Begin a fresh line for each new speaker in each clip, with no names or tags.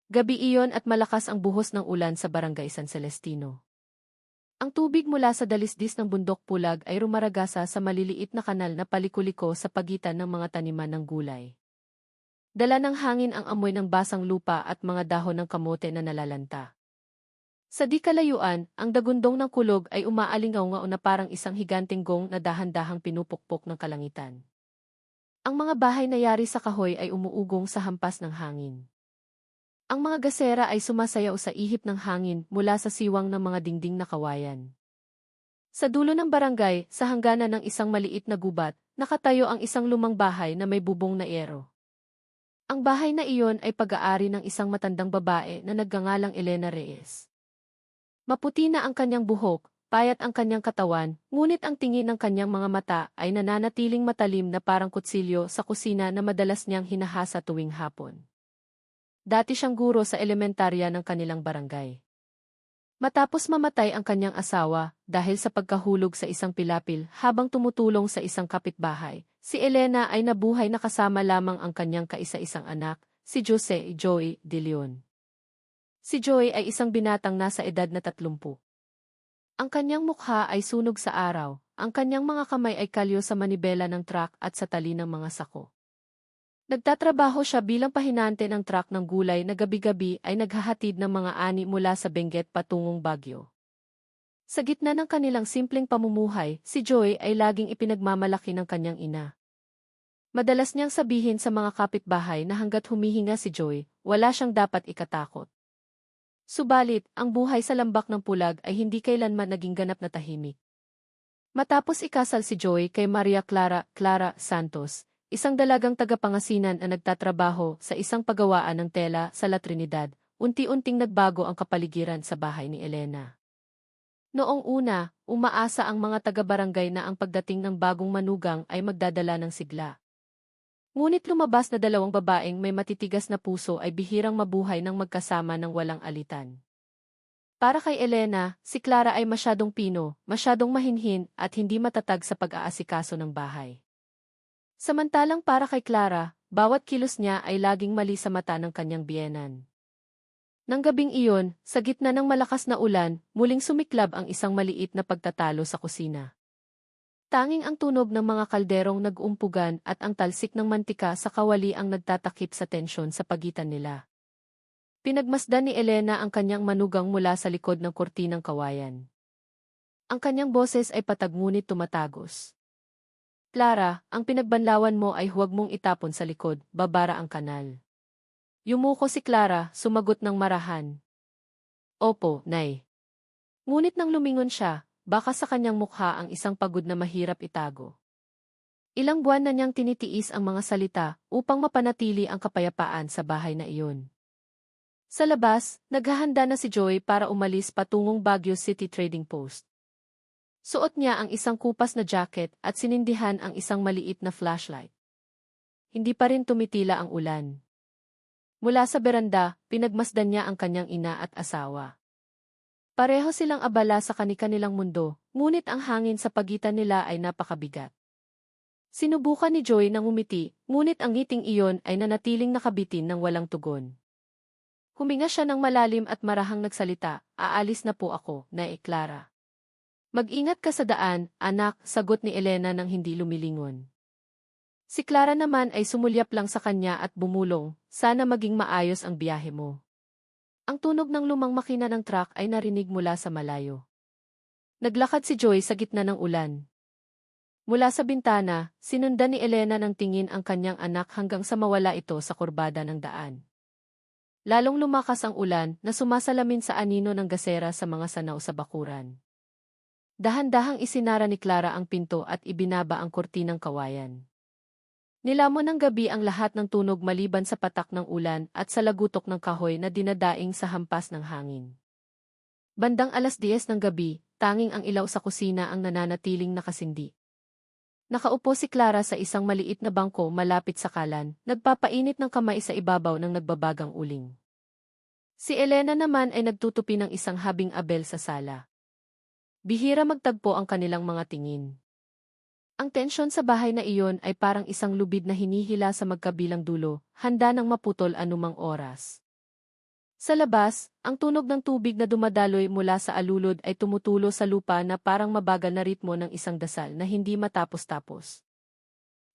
Gabi iyon at malakas ang buhos ng ulan sa barangay San Celestino. Ang tubig mula sa dalisdis ng bundok Pulag ay rumaragasa sa maliliit na kanal na palikuliko sa pagitan ng mga taniman ng gulay. Dala ng hangin ang amoy ng basang lupa at mga dahon ng kamote na nalalanta. Sa di kalayuan, ang dagundong ng kulog ay umaalingaw na parang isang higanting gong na dahan-dahang pinupukpok ng kalangitan. Ang mga bahay na yari sa kahoy ay umuugong sa hampas ng hangin. Ang mga gasera ay sumasayaw sa ihip ng hangin mula sa siwang ng mga dingding na kawayan. Sa dulo ng barangay, sa hangganan ng isang maliit na gubat, nakatayo ang isang lumang bahay na may bubong na yero. Ang bahay na iyon ay pag-aari ng isang matandang babae na nagngangalang Elena Reyes. Maputi na ang kanyang buhok, payat ang kanyang katawan, ngunit ang tingin ng kanyang mga mata ay nananatiling matalim na parang kutsilyo sa kusina na madalas niyang hinahasa tuwing hapon. Dati siyang guro sa elementarya ng kanilang barangay. Matapos mamatay ang kanyang asawa dahil sa pagkahulog sa isang pilapil habang tumutulong sa isang kapitbahay, si Elena ay nabuhay na kasama lamang ang kanyang kaisa-isang anak, si Jose Joey De Leon. Si Joey ay isang binatang nasa edad na 30. Ang kanyang mukha ay sunog sa araw, ang kanyang mga kamay ay kalyo sa manibela ng truck at sa tali ng mga sako. Nagtatrabaho siya bilang pahinante ng truck ng gulay na gabi-gabi ay naghahatid ng mga ani mula sa Benguet patungong Baguio. Sa gitna ng kanilang simpleng pamumuhay, si Joy ay laging ipinagmamalaki ng kanyang ina. Madalas niyang sabihin sa mga kapitbahay na hanggat humihinga si Joy, wala siyang dapat ikatakot. Subalit, ang buhay sa lambak ng Pulag ay hindi kailanman naging ganap na tahimik. Matapos ikasal si Joy kay Maria Clara Santos, isang dalagang tagapangasinan na nagtatrabaho sa isang pagawaan ng tela sa La Trinidad, unti-unting nagbago ang kapaligiran sa bahay ni Elena. Noong una, umaasa ang mga taga-barangay na ang pagdating ng bagong manugang ay magdadala ng sigla. Ngunit lumabas na dalawang babaeng may matitigas na puso ay bihirang mabuhay ng magkasama ng walang alitan. Para kay Elena, si Clara ay masyadong pino, masyadong mahinhin at hindi matatag sa pag-aasikaso ng bahay. Samantalang para kay Clara, bawat kilos niya ay laging mali sa mata ng kanyang biyenan. Nang gabing iyon, sa gitna ng malakas na ulan, muling sumiklab ang isang maliit na pagtatalo sa kusina. Tanging ang tunog ng mga kalderong nag-umpugan at ang talsik ng mantika sa kawali ang nagtatakip sa tensyon sa pagitan nila. Pinagmasdan ni Elena ang kanyang manugang mula sa likod ng kurtinang kawayan. Ang kanyang boses ay patag ngunit tumatagos. Clara, ang pinagbanlawan mo ay huwag mong itapon sa likod, babara ang kanal. Yumuko si Clara, sumagot ng marahan. Opo, Nay. Ngunit nang lumingon siya, baka sa kanyang mukha ang isang pagod na mahirap itago. Ilang buwan na niyang tinitiis ang mga salita upang mapanatili ang kapayapaan sa bahay na iyon. Sa labas, naghahanda na si Joy para umalis patungong Baguio City Trading Post. Suot niya ang isang kupas na jacket at sinindihan ang isang maliit na flashlight. Hindi pa rin tumitila ang ulan. Mula sa beranda, pinagmasdan niya ang kanyang ina at asawa. Pareho silang abala sa kani-kanilang mundo, ngunit ang hangin sa pagitan nila ay napakabigat. Sinubukan ni Joy na ngumiti, ngunit ang ngiting iyon ay nanatiling nakabitin ng walang tugon. Huminga siya ng malalim at marahang nagsalita, aalis na po ako, Nay Clara. Mag-ingat ka sa daan, anak, sagot ni Elena nang hindi lumilingon. Si Clara naman ay sumulyap lang sa kanya at bumulong, sana maging maayos ang biyahe mo. Ang tunog ng lumang makina ng truck ay narinig mula sa malayo. Naglakad si Joy sa gitna ng ulan. Mula sa bintana, sinundan ni Elena ng tingin ang kanyang anak hanggang sa mawala ito sa kurbada ng daan. Lalong lumakas ang ulan na sumasalamin sa anino ng gasera sa mga sanaw sa bakuran. Dahan-dahang isinara ni Clara ang pinto at ibinaba ang kurtinang kawayan. Nilamon ng gabi ang lahat ng tunog maliban sa patak ng ulan at sa lagutok ng kahoy na dinadaing sa hampas ng hangin. Bandang 10:00 ng gabi, tanging ang ilaw sa kusina ang nananatiling nakasindi. Nakaupo si Clara sa isang maliit na bangko malapit sa kalan, nagpapainit ng kamay sa ibabaw ng nagbabagang uling. Si Elena naman ay nagtutupi ng isang habing abel sa sala. Bihira magtagpo ang kanilang mga tingin. Ang tensyon sa bahay na iyon ay parang isang lubid na hinihila sa magkabilang dulo, handa nang maputol anumang oras. Sa labas, ang tunog ng tubig na dumadaloy mula sa alulod ay tumutulo sa lupa na parang mabagal na ritmo ng isang dasal na hindi matapos-tapos.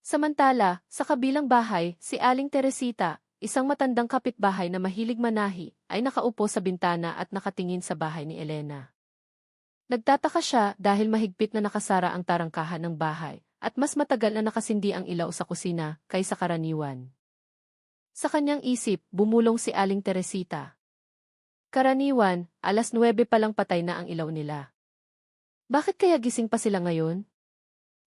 Samantala, sa kabilang bahay, si Aling Teresita, isang matandang kapitbahay na mahilig manahi, ay nakaupo sa bintana at nakatingin sa bahay ni Elena. Nagtataka siya dahil mahigpit na nakasara ang tarangkahan ng bahay, at mas matagal na nakasindi ang ilaw sa kusina kaysa karaniwan. Sa kanyang isip, bumulong si Aling Teresita. Karaniwan, 9:00 pa lang patay na ang ilaw nila. Bakit kaya gising pa sila ngayon?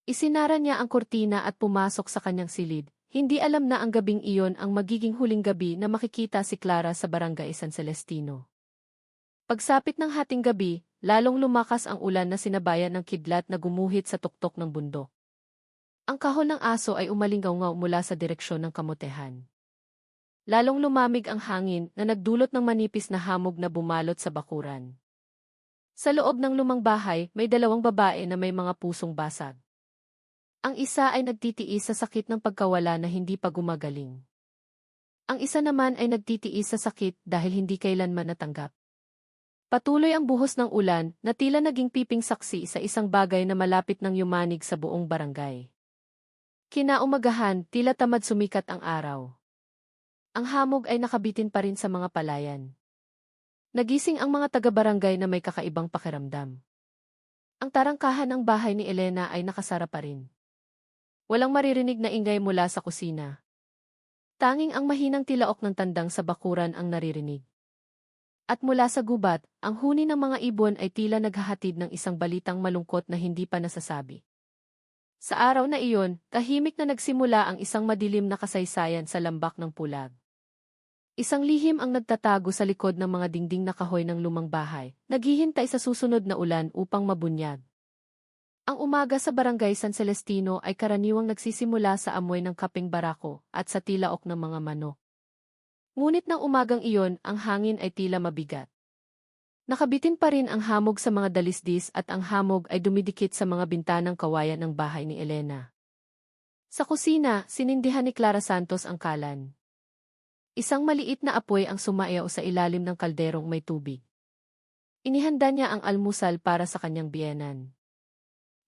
Isinara niya ang kurtina at pumasok sa kanyang silid. Hindi alam na ang gabing iyon ang magiging huling gabi na makikita si Clara sa Barangay San Celestino. Pagsapit ng hating gabi, lalong lumakas ang ulan na sinabayan ng kidlat na gumuhit sa tuktok ng bundok. Ang kahon ng aso ay umalingaw-ngaw mula sa direksyon ng kamotehan. Lalong lumamig ang hangin na nagdulot ng manipis na hamog na bumalot sa bakuran. Sa loob ng lumang bahay, may 2 babae na may mga pusong basag. Ang isa ay nagtitiis sa sakit ng pagkawala na hindi pa gumagaling. Ang isa naman ay nagtitiis sa sakit dahil hindi kailanman natanggap. Patuloy ang buhos ng ulan na tila naging piping saksi sa isang bagay na malapit ng yumanig sa buong barangay. Kinaumagahan, tila tamad sumikat ang araw. Ang hamog ay nakabitin pa rin sa mga palayan. Nagising ang mga taga-barangay na may kakaibang pakiramdam. Ang tarangkahan ng bahay ni Elena ay nakasara pa rin. Walang maririnig na ingay mula sa kusina. Tanging ang mahinang tilaok ng tandang sa bakuran ang naririnig. At mula sa gubat, ang huni ng mga ibon ay tila naghahatid ng isang balitang malungkot na hindi pa nasasabi. Sa araw na iyon, tahimik na nagsimula ang isang madilim na kasaysayan sa lambak ng Pulag. Isang lihim ang nagtatago sa likod ng mga dingding na kahoy ng lumang bahay, naghihintay sa susunod na ulan upang mabunyag. Ang umaga sa Barangay San Celestino ay karaniwang nagsisimula sa amoy ng kapeng barako at sa tilaok ng mga manok. Ngunit ng umagang iyon, ang hangin ay tila mabigat. Nakabitin pa rin ang hamog sa mga dalisdis at ang hamog ay dumidikit sa mga bintanang kawayan ng bahay ni Elena. Sa kusina, sinindihan ni Clara Santos ang kalan. Isang maliit na apoy ang sumaiyaw sa ilalim ng kalderong may tubig. Inihanda niya ang almusal para sa kanyang biyenan.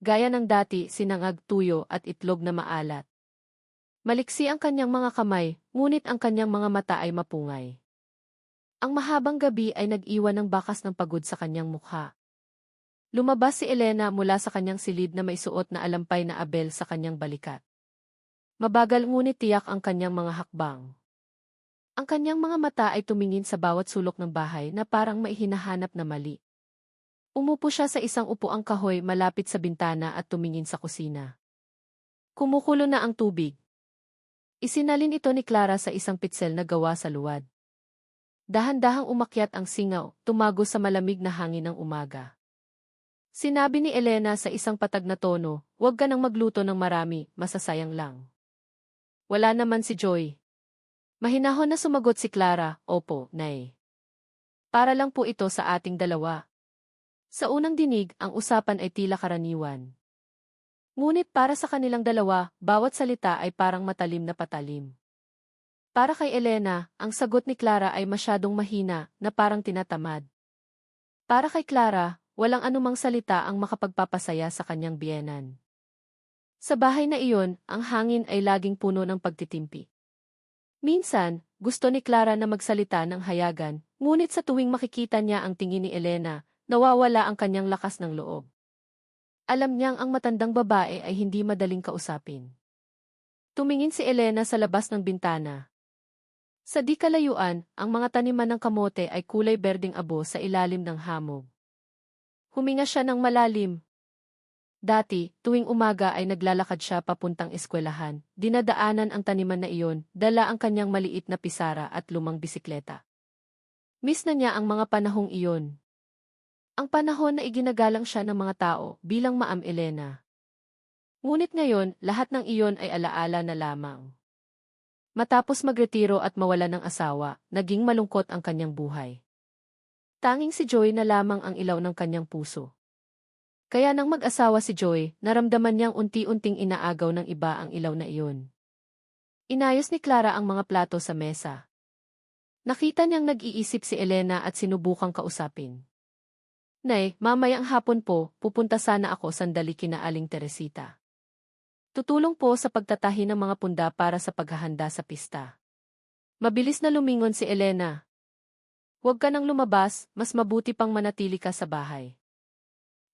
Gaya ng dati, sinangag, tuyo at itlog na maalat. Maliksi ang kanyang mga kamay, ngunit ang kanyang mga mata ay mapungay. Ang mahabang gabi ay nag-iwan ng bakas ng pagod sa kanyang mukha. Lumabas si Elena mula sa kanyang silid na may suot na alampay na abel sa kanyang balikat. Mabagal ngunit tiyak ang kanyang mga hakbang. Ang kanyang mga mata ay tumingin sa bawat sulok ng bahay na parang may hinahanap na mali. Umupo siya sa isang upuang kahoy malapit sa bintana at tumingin sa kusina. Kumukulo na ang tubig. Isinalin ito ni Clara sa isang pitsel na gawa sa luwad. Dahan-dahang umakyat ang singaw, tumago sa malamig na hangin ng umaga. Sinabi ni Elena sa isang patag na tono, "Huwag ka nang magluto ng marami, masasayang lang." Wala naman si Joy. Mahinahon na sumagot si Clara, "Opo, Nay. Para lang po ito sa ating dalawa." Sa unang dinig, ang usapan ay tila karaniwan. Ngunit para sa kanilang dalawa, bawat salita ay parang matalim na patalim. Para kay Elena, ang sagot ni Clara ay masyadong mahina na parang tinatamad. Para kay Clara, walang anumang salita ang makapagpapasaya sa kanyang biyenan. Sa bahay na iyon, ang hangin ay laging puno ng pagtitimpi. Minsan, gusto ni Clara na magsalita ng hayagan, ngunit sa tuwing makikita niya ang tingin ni Elena, nawawala ang kanyang lakas ng loob. Alam niyang ang matandang babae ay hindi madaling kausapin. Tumingin si Elena sa labas ng bintana. Sa di kalayuan, ang mga taniman ng kamote ay kulay berdeng abo sa ilalim ng hamog. Huminga siya ng malalim. Dati, tuwing umaga ay naglalakad siya papuntang eskwelahan, dinadaanan ang taniman na iyon, dala ang kanyang maliit na pisara at lumang bisikleta. Miss na niya ang mga panahong iyon. Ang panahon na iginagalang siya ng mga tao bilang Maam Elena. Ngunit ngayon, lahat ng iyon ay alaala na lamang. Matapos magretiro at mawala ng asawa, naging malungkot ang kanyang buhay. Tanging si Joy na lamang ang ilaw ng kanyang puso. Kaya nang mag-asawa si Joy, naramdaman niyang unti-unting inaagaw ng iba ang ilaw na iyon. Inayos ni Clara ang mga plato sa mesa. Nakita niyang nag-iisip si Elena at sinubukang kausapin. Nay, mamayang hapon po, pupunta sana ako sandali kina Aling Teresita. Tutulong po sa pagtatahi ng mga punda para sa paghahanda sa pista. Mabilis na lumingon si Elena. Huwag ka nang lumabas, mas mabuti pang manatili ka sa bahay.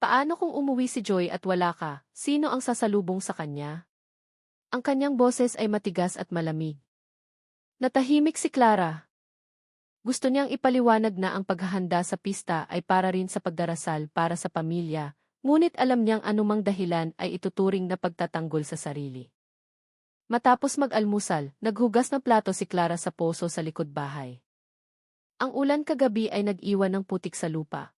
Paano kung umuwi si Joy at wala ka, sino ang sasalubong sa kanya? Ang kanyang boses ay matigas at malamig. Natahimik si Clara. Gusto niyang ipaliwanag na ang paghahanda sa pista ay para rin sa pagdarasal para sa pamilya, ngunit alam niyang anumang dahilan ay ituturing na pagtatanggol sa sarili. Matapos mag-almusal, naghugas ng plato si Clara sa poso sa likod bahay. Ang ulan kagabi ay nag-iwan ng putik sa lupa.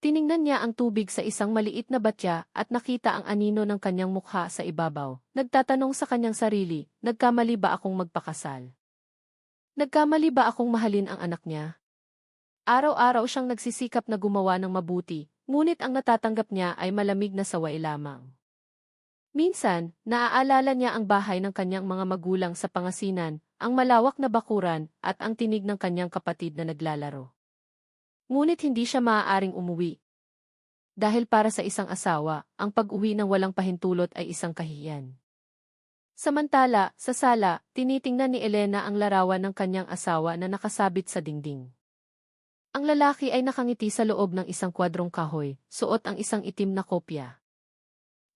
Tiningnan niya ang tubig sa isang maliit na batya at nakita ang anino ng kanyang mukha sa ibabaw. Nagtatanong sa kanyang sarili, nagkamali ba akong magpakasal? Nagkamali ba akong mahalin ang anak niya? Araw-araw siyang nagsisikap na gumawa ng mabuti, ngunit ang natatanggap niya ay malamig na saway lamang. Minsan, naaalala niya ang bahay ng kanyang mga magulang sa Pangasinan, ang malawak na bakuran, at ang tinig ng kanyang kapatid na naglalaro. Ngunit hindi siya maaaring umuwi. Dahil para sa isang asawa, ang pag-uwi ng walang pahintulot ay isang kahihiyan. Samantala, sa sala, tinitingnan ni Elena ang larawan ng kanyang asawa na nakasabit sa dingding. Ang lalaki ay nakangiti sa loob ng isang kwadrong kahoy, suot ang isang itim na kopya.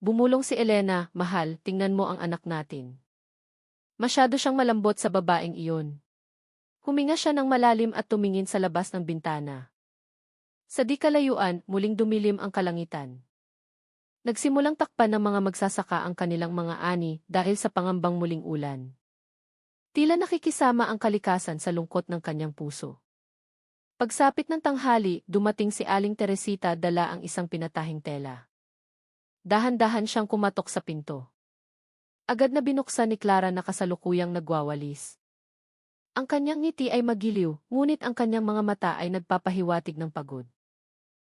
Bumulong si Elena, mahal, tingnan mo ang anak natin. Masyado siyang malambot sa babaeng iyon. Huminga siya ng malalim at tumingin sa labas ng bintana. Sa di kalayuan, muling dumilim ang kalangitan. Nagsimulang takpan ng mga magsasaka ang kanilang mga ani dahil sa pangambang muling ulan. Tila nakikisama ang kalikasan sa lungkot ng kanyang puso. Pagsapit ng tanghali, dumating si Aling Teresita dala ang isang pinatahing tela. Dahan-dahan siyang kumatok sa pinto. Agad na binuksan ni Clara na kasalukuyang nagwawalis. Ang kanyang ngiti ay magiliw, ngunit ang kanyang mga mata ay nagpapahiwatig ng pagod.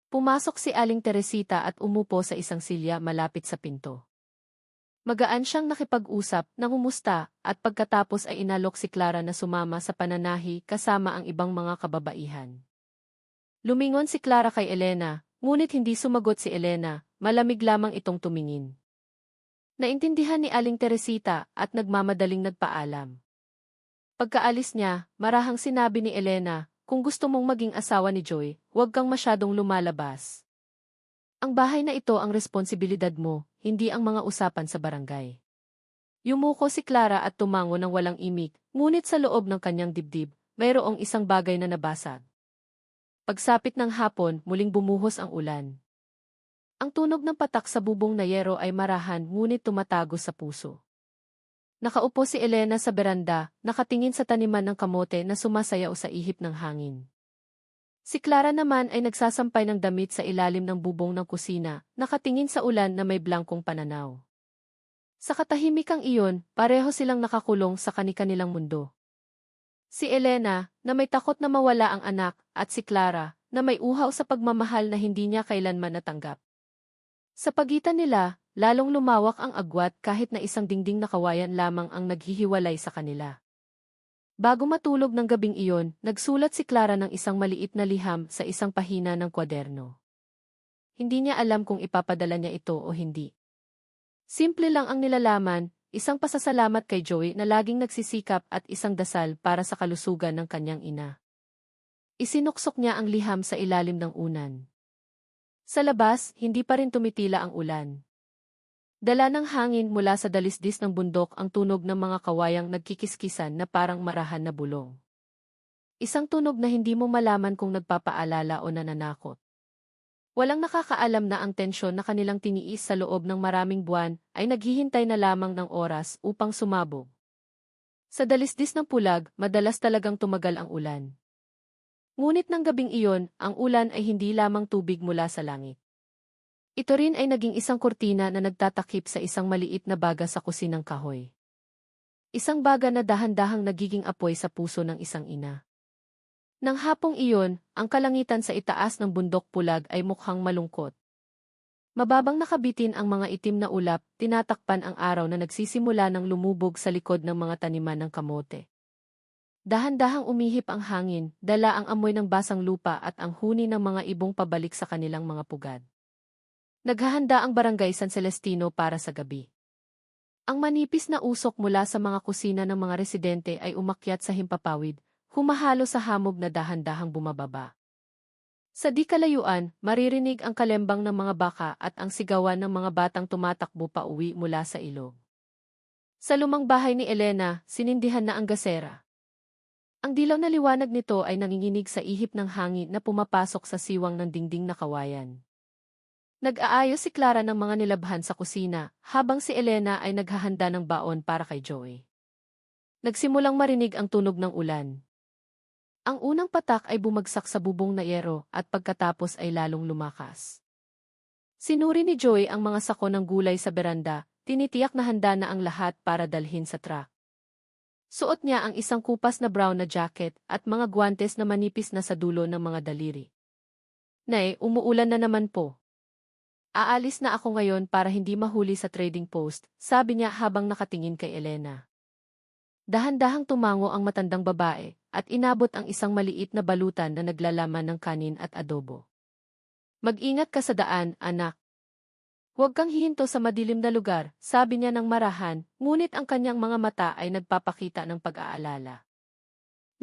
Pumasok si Aling Teresita at umupo sa isang silya malapit sa pinto. Magaan siyang nakipag-usap, nangumusta, at pagkatapos ay inalok si Clara na sumama sa pananahi kasama ang ibang mga kababaihan. Lumingon si Clara kay Elena, ngunit hindi sumagot si Elena, malamig lamang itong tumingin. Naintindihan ni Aling Teresita at nagmamadaling nagpaalam. Pagkaalis niya, marahang sinabi ni Elena, kung gusto mong maging asawa ni Joy, huwag kang masyadong lumalabas. Ang bahay na ito ang responsibilidad mo, hindi ang mga usapan sa barangay. Yumuko si Clara at tumango ng walang imik, ngunit sa loob ng kanyang dibdib, mayroong isang bagay na nabasag. Pagsapit ng hapon, muling bumuhos ang ulan. Ang tunog ng patak sa bubong na yero ay marahan ngunit tumatago sa puso. Nakaupo si Elena sa beranda, nakatingin sa taniman ng kamote na sumasayaw sa ihip ng hangin. Si Clara naman ay nagsasampay ng damit sa ilalim ng bubong ng kusina, nakatingin sa ulan na may blangkong pananaw. Sa katahimikang iyon, pareho silang nakakulong sa kani-kanilang mundo. Si Elena, na may takot na mawala ang anak, at si Clara, na may uhaw sa pagmamahal na hindi niya kailanman natanggap. Sa pagitan nila, lalong lumawak ang agwat kahit na isang dingding na kawayan lamang ang naghihiwalay sa kanila. Bago matulog ng gabing iyon, nagsulat si Clara ng isang maliit na liham sa isang pahina ng kwaderno. Hindi niya alam kung ipapadala niya ito o hindi. Simple lang ang nilalaman, isang pasasalamat kay Joy na laging nagsisikap at isang dasal para sa kalusugan ng kanyang ina. Isinuksok niya ang liham sa ilalim ng unan. Sa labas, hindi pa rin tumitila ang ulan. Dala ng hangin mula sa dalisdis ng bundok ang tunog ng mga kawayang nagkikiskisan na parang marahan na bulong. Isang tunog na hindi mo malaman kung nagpapaalala o nananakot. Walang nakakaalam na ang tensyon na kanilang tiniis sa loob ng maraming buwan ay naghihintay na lamang ng oras upang sumabog. Sa dalisdis ng pulag, madalas talagang tumagal ang ulan. Ngunit ng gabing iyon, ang ulan ay hindi lamang tubig mula sa langit. Ito rin ay naging isang kurtina na nagtatakip sa isang maliit na baga sa kusinang kahoy. Isang baga na dahan-dahang nagiging apoy sa puso ng isang ina. Nang hapong iyon, ang kalangitan sa itaas ng bundok pulag ay mukhang malungkot. Mababang nakabitin ang mga itim na ulap, tinatakpan ang araw na nagsisimula ng lumubog sa likod ng mga taniman ng kamote. Dahan-dahang umihip ang hangin, dala ang amoy ng basang lupa at ang huni ng mga ibong pabalik sa kanilang mga pugad. Naghahanda ang barangay San Celestino para sa gabi. Ang manipis na usok mula sa mga kusina ng mga residente ay umakyat sa himpapawid, humahalo sa hamog na dahan-dahang bumababa. Sa di kalayuan, maririnig ang kalembang ng mga baka at ang sigawan ng mga batang tumatakbo pa uwi mula sa ilog. Sa lumang bahay ni Elena, sinindihan na ang gasera. Ang dilaw na liwanag nito ay nanginginig sa ihip ng hangin na pumapasok sa siwang ng dingding na kawayan. Nag-aayos si Clara ng mga nilabhan sa kusina, habang si Elena ay naghahanda ng baon para kay Joey. Nagsimulang marinig ang tunog ng ulan. Ang unang patak ay bumagsak sa bubong na yero at pagkatapos ay lalong lumakas. Sinuri ni Joey ang mga sako ng gulay sa beranda, tinitiyak na handa na ang lahat para dalhin sa truck. Suot niya ang isang kupas na brown na jacket at mga guwantes na manipis na sa dulo ng mga daliri. Nay, umuulan na naman po. Aalis na ako ngayon para hindi mahuli sa trading post, sabi niya habang nakatingin kay Elena. Dahan-dahang tumango ang matandang babae at inabot ang isang maliit na balutan na naglalaman ng kanin at adobo. Mag-ingat ka sa daan, anak. Huwag kang hihinto sa madilim na lugar, sabi niya ng marahan, ngunit ang kanyang mga mata ay nagpapakita ng pag-aalala.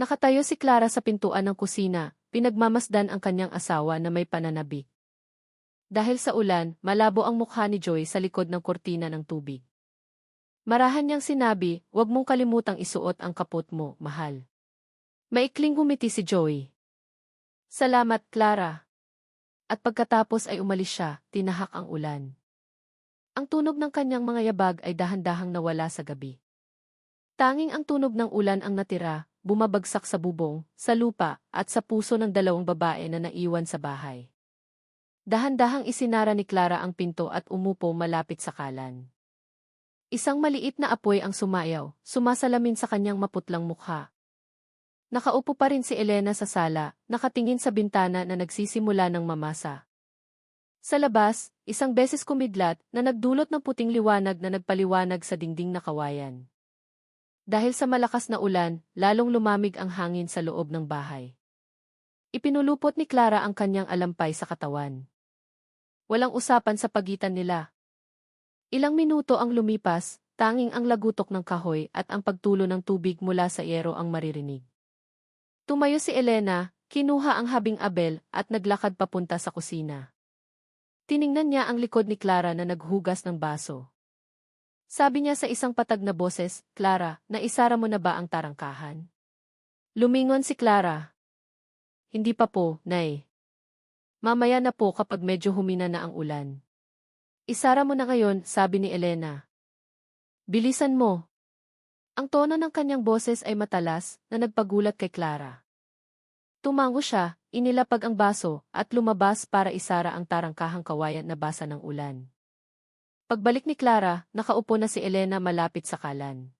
Nakatayo si Clara sa pintuan ng kusina, pinagmamasdan ang kanyang asawa na may pananabik. Dahil sa ulan, malabo ang mukha ni Joy sa likod ng kurtina ng tubig. Marahan niyang sinabi, huwag mong kalimutang isuot ang kapot mo, mahal. Maikling humiti si Joy. Salamat, Clara. At pagkatapos ay umalis siya, tinahak ang ulan. Ang tunog ng kanyang mga yabag ay dahan-dahang nawala sa gabi. Tanging ang tunog ng ulan ang natira, bumabagsak sa bubong, sa lupa, at sa puso ng dalawang babae na naiwan sa bahay. Dahan-dahang isinara ni Clara ang pinto at umupo malapit sa kalan. Isang maliit na apoy ang sumayaw, sumasalamin sa kanyang maputlang mukha. Nakaupo pa rin si Elena sa sala, nakatingin sa bintana na nagsisimula ng mamasa. Sa labas, isang beses kumidlat na nagdulot ng puting liwanag na nagpaliwanag sa dingding na kawayan. Dahil sa malakas na ulan, lalong lumamig ang hangin sa loob ng bahay. Ipinulupot ni Clara ang kanyang alampay sa katawan. Walang usapan sa pagitan nila. Ilang minuto ang lumipas, tanging ang lagutok ng kahoy at ang pagtulo ng tubig mula sa yero ang maririnig. Tumayo si Elena, kinuha ang habing abel at naglakad papunta sa kusina. Tiningnan niya ang likod ni Clara na naghugas ng baso. Sabi niya sa isang patag na boses, Clara, naisara mo na ba ang tarangkahan? Lumingon si Clara. Hindi pa po, Nay. Mamaya na po kapag medyo humina na ang ulan. Isara mo na ngayon, sabi ni Elena. Bilisan mo. Ang tono ng kanyang boses ay matalas na nagpagulat kay Clara. Tumango siya, inilapag ang baso, at lumabas para isara ang tarangkahang kawayan na basa ng ulan. Pagbalik ni Clara, nakaupo na si Elena malapit sa kalan.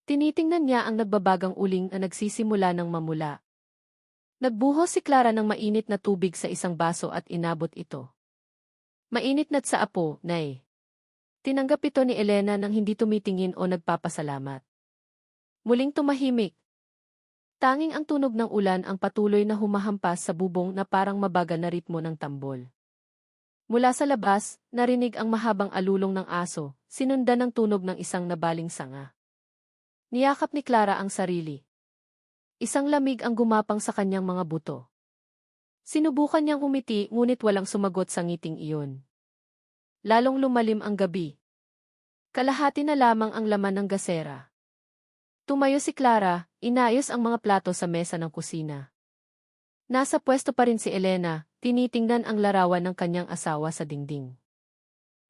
Tinitingnan niya ang nagbabagang uling na nagsisimula ng mamula. Nagbuhos si Clara ng mainit na tubig sa isang baso at inabot ito. Mainit na't sa apo, Nay. Tinanggap ito ni Elena nang hindi tumitingin o nagpapasalamat. Muling tumahimik. Tanging ang tunog ng ulan ang patuloy na humahampas sa bubong na parang mabagal na ritmo ng tambol. Mula sa labas, narinig ang mahabang alulong ng aso, sinundan ng tunog ng isang nabaling sanga. Niyakap ni Clara ang sarili. Isang lamig ang gumapang sa kanyang mga buto. Sinubukan niyang humiti ngunit walang sumagot sa ngiting iyon. Lalong lumalim ang gabi. Kalahati na lamang ang laman ng gasera. Tumayo si Clara, inayos ang mga plato sa mesa ng kusina. Nasa pwesto pa rin si Elena, tinitingnan ang larawan ng kanyang asawa sa dingding.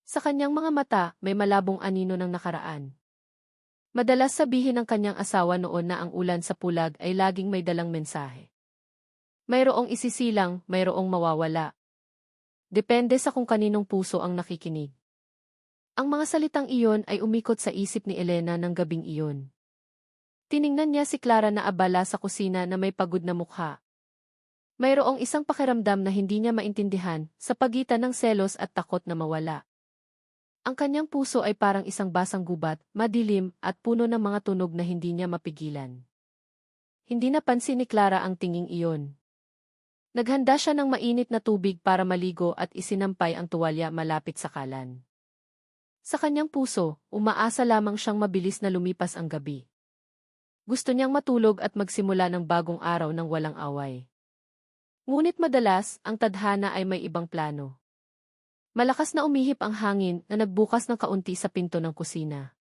Sa kanyang mga mata, may malabong anino ng nakaraan. Madalas sabihin ng kanyang asawa noon na ang ulan sa pulag ay laging may dalang mensahe. Mayroong isisilang, mayroong mawawala. Depende sa kung kaninong puso ang nakikinig. Ang mga salitang iyon ay umikot sa isip ni Elena ng gabing iyon. Tiningnan niya si Clara na abala sa kusina na may pagod na mukha. Mayroong isang pakiramdam na hindi niya maintindihan sa pagitan ng selos at takot na mawala. Ang kanyang puso ay parang isang basang gubat, madilim at puno ng mga tunog na hindi niya mapigilan. hindi napansin ni Clara ang tinging iyon. Naghanda siya ng mainit na tubig para maligo at isinampay ang tuwalya malapit sa kalan. Sa kanyang puso, umaasa lamang siyang mabilis na lumipas ang gabi. Gusto niyang matulog at magsimula ng bagong araw ng walang away. Ngunit madalas, ang tadhana ay may ibang plano. Malakas na umihip ang hangin na nagbukas ng kaunti sa pinto ng kusina.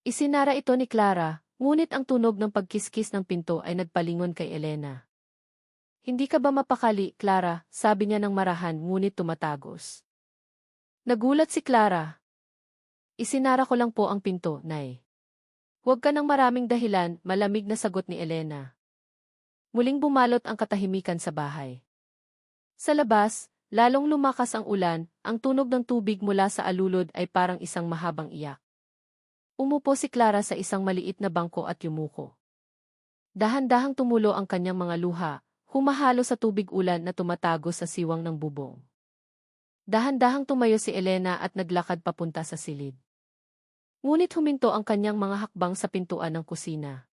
Isinara ito ni Clara, ngunit ang tunog ng pagkiskis ng pinto ay nagpalingon kay Elena. Hindi ka ba mapakali, Clara? Sabi niya ng marahan ngunit tumatagos. Nagulat si Clara. Isinara ko lang po ang pinto, Nay. Huwag ka ng maraming dahilan, malamig na sagot ni Elena. Muling bumalot ang katahimikan sa bahay. Sa labas, lalong lumakas ang ulan, ang tunog ng tubig mula sa alulod ay parang isang mahabang iyak. Umupo si Clara sa isang maliit na bangko at yumuko. Dahan-dahang tumulo ang kanyang mga luha, humahalo sa tubig ulan na tumatago sa siwang ng bubong. Dahan-dahang tumayo si Elena at naglakad papunta sa silid. Ngunit huminto ang kanyang mga hakbang sa pintuan ng kusina.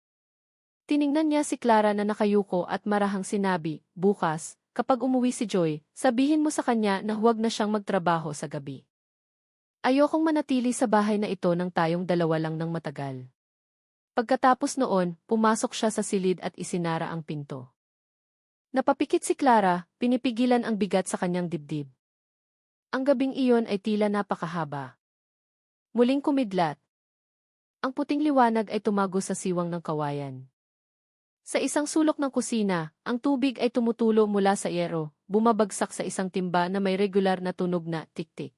Tiningnan niya si Clara na nakayuko at marahang sinabi, bukas, kapag umuwi si Joy, sabihin mo sa kanya na huwag na siyang magtrabaho sa gabi. Ayokong manatili sa bahay na ito nang tayong dalawa lang ng matagal. Pagkatapos noon, pumasok siya sa silid at isinara ang pinto. Napapikit si Clara, pinipigilan ang bigat sa kanyang dibdib. Ang gabing iyon ay tila napakahaba. Muling kumidlat. Ang puting liwanag ay tumago sa siwang ng kawayan. Sa isang sulok ng kusina, ang tubig ay tumutulo mula sa yero, bumabagsak sa isang timba na may regular na tunog na tik-tik.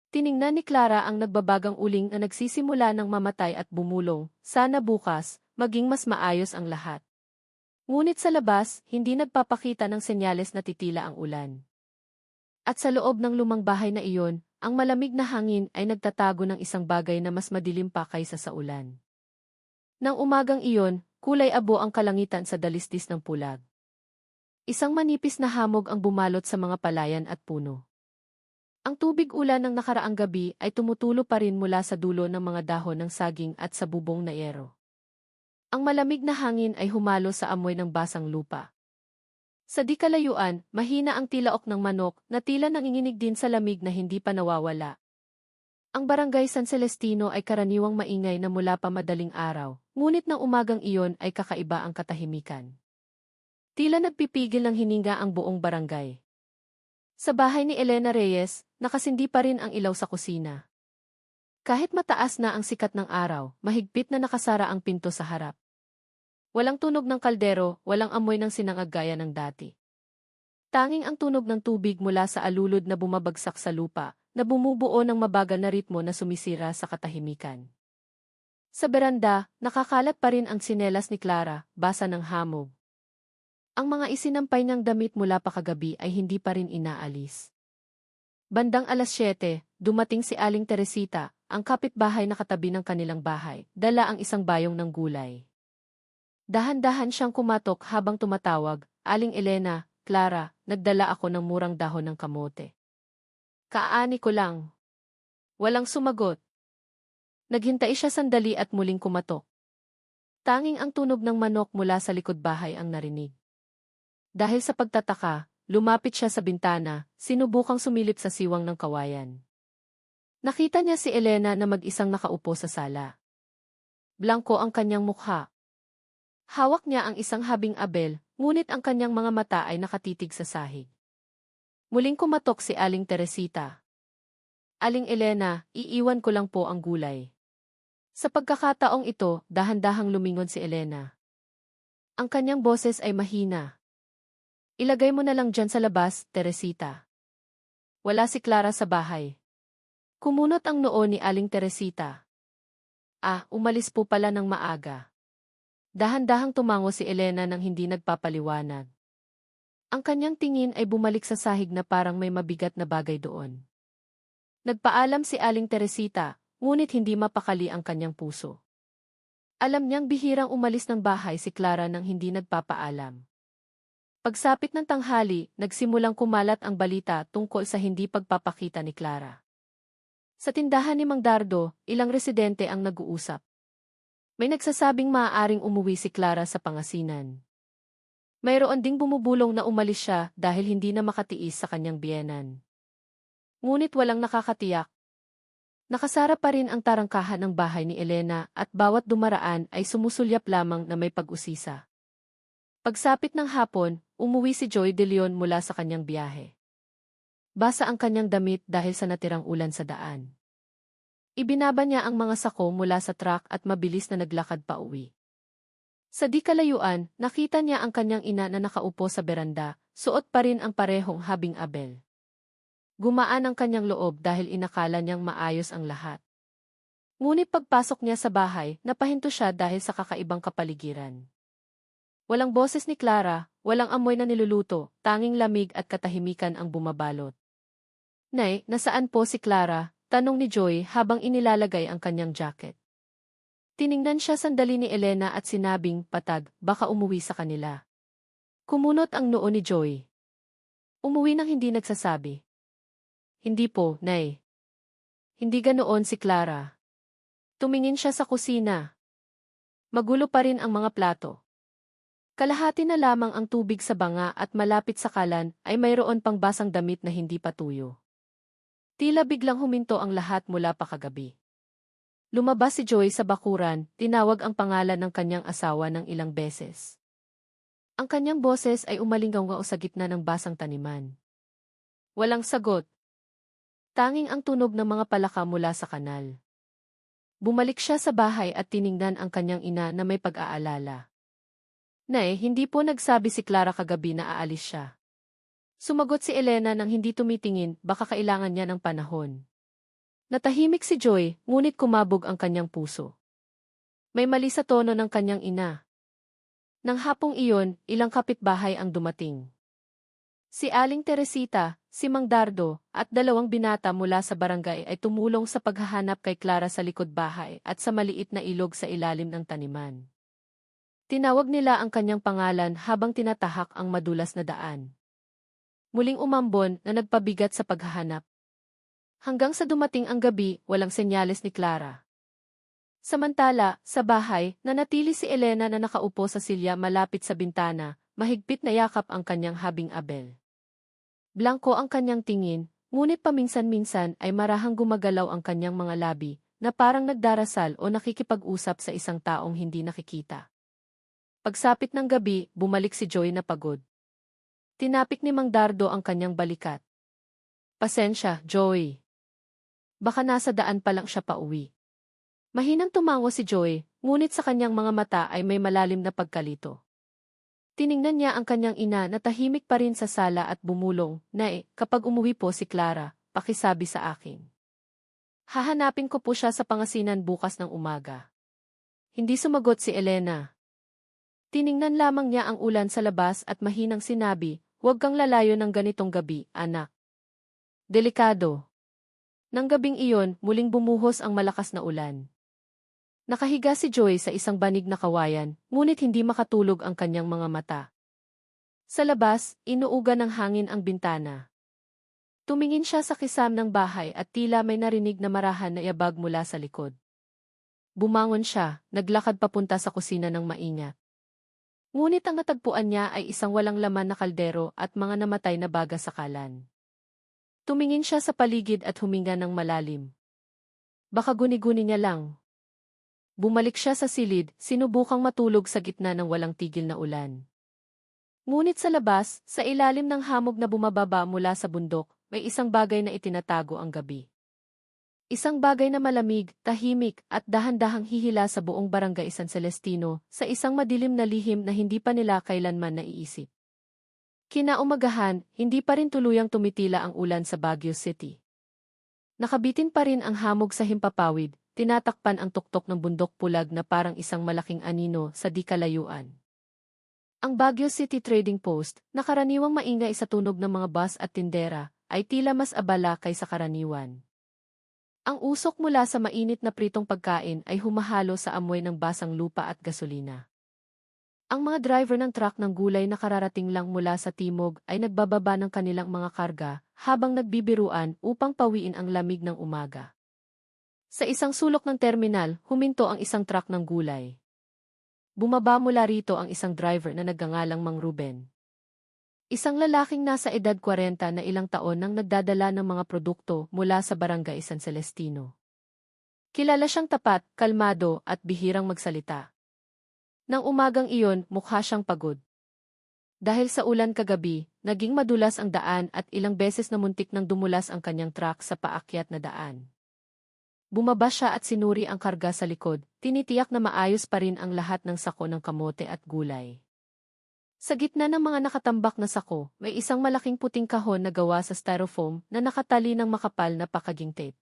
Tiningnan ni Clara ang nagbabagang uling na nagsisimula ng mamatay at bumulong, sana bukas, maging mas maayos ang lahat. Ngunit sa labas, hindi nagpapakita ng senyales na titila ang ulan. At sa loob ng lumang bahay na iyon, ang malamig na hangin ay nagtatago ng isang bagay na mas madilim pa kaysa sa ulan. Nang umagang iyon, kulay abo ang kalangitan sa dalisdis ng pulag. Isang manipis na hamog ang bumalot sa mga palayan at puno. Ang tubig ulan ng nakaraang gabi ay tumutulo pa rin mula sa dulo ng mga dahon ng saging at sa bubong na yero. Ang malamig na hangin ay humalo sa amoy ng basang lupa. Sa di kalayuan, mahina ang tilaok ng manok na tila nanginginig din sa lamig na hindi pa nawawala. Ang barangay San Celestino ay karaniwang maingay na mula pa madaling araw, ngunit ng umagang iyon ay kakaiba ang katahimikan. Tila nagpipigil ng hininga ang buong barangay. Sa bahay ni Elena Reyes, nakasindi pa rin ang ilaw sa kusina. Kahit mataas na ang sikat ng araw, mahigpit na nakasara ang pinto sa harap. Walang tunog ng kaldero, walang amoy ng sinangag gaya ng dati. Tanging ang tunog ng tubig mula sa alulod na bumabagsak sa lupa, na bumubuo ng mabagal na ritmo na sumisira sa katahimikan. Sa beranda, nakakalat pa rin ang tsinelas ni Clara, basa ng hamog. Ang mga isinampay niyang damit mula pa kagabi ay hindi pa rin inaalis. Bandang 7:00, dumating si Aling Teresita, ang kapitbahay na katabi ng kanilang bahay, dala ang isang bayong ng gulay. Dahan-dahan siyang kumatok habang tumatawag, Aling Elena, Clara, nagdala ako ng murang dahon ng kamote. Kaani ko lang. Walang sumagot. Naghintay siya sandali at muling kumatok. Tanging ang tunog ng manok mula sa likod bahay ang narinig. Dahil sa pagtataka, lumapit siya sa bintana, sinubukang sumilip sa siwang ng kawayan. Nakita niya si Elena na mag-isang nakaupo sa sala. Blanko ang kanyang mukha. Hawak niya ang isang habing abel, ngunit ang kanyang mga mata ay nakatitig sa sahig. Muling kumatok si Aling Teresita. Aling Elena, iiwan ko lang po ang gulay. Sa pagkakataong ito, dahan-dahang lumingon si Elena. Ang kanyang boses ay mahina. Ilagay mo na lang dyan sa labas, Teresita. Wala si Clara sa bahay. Kumunot ang noo ni Aling Teresita. Umalis po pala ng maaga. Dahan-dahang tumango si Elena nang hindi nagpapaliwanag. Ang kanyang tingin ay bumalik sa sahig na parang may mabigat na bagay doon. Nagpaalam si Aling Teresita, ngunit hindi mapakali ang kanyang puso. Alam niyang bihirang umalis ng bahay si Clara nang hindi nagpapaalam. Pagsapit ng tanghali, nagsimulang kumalat ang balita tungkol sa hindi pagpapakita ni Clara. Sa tindahan ni Mang Dardo, ilang residente ang nag-uusap. May nagsasabing maaaring umuwi si Clara sa Pangasinan. Mayroon ding bumubulong na umalis siya dahil hindi na makatiis sa kanyang biyenan. Ngunit walang nakakatiyak. Nakasara pa rin ang tarangkahan ng bahay ni Elena at bawat dumaraan ay sumusulyap lamang na may pag-usisa. Pagsapit ng hapon, umuwi si Joy De Leon mula sa kanyang biyahe. Basa ang kanyang damit dahil sa natirang ulan sa daan. Ibinaba niya ang mga sako mula sa truck at mabilis na naglakad pa uwi. Sa di kalayuan, nakita niya ang kanyang ina na nakaupo sa beranda, suot pa rin ang parehong habing abel. Gumaan ang kanyang loob dahil inakala niyang maayos ang lahat. Ngunit pagpasok niya sa bahay, napahinto siya dahil sa kakaibang kapaligiran. Walang boses ni Clara, walang amoy na niluluto, tanging lamig at katahimikan ang bumabalot. "Nay, nasaan po si Clara?" tanong ni Joy habang inilalagay ang kanyang jacket. Tiningnan siya sandali ni Elena at sinabing, patag, baka umuwi sa kanila. Kumunot ang noo ni Joy. Umuwi nang hindi nagsasabi. Hindi po, Nay. Hindi ganoon si Clara. Tumingin siya sa kusina. Magulo pa rin ang mga plato. Kalahati na lamang ang tubig sa banga at malapit sa kalan ay mayroon pang basang damit na hindi pa tuyo. Tila biglang huminto ang lahat mula pa kagabi. Lumabas si Joy sa bakuran, tinawag ang pangalan ng kanyang asawa ng ilang beses. Ang kanyang boses ay umalingaw sa gitna ng basang taniman. Walang sagot. Tanging ang tunog ng mga palaka mula sa kanal. Bumalik siya sa bahay at tiningnan ang kanyang ina na may pag-aalala. Nay, hindi po nagsabi si Clara kagabi na aalis siya. Sumagot si Elena nang hindi tumitingin, baka kailangan niya ng panahon. Natahimik si Joy, ngunit kumabog ang kanyang puso. May mali sa tono ng kanyang ina. Nang hapong iyon, ilang kapitbahay ang dumating. Si Aling Teresita, si Mang Dardo, at 2 binata mula sa barangay ay tumulong sa paghahanap kay Clara sa likod bahay at sa maliit na ilog sa ilalim ng taniman. Tinawag nila ang kanyang pangalan habang tinatahak ang madulas na daan. Muling umambon na nagpabigat sa paghahanap. Hanggang sa dumating ang gabi, walang senyales ni Clara. Samantala, sa bahay, nanatili si Elena na nakaupo sa silya malapit sa bintana, mahigpit na yakap ang kanyang habing abel. Blanko ang kanyang tingin, ngunit paminsan-minsan ay marahang gumagalaw ang kanyang mga labi, na parang nagdarasal o nakikipag-usap sa isang taong hindi nakikita. Pagsapit ng gabi, bumalik si Joy na pagod. Tinapik ni Mang Dardo ang kanyang balikat. Pasensya, Joy. Baka nasa daan pa lang siya pauwi. Mahinang tumango si Joy, ngunit sa kanyang mga mata ay may malalim na pagkalito. Tiningnan niya ang kanyang ina na tahimik pa rin sa sala at bumulong, Nay, kapag umuwi po si Clara, pakisabi sa akin. Hahanapin ko po siya sa Pangasinan bukas ng umaga. Hindi sumagot si Elena. Tiningnan lamang niya ang ulan sa labas at mahinang sinabi, huwag kang lalayo ng ganitong gabi, anak. Delikado. Nang gabing iyon, muling bumuhos ang malakas na ulan. Nakahiga si Joy sa isang banig na kawayan, ngunit hindi makatulog ang kanyang mga mata. Sa labas, inuuga ng hangin ang bintana. Tumingin siya sa kisam ng bahay at tila may narinig na marahan na yabag mula sa likod. Bumangon siya, naglakad papunta sa kusina ng maingat. Ngunit ang natagpuan niya ay isang walang laman na kaldero at mga namatay na baga sa kalan. Tumingin siya sa paligid at huminga ng malalim. Baka guni-guni niya lang. Bumalik siya sa silid, sinubukang matulog sa gitna ng walang tigil na ulan. Ngunit sa labas, sa ilalim ng hamog na bumababa mula sa bundok, may isang bagay na itinatago ang gabi. Isang bagay na malamig, tahimik, at dahan-dahang hihila sa buong barangay San Celestino, sa isang madilim na lihim na hindi pa nila kailanman naiisip. Kinaumagahan, hindi pa rin tuluyang tumitila ang ulan sa Baguio City. Nakabitin pa rin ang hamog sa himpapawid, tinatakpan ang tuktok ng bundok pulag na parang isang malaking anino sa di kalayuan. Ang Baguio City Trading Post, na karaniwang maingay sa tunog ng mga bus at tindera, ay tila mas abala kaysa karaniwan. Ang usok mula sa mainit na pritong pagkain ay humahalo sa amoy ng basang lupa at gasolina. Ang mga driver ng truck ng gulay na kararating lang mula sa timog ay nagbababa ng kanilang mga karga habang nagbibiruan upang pawiin ang lamig ng umaga. Sa isang sulok ng terminal, huminto ang isang truck ng gulay. Bumaba mula rito ang isang driver na nagngangalang Mang Ruben. Isang lalaking nasa edad 40 na ilang taon nang nagdadala ng mga produkto mula sa Barangay San Celestino. Kilala siyang tapat, kalmado at bihirang magsalita. Nang umagang iyon, mukha siyang pagod. Dahil sa ulan kagabi, naging madulas ang daan at ilang beses na muntik nang dumulas ang kanyang truck sa paakyat na daan. Bumaba siya at sinuri ang karga sa likod, tinitiyak na maayos pa rin ang lahat ng sako ng kamote at gulay. Sa gitna ng mga nakatambak na sako, may isang malaking puting kahon na gawa sa styrofoam na nakatali ng makapal na packaging tape.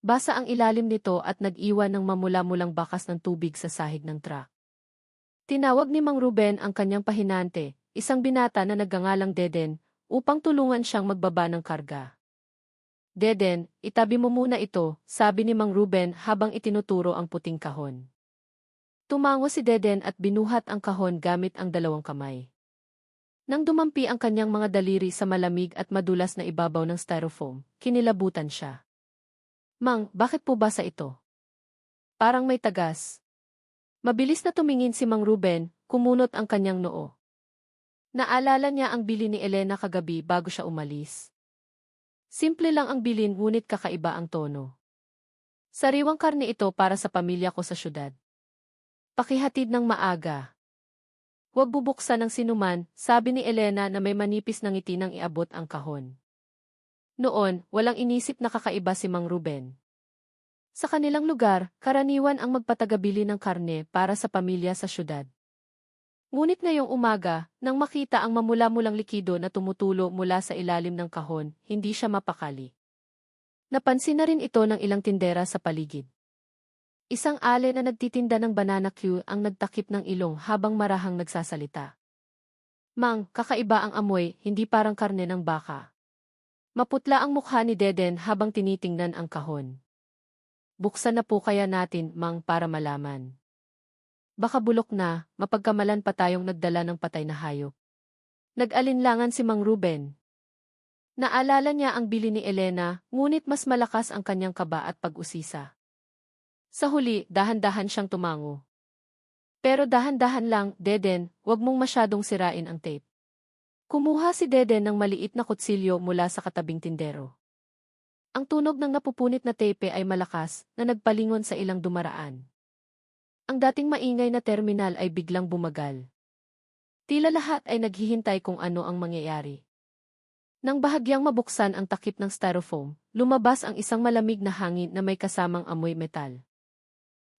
Basa ang ilalim nito at nag-iwan ng mamula-mulang bakas ng tubig sa sahig ng truck. Tinawag ni Mang Ruben ang kanyang pahinante, isang binata na nagngangalang Deden, upang tulungan siyang magbaba ng karga. Deden, itabi mo muna ito, sabi ni Mang Ruben habang itinuturo ang puting kahon. Tumango si Deden at binuhat ang kahon gamit ang dalawang kamay. Nang dumampi ang kanyang mga daliri sa malamig at madulas na ibabaw ng styrofoam, kinilabutan siya. Mang, bakit po basa ito? Parang may tagas. Mabilis na tumingin si Mang Ruben, kumunot ang kanyang noo. Naalala niya ang bili ni Elena kagabi bago siya umalis. Simple lang ang bilin ngunit kakaiba ang tono. Sariwang karne ito para sa pamilya ko sa syudad. Pakihatid ng maaga. Huwag bubuksan ng sinuman, sabi ni Elena na may manipis na ngiti nang iabot ang kahon. Noon, walang inisip na kakaiba si Mang Ruben. Sa kanilang lugar, karaniwan ang magpatagabili ng karne para sa pamilya sa syudad. Ngunit ngayong umaga, nang makita ang mamula-mulang likido na tumutulo mula sa ilalim ng kahon, hindi siya mapakali. Napansin na rin ito ng ilang tindera sa paligid. Isang ale na nagtitinda ng banana Q ang nagtakip ng ilong habang marahang nagsasalita. Mang, kakaiba ang amoy, hindi parang karne ng baka. Maputla ang mukha ni Deden habang tinitingnan ang kahon. Buksan na po kaya natin, Mang, para malaman. Baka bulok na, mapagkamalan pa tayong nagdala ng patay na hayop. Nag-alinlangan si Mang Ruben. Naalala niya ang bili ni Elena, ngunit mas malakas ang kanyang kaba at pag-usisa. Sa huli, dahan-dahan siyang tumango. Pero dahan-dahan lang, Deden, wag mong masyadong sirain ang tape. Kumuha si Deden ng maliit na kutsilyo mula sa katabing tindero. Ang tunog ng napupunit na tape ay malakas na nagpalingon sa ilang dumaraan. Ang dating maingay na terminal ay biglang bumagal. Tila lahat ay naghihintay kung ano ang mangyayari. Nang bahagyang mabuksan ang takip ng styrofoam, lumabas ang isang malamig na hangin na may kasamang amoy metal.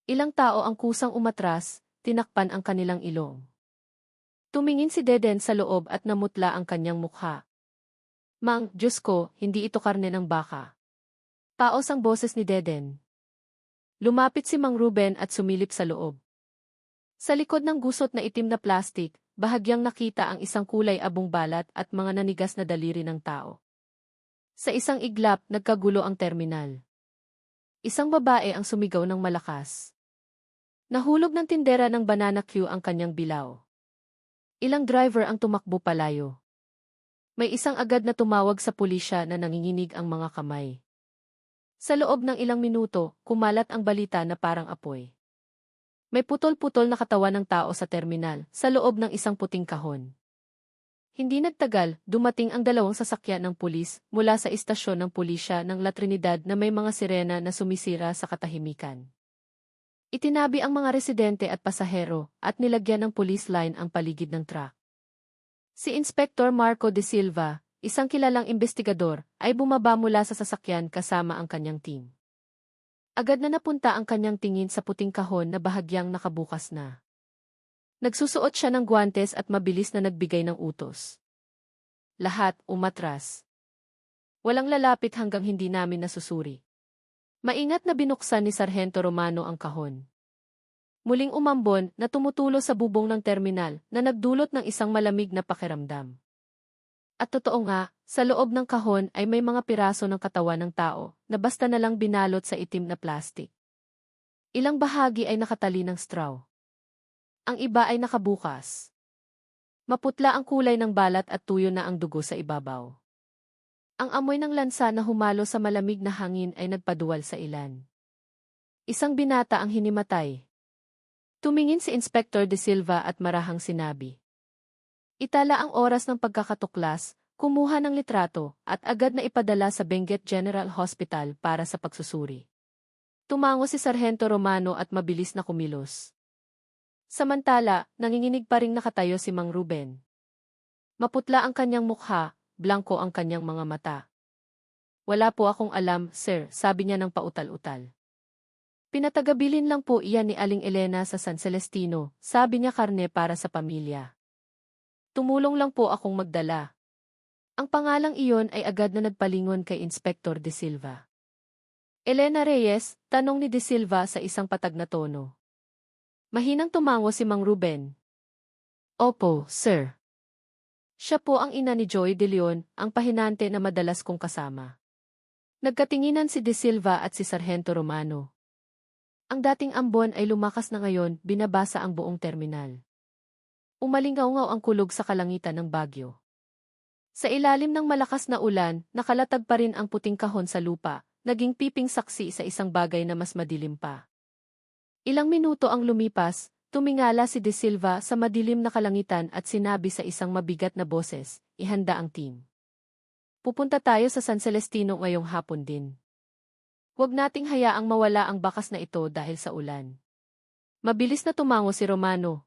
Ilang tao ang kusang umatras, tinakpan ang kanilang ilong. Tumingin si Deden sa loob at namutla ang kanyang mukha. Mang, Diyos ko, hindi ito karne ng baka. Paos ang boses ni Deden. Lumapit si Mang Ruben at sumilip sa loob. Sa likod ng gusot na itim na plastik, bahagyang nakita ang isang kulay abong balat at mga nanigas na daliri ng tao. Sa isang iglap, nagkagulo ang terminal. Isang babae ang sumigaw ng malakas. Nahulog ng tindera ng banana Q ang kanyang bilaw. Ilang driver ang tumakbo palayo. May isang agad na tumawag sa pulisya na nanginginig ang mga kamay. Sa loob ng ilang minuto, kumalat ang balita na parang apoy. May putol-putol na katawan ng tao sa terminal, sa loob ng isang puting kahon. Hindi nagtagal, dumating ang dalawang sasakyan ng pulis mula sa istasyon ng pulisya ng La Trinidad na may mga sirena na sumisira sa katahimikan. Itinabi ang mga residente at pasahero at nilagyan ng police line ang paligid ng truck. Si Inspector Marco de Silva, isang kilalang investigador, ay bumaba mula sa sasakyan kasama ang kanyang team. Agad na napunta ang kanyang tingin sa puting kahon na bahagyang nakabukas na. Nagsusuot siya ng guwantes at mabilis na nagbigay ng utos. Lahat umatras. Walang lalapit hanggang hindi namin nasusuri. Maingat na binuksan ni Sargento Romano ang kahon. Muling umambon na tumutulo sa bubong ng terminal na nagdulot ng isang malamig na pakiramdam. At totoo nga, sa loob ng kahon ay may mga piraso ng katawan ng tao na basta na lang binalot sa itim na plastik. Ilang bahagi ay nakatali ng straw. Ang iba ay nakabukas. Maputla ang kulay ng balat at tuyo na ang dugo sa ibabaw. Ang amoy ng lansa na humalo sa malamig na hangin ay nagpaduwal sa ilan. Isang binata ang hinimatay. Tumingin si Inspector De Silva at marahang sinabi. Itala ang oras ng pagkakatuklas, kumuha ng litrato, at agad na ipadala sa Benguet General Hospital para sa pagsusuri. Tumango si Sargento Romano at mabilis na kumilos. Samantala, nanginginig pa ring nakatayo si Mang Ruben. Maputla ang kanyang mukha, blanko ang kanyang mga mata. Wala po akong alam, sir, sabi niya ng pautal-utal. Pinatagabilin lang po iyan ni Aling Elena sa San Celestino, sabi niya karne para sa pamilya. Tumulong lang po akong magdala. Ang pangalang iyon ay agad na nagpalingon kay Inspector De Silva. Elena Reyes, tanong ni De Silva sa isang patag na tono. Mahinang tumango si Mang Ruben. Opo, sir. Siya po ang ina ni Joy De Leon, ang pahinante na madalas kong kasama. Nagkatinginan si De Silva at si Sargento Romano. Ang dating ambon ay lumakas na ngayon, binabasa ang buong terminal. Umalingaw-ngaw ang kulog sa kalangitan ng Bagyo. Sa ilalim ng malakas na ulan, nakalatag pa rin ang puting kahon sa lupa, naging piping saksi sa isang bagay na mas madilim pa. Ilang minuto ang lumipas, tumingala si De Silva sa madilim na kalangitan at sinabi sa isang mabigat na boses, ihanda ang team. Pupunta tayo sa San Celestino ngayong hapon din. Huwag nating hayaang mawala ang bakas na ito dahil sa ulan. Mabilis na tumango si Romano.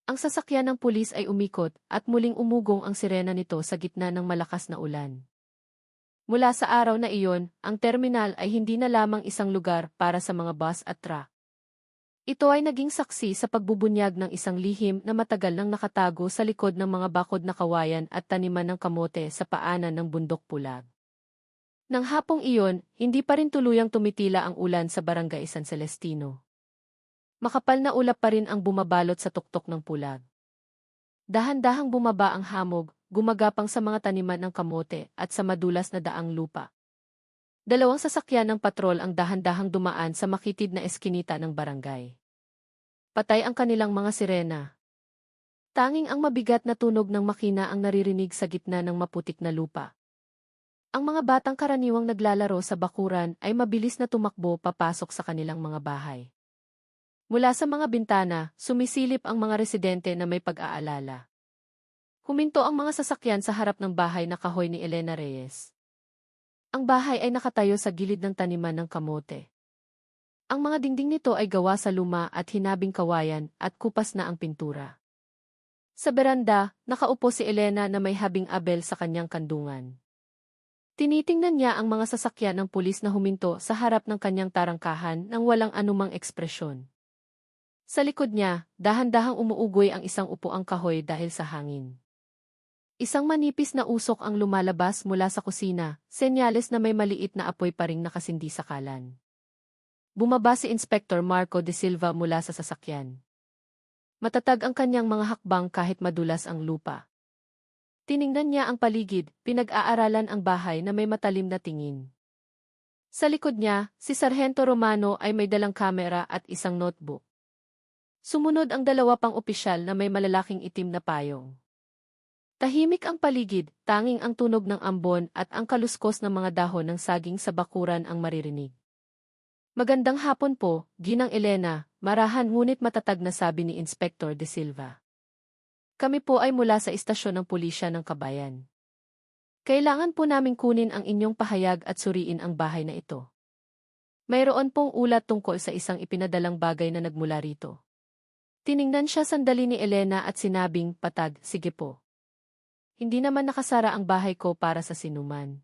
Ang sasakyan ng pulis ay umikot at muling umugong ang sirena nito sa gitna ng malakas na ulan. Mula sa araw na iyon, ang terminal ay hindi na lamang isang lugar para sa mga bus at truck. Ito ay naging saksi sa pagbubunyag ng isang lihim na matagal nang nakatago sa likod ng mga bakod na kawayan at taniman ng kamote sa paanan ng bundok pulag. Nang hapong iyon, hindi pa rin tuluyang tumitila ang ulan sa Barangay San Celestino. Makapal na ulap pa rin ang bumabalot sa tuktok ng pulag. Dahan-dahang bumaba ang hamog, gumagapang sa mga taniman ng kamote at sa madulas na daang lupa. Dalawang sasakyan ng patrol ang dahan-dahang dumaan sa makitid na eskinita ng barangay. Patay ang kanilang mga sirena. Tanging ang mabigat na tunog ng makina ang naririnig sa gitna ng maputik na lupa. Ang mga batang karaniwang naglalaro sa bakuran ay mabilis na tumakbo papasok sa kanilang mga bahay. Mula sa mga bintana, sumisilip ang mga residente na may pag-aalala. Huminto ang mga sasakyan sa harap ng bahay na kahoy ni Elena Reyes. Ang bahay ay nakatayo sa gilid ng taniman ng kamote. Ang mga dingding nito ay gawa sa luma at hinabing kawayan at kupas na ang pintura. Sa beranda, nakaupo si Elena na may habing abel sa kanyang kandungan. Tinitingnan niya ang mga sasakyan ng pulis na huminto sa harap ng kanyang tarangkahan nang walang anumang ekspresyon. Sa likod niya, dahan-dahang umuugoy ang isang upuang kahoy dahil sa hangin. Isang manipis na usok ang lumalabas mula sa kusina, senyales na may maliit na apoy pa ring nakasindi sa kalan. Bumaba si Inspector Marco De Silva mula sa sasakyan. Matatag ang kanyang mga hakbang kahit madulas ang lupa. Tiningnan niya ang paligid, pinag-aaralan ang bahay na may matalim na tingin. Sa likod niya, si Sargento Romano ay may dalang kamera at isang notebook. Sumunod ang dalawa pang opisyal na may malalaking itim na payong. Tahimik ang paligid, tanging ang tunog ng ambon at ang kaluskos ng mga dahon ng saging sa bakuran ang maririnig. Magandang hapon po, Ginang Elena, marahan ngunit matatag na sabi ni Inspector De Silva. Kami po ay mula sa istasyon ng pulisya ng Kabayan. Kailangan po naming kunin ang inyong pahayag at suriin ang bahay na ito. Mayroon pong ulat tungkol sa isang ipinadalang bagay na nagmula rito. Tiningnan siya sandali ni Elena at sinabing, patag, sige po. Hindi naman nakasara ang bahay ko para sa sinuman.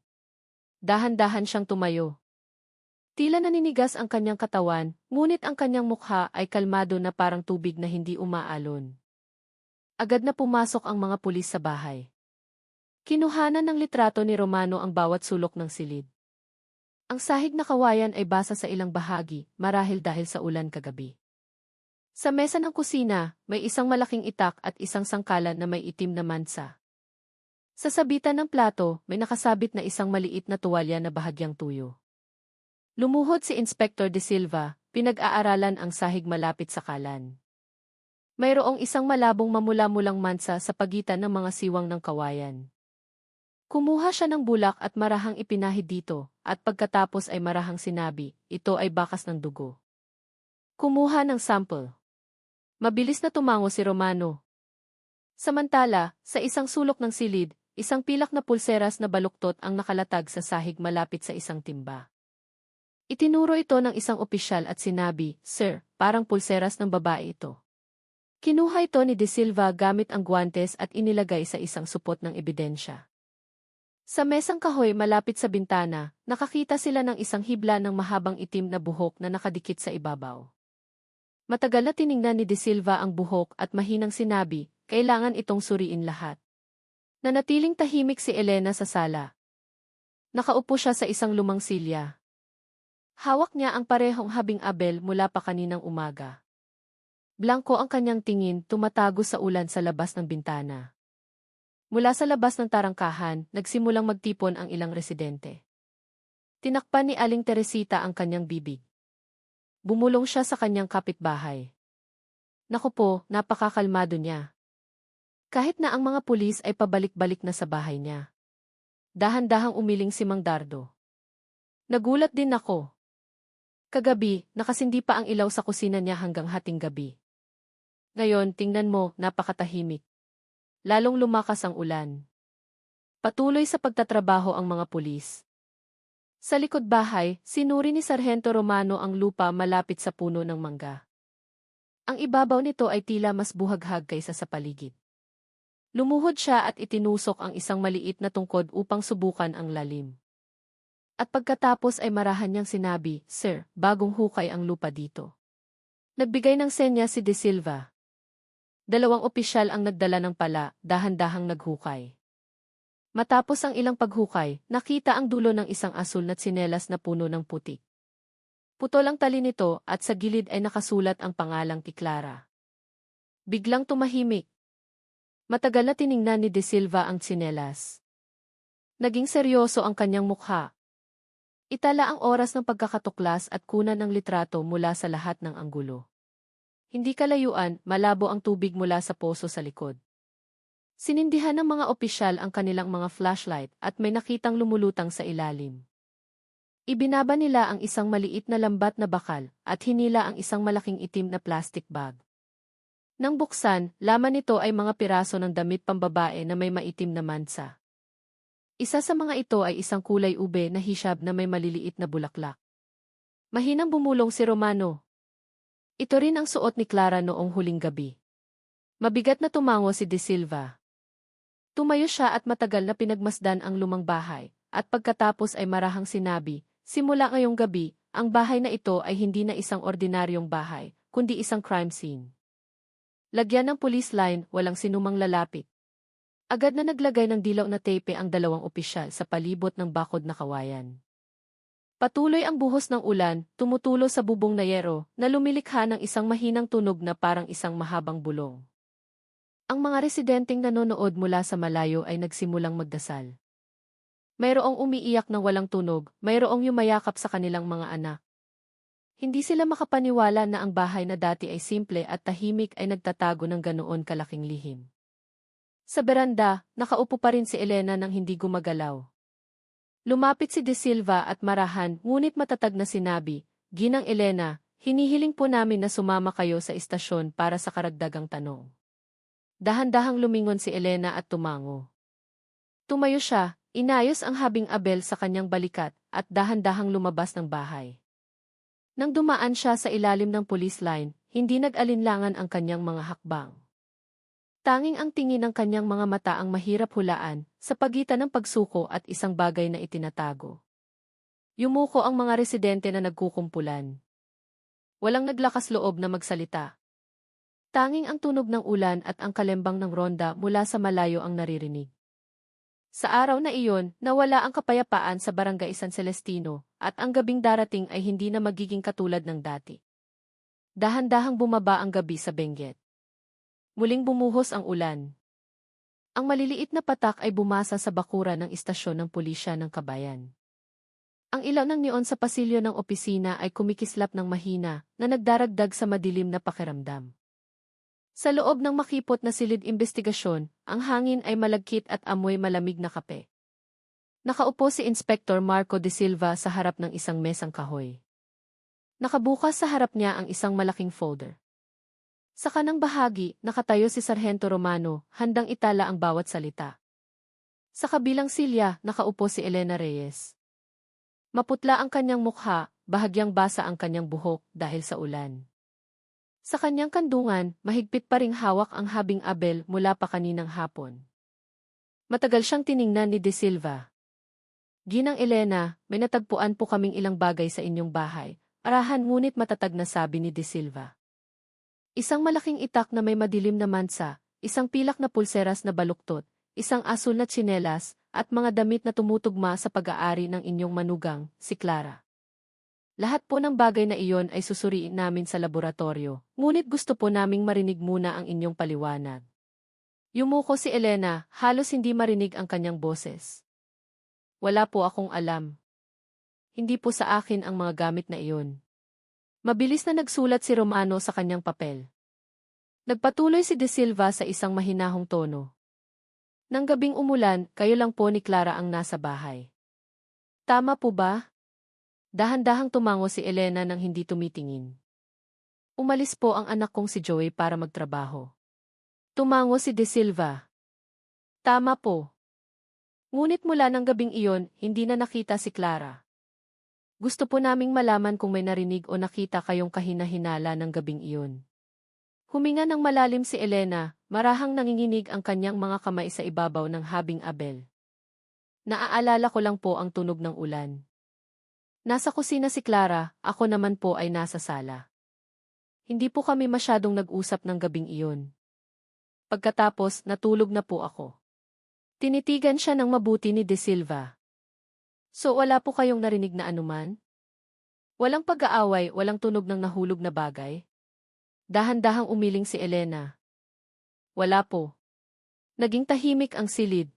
Dahan-dahan siyang tumayo. Tila naninigas ang kanyang katawan, ngunit ang kanyang mukha ay kalmado na parang tubig na hindi umaalon. Agad na pumasok ang mga pulis sa bahay. Kinuhanan ng litrato ni Romano ang bawat sulok ng silid. Ang sahig na kawayan ay basa sa ilang bahagi, marahil dahil sa ulan kagabi. Sa mesa ng kusina, may isang malaking itak at isang sangkalan na may itim na mansa. Sa sabitan ng plato, may nakasabit na isang maliit na tuwalya na bahagyang tuyo. Lumuhod si Inspector De Silva, pinag-aaralan ang sahig malapit sa kalan. Mayroong isang malabong mamula-mulang mansa sa pagitan ng mga siwang ng kawayan. Kumuha siya ng bulak at marahang ipinahid dito, at pagkatapos ay marahang sinabi, ito ay bakas ng dugo. Kumuha ng sample. Mabilis na tumango si Romano. Samantala, sa isang sulok ng silid, isang pilak na pulseras na baluktot ang nakalatag sa sahig malapit sa isang timba. Itinuro ito ng isang opisyal at sinabi, Sir, parang pulseras ng babae ito. Kinuha ito ni De Silva gamit ang guwantes at inilagay sa isang supot ng ebidensya. Sa mesang kahoy malapit sa bintana, nakakita sila ng isang hibla ng mahabang itim na buhok na nakadikit sa ibabaw. Matagal na tiningnan ni De Silva ang buhok at mahinang sinabi, kailangan itong suriin lahat. Nanatiling tahimik si Elena sa sala. Nakaupo siya sa isang lumang silya. Hawak niya ang parehong habing abel mula pa kaninang umaga. Blanko ang kanyang tingin, tumatago sa ulan sa labas ng bintana. Mula sa labas ng tarangkahan, nagsimulang magtipon ang ilang residente. Tinakpan ni Aling Teresita ang kanyang bibig. Bumulong siya sa kanyang kapitbahay. Naku po, napakakalmado niya. Kahit na ang mga pulis ay pabalik-balik na sa bahay niya. Dahan-dahang umiling si Mang Dardo. Nagulat din ako. Kagabi, nakasindi pa ang ilaw sa kusina niya hanggang hating gabi. Ngayon, tingnan mo, napakatahimik. Lalong lumakas ang ulan. Patuloy sa pagtatrabaho ang mga pulis. Sa likod bahay, sinuri ni Sargento Romano ang lupa malapit sa puno ng mangga. Ang ibabaw nito ay tila mas buhaghag kaysa sa paligid. Lumuhod siya at itinusok ang isang maliit na tungkod upang subukan ang lalim. At pagkatapos ay marahan niyang sinabi, Sir, bagong hukay ang lupa dito. Nagbigay ng senya si De Silva. 2 opisyal ang nagdala ng pala, dahan-dahang naghukay. Matapos ang ilang paghukay, nakita ang dulo ng isang asul na tsinelas na puno ng putik. Putol ang tali nito at sa gilid ay nakasulat ang pangalang Clara. Biglang tumahimik. Matagal na tiningnan ni De Silva ang tsinelas. Naging seryoso ang kanyang mukha. Itala ang oras ng pagkakatuklas at kunan ng litrato mula sa lahat ng anggulo. Hindi kalayuan, malabo ang tubig mula sa poso sa likod. Sinindihan ng mga opisyal ang kanilang mga flashlight at may nakitang lumulutang sa ilalim. Ibinaba nila ang isang maliit na lambat na bakal at hinila ang isang malaking itim na plastic bag. Nang buksan, laman nito ay mga piraso ng damit pambabae na may maitim na mansa. Isa sa mga ito ay isang kulay ube na hishab na may maliliit na bulaklak. Mahinang bumulong si Romano. Ito rin ang suot ni Clara noong huling gabi. Mabigat na tumango si De Silva. Tumayo siya at matagal na pinagmasdan ang lumang bahay, at pagkatapos ay marahang sinabi, simula ngayong gabi, ang bahay na ito ay hindi na isang ordinaryong bahay, kundi isang crime scene. Lagyan ng police line, walang sinumang lalapit. Agad na naglagay ng dilaw na tape ang 2 opisyal sa palibot ng bakod na kawayan. Patuloy ang buhos ng ulan, tumutulo sa bubong na yero, na lumilikha ng isang mahinang tunog na parang isang mahabang bulong. Ang mga residenteng nanonood mula sa malayo ay nagsimulang magdasal. Mayroong umiiyak ng walang tunog, mayroong yumayakap sa kanilang mga anak. Hindi sila makapaniwala na ang bahay na dati ay simple at tahimik ay nagtatago ng ganoon kalaking lihim. Sa beranda, nakaupo pa rin si Elena nang hindi gumagalaw. Lumapit si De Silva at marahan, ngunit matatag na sinabi, Ginang Elena, hinihiling po namin na sumama kayo sa istasyon para sa karagdagang tanong. Dahan-dahang lumingon si Elena at tumango. Tumayo siya, inayos ang habing abel sa kanyang balikat, at dahan-dahang lumabas ng bahay. Nang dumaan siya sa ilalim ng police line, hindi nag-alinlangan ang kanyang mga hakbang. Tanging ang tingin ng kanyang mga mata ang mahirap hulaan, sa pagitan ng pagsuko at isang bagay na itinatago. Yumuko ang mga residente na nagkukumpulan. Walang naglakas loob na magsalita. Tanging ang tunog ng ulan at ang kalembang ng ronda mula sa malayo ang naririnig. Sa araw na iyon, nawala ang kapayapaan sa Barangay San Celestino, at ang gabing darating ay hindi na magiging katulad ng dati. Dahan-dahang bumaba ang gabi sa Benguet. Muling bumuhos ang ulan. Ang maliliit na patak ay bumasa sa bakuran ng istasyon ng pulisya ng Kabayan. Ang ilaw ng neon sa pasilyo ng opisina ay kumikislap ng mahina na nagdaragdag sa madilim na pakiramdam. Sa loob ng makipot na silid imbestigasyon, ang hangin ay malagkit at amoy malamig na kape. Nakaupo si Inspector Marco de Silva sa harap ng isang mesang kahoy. Nakabukas sa harap niya ang isang malaking folder. Sa kanang bahagi, nakatayo si Sargento Romano, handang itala ang bawat salita. Sa kabilang silya, nakaupo si Elena Reyes. Maputla ang kanyang mukha, bahagyang basa ang kanyang buhok dahil sa ulan. Sa kanyang kandungan, mahigpit pa ring hawak ang habing abel mula pa kaninang hapon. Matagal siyang tiningnan ni De Silva. Ginang Elena, may natagpuan po kaming ilang bagay sa inyong bahay. Arahan ngunit matatag na sabi ni De Silva. Isang malaking itak na may madilim na mansa, isang pilak na pulseras na baluktot, isang asul na tsinelas, at mga damit na tumutugma sa pag-aari ng inyong manugang, si Clara. Lahat po ng bagay na iyon ay susuriin namin sa laboratorio, ngunit gusto po naming marinig muna ang inyong paliwanag. Yumuko si Elena, halos hindi marinig ang kanyang boses. Wala po akong alam. Hindi po sa akin ang mga gamit na iyon. Mabilis na nagsulat si Romano sa kanyang papel. Nagpatuloy si De Silva sa isang mahinahong tono. Nang gabing umulan, kayo lang po ni Clara ang nasa bahay. Tama po ba? Dahan-dahang tumango si Elena nang hindi tumitingin. Umalis po ang anak kong si Joey para magtrabaho. Tumango si De Silva. Tama po. Ngunit mula ng gabing iyon, hindi na nakita si Clara. Gusto po naming malaman kung may narinig o nakita kayong kahina-hinala ng gabing iyon. Huminga ng malalim si Elena, marahang nanginginig ang kanyang mga kamay sa ibabaw ng habing abel. Naaalala ko lang po ang tunog ng ulan. Nasa kusina si Clara, ako naman po ay nasa sala. Hindi po kami masyadong nag-usap ng gabing iyon. Pagkatapos, natulog na po ako. Tinitigan siya ng mabuti ni De Silva. So wala po kayong narinig na anuman? Walang pag-aaway, walang tunog ng nahulog na bagay? Dahan-dahang umiling si Elena. Wala po. Naging tahimik ang silid.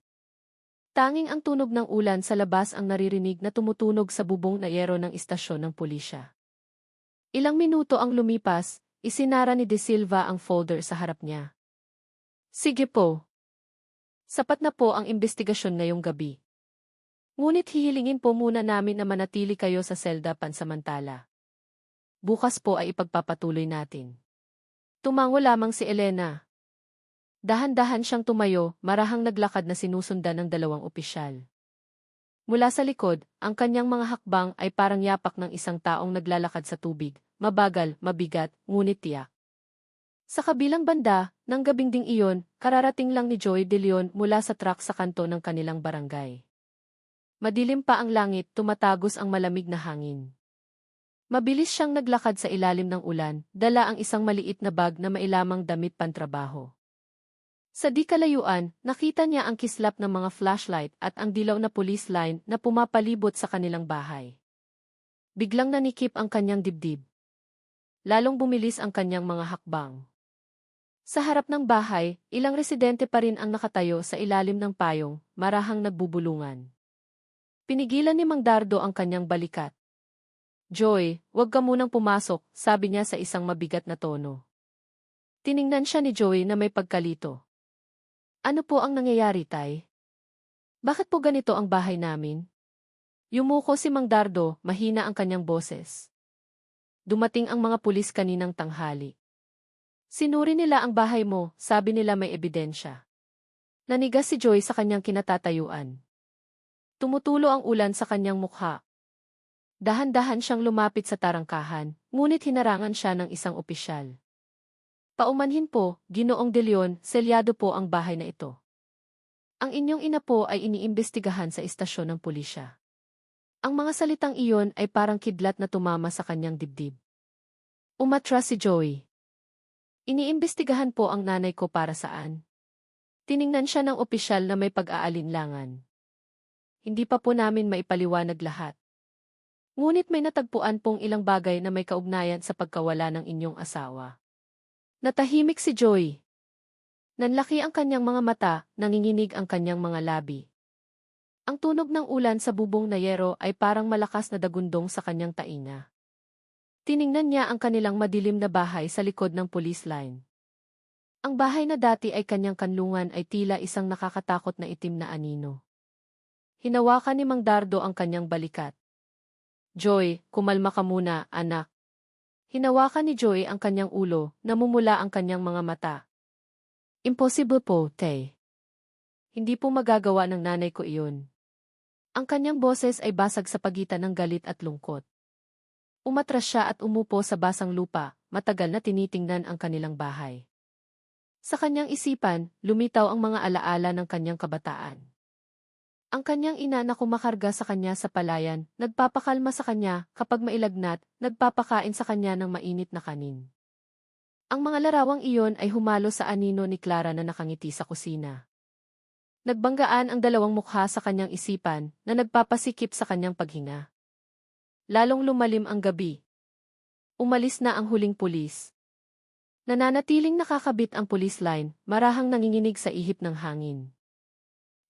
Tanging ang tunog ng ulan sa labas ang naririnig na tumutunog sa bubong na yero ng istasyon ng pulisya. Ilang minuto ang lumipas, isinara ni De Silva ang folder sa harap niya. Sige po. Sapat na po ang investigasyon ngayong gabi. Ngunit hihilingin po muna namin na manatili kayo sa selda pansamantala. Bukas po ay ipagpapatuloy natin. Tumango lamang si Elena. Dahan-dahan siyang tumayo, marahang naglakad na sinusundan ng dalawang opisyal. Mula sa likod, ang kanyang mga hakbang ay parang yapak ng isang taong naglalakad sa tubig, mabagal, mabigat, ngunit tiyak. Sa kabilang banda, ng gabing ding iyon, kararating lang ni Joey De Leon mula sa truck sa kanto ng kanilang barangay. Madilim pa ang langit, tumatagos ang malamig na hangin. Mabilis siyang naglakad sa ilalim ng ulan, dala ang isang maliit na bag na mailamang damit pantrabaho. Sa di kalayuan, nakita niya ang kislap ng mga flashlight at ang dilaw na police line na pumapalibot sa kanilang bahay. Biglang nanikip ang kanyang dibdib. Lalong bumilis ang kanyang mga hakbang. Sa harap ng bahay, ilang residente pa rin ang nakatayo sa ilalim ng payong, marahang nagbubulungan. Pinigilan ni Mang Dardo ang kanyang balikat. Joy, huwag ka munang pumasok, sabi niya sa isang mabigat na tono. Tiningnan siya ni Joey na may pagkalito. Ano po ang nangyayari, Tay? Bakit po ganito ang bahay namin? Yumuko si Mang Dardo, mahina ang kanyang boses. Dumating ang mga pulis kaninang tanghali. Sinuri nila ang bahay mo, sabi nila may ebidensya. Nanigas si Joy sa kanyang kinatatayuan. Tumutulo ang ulan sa kanyang mukha. Dahan-dahan siyang lumapit sa tarangkahan, ngunit hinarangan siya ng isang opisyal. Paumanhin po, Ginoong De Leon, selyado po ang bahay na ito. Ang inyong ina po ay iniimbestigahan sa istasyon ng pulisya. Ang mga salitang iyon ay parang kidlat na tumama sa kanyang dibdib. Umatras si Joey. Iniimbestigahan po ang nanay ko para saan? Tiningnan siya ng opisyal na may pag-aalinlangan. Hindi pa po namin maipaliwanag lahat. Ngunit may natagpuan pong ilang bagay na may kaugnayan sa pagkawala ng inyong asawa. Natahimik si Joey. Nanlaki ang kanyang mga mata, nanginginig ang kanyang mga labi. Ang tunog ng ulan sa bubong na yero ay parang malakas na dagundong sa kanyang tainga. Tiningnan niya ang kanilang madilim na bahay sa likod ng police line. Ang bahay na dati ay kanyang kanlungan ay tila isang nakakatakot na itim na anino. Hinawakan ni Mang Dardo ang kanyang balikat. Joy, kumalma ka muna, anak. Hinawakan ni Joy ang kanyang ulo, namumula ang kanyang mga mata. Impossible po, Tay. Hindi po magagawa ng nanay ko iyon. Ang kanyang boses ay basag sa pagitan ng galit at lungkot. Umatras siya at umupo sa basang lupa, matagal na tinitingnan ang kanilang bahay. Sa kanyang isipan, lumitaw ang mga alaala ng kanyang kabataan. Ang kanyang ina na kumakarga sa kanya sa palayan, nagpapakalma sa kanya kapag mailagnat, nagpapakain sa kanya ng mainit na kanin. Ang mga larawang iyon ay humalo sa anino ni Clara na nakangiti sa kusina. Nagbanggaan ang dalawang mukha sa kanyang isipan na nagpapasikip sa kanyang paghinga. Lalong lumalim ang gabi. Umalis na ang huling pulis. Nananatiling nakakabit ang police line, marahang nanginginig sa ihip ng hangin.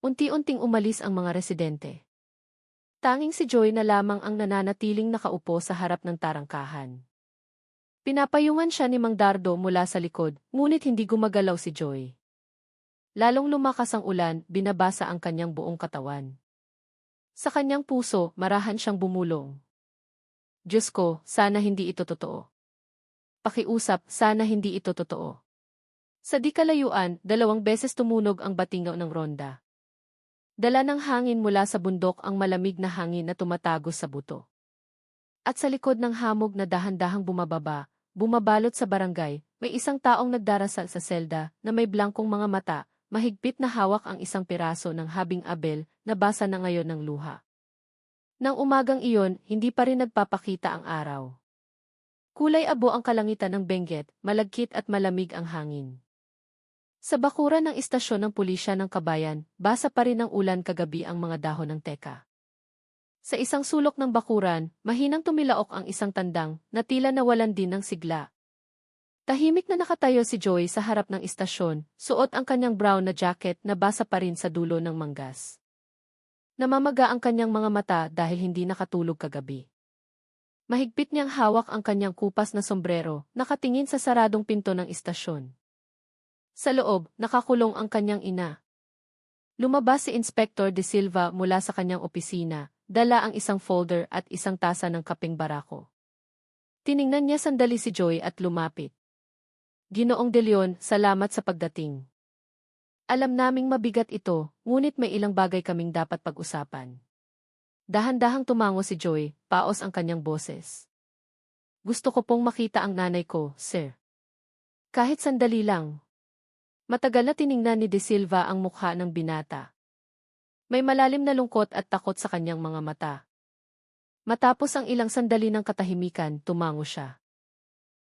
Unti-unting umalis ang mga residente. Tanging si Joy na lamang ang nananatiling nakaupo sa harap ng tarangkahan. Pinapayungan siya ni Mang Dardo mula sa likod, ngunit hindi gumagalaw si Joy. Lalong lumakas ang ulan, binabasa ang kanyang buong katawan. Sa kanyang puso, marahan siyang bumulong. Diyos ko, sana hindi ito totoo. Pakiusap, sana hindi ito totoo. Sa di kalayuan, 2 beses tumunog ang batingaw ng ronda. Dala ng hangin mula sa bundok ang malamig na hangin na tumatagos sa buto. At sa likod ng hamog na dahan-dahang bumababa, bumabalot sa barangay, may isang taong nagdarasal sa selda na may blankong mga mata, mahigpit na hawak ang isang piraso ng habing abel na basa na ngayon ng luha. Nang umagang iyon, hindi pa rin nagpapakita ang araw. Kulay abo ang kalangitan ng Benguet, malagkit at malamig ang hangin. Sa bakuran ng istasyon ng pulisya ng Kabayan, basa pa rin ng ulan kagabi ang mga dahon ng teka. Sa isang sulok ng bakuran, mahinang tumilaok ang isang tandang na tila nawalan din ng sigla. Tahimik na nakatayo si Joy sa harap ng istasyon, suot ang kanyang brown na jacket na basa pa rin sa dulo ng manggas. Namamaga ang kanyang mga mata dahil hindi nakatulog kagabi. Mahigpit niyang hawak ang kanyang kupas na sombrero, nakatingin sa saradong pinto ng istasyon. Sa loob, nakakulong ang kanyang ina. Lumabas si Inspector De Silva mula sa kanyang opisina, dala ang isang folder at isang tasa ng kapeng barako. Tiningnan niya sandali si Joy at lumapit. Ginoong De Leon, salamat sa pagdating. Alam naming mabigat ito, ngunit may ilang bagay kaming dapat pag-usapan. Dahan-dahang tumango si Joy, paos ang kanyang boses. Gusto ko pong makita ang nanay ko, sir. Kahit sandali lang. Matagal na tiningnan ni De Silva ang mukha ng binata. May malalim na lungkot at takot sa kanyang mga mata. Matapos ang ilang sandali ng katahimikan, tumango siya.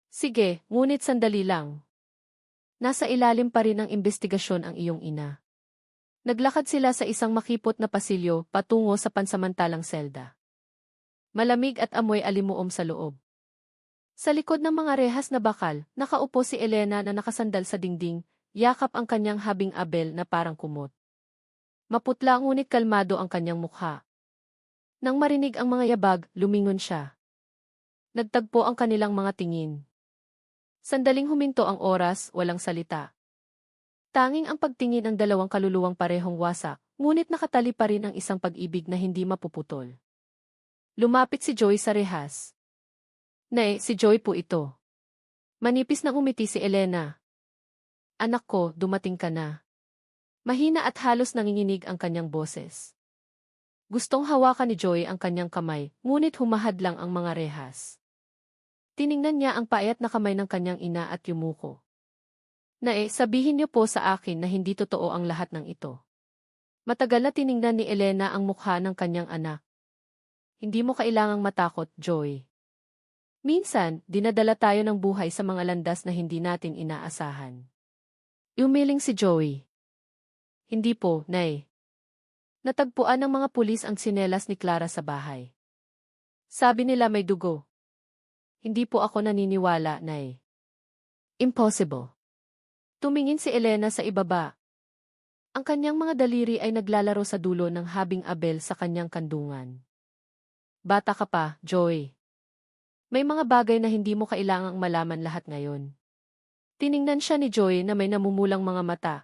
Sige, ngunit sandali lang. Nasa ilalim pa rin ng investigasyon ang iyong ina. Naglakad sila sa isang makipot na pasilyo patungo sa pansamantalang selda. Malamig at amoy alimuom sa loob. Sa likod ng mga rehas na bakal, nakaupo si Elena na nakasandal sa dingding, yakap ang kanyang habing abel na parang kumot. Maputla ngunit kalmado ang kanyang mukha. Nang marinig ang mga yabag, lumingon siya. Nagtagpo ang kanilang mga tingin. Sandaling huminto ang oras, walang salita. Tanging ang pagtingin ng dalawang kaluluwang parehong wasak, ngunit nakatali pa rin ang isang pag-ibig na hindi mapuputol. Lumapit si Joy sa rehas. Nay, si Joy po ito. Manipis na umiti si Elena. Anak ko, dumating ka na. Mahina at halos nanginginig ang kanyang boses. Gustong hawakan ni Joy ang kanyang kamay, ngunit humahad lang ang mga rehas. Tiningnan niya ang payat na kamay ng kanyang ina at yumuko. Nae, sabihin niyo po sa akin na hindi totoo ang lahat ng ito. Matagal na tiningnan ni Elena ang mukha ng kanyang anak. Hindi mo kailangang matakot, Joy. Minsan, dinadala tayo ng buhay sa mga landas na hindi natin inaasahan. Umiling si Joey. Hindi po, Nay. Natagpuan ng mga pulis ang tsinelas ni Clara sa bahay. Sabi nila may dugo. Hindi po ako naniniwala, Nay. Impossible. Tumingin si Elena sa ibaba. Ang kanyang mga daliri ay naglalaro sa dulo ng habing abel sa kanyang kandungan. Bata ka pa, Joy. May mga bagay na hindi mo kailangang malaman lahat ngayon. Tiningnan siya ni Joy na may namumulang mga mata.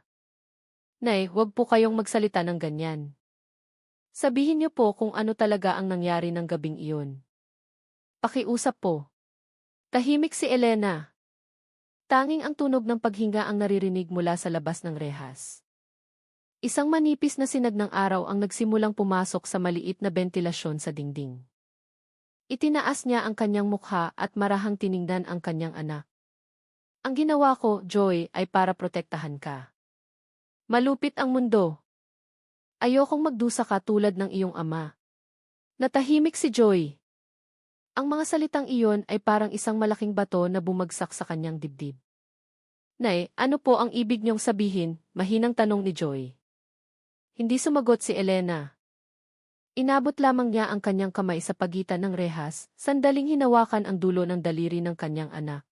Nay, huwag po kayong magsalita ng ganyan. Sabihin niyo po kung ano talaga ang nangyari ng gabing iyon. Pakiusap po. Tahimik si Elena. Tanging ang tunog ng paghinga ang naririnig mula sa labas ng rehas. Isang manipis na sinag ng araw ang nagsimulang pumasok sa maliit na bentilasyon sa dingding. Itinaas niya ang kanyang mukha at marahang tiningnan ang kanyang anak. Ang ginawa ko, Joy, ay para protektahan ka. Malupit ang mundo. Ayokong magdusa ka tulad ng iyong ama. Natahimik si Joy. Ang mga salitang iyon ay parang isang malaking bato na bumagsak sa kanyang dibdib. Nay, ano po ang ibig niyong sabihin? Mahinang tanong ni Joy. Hindi sumagot si Elena. Inabot lamang niya ang kanyang kamay sa pagitan ng rehas, sandaling hinawakan ang dulo ng daliri ng kanyang anak.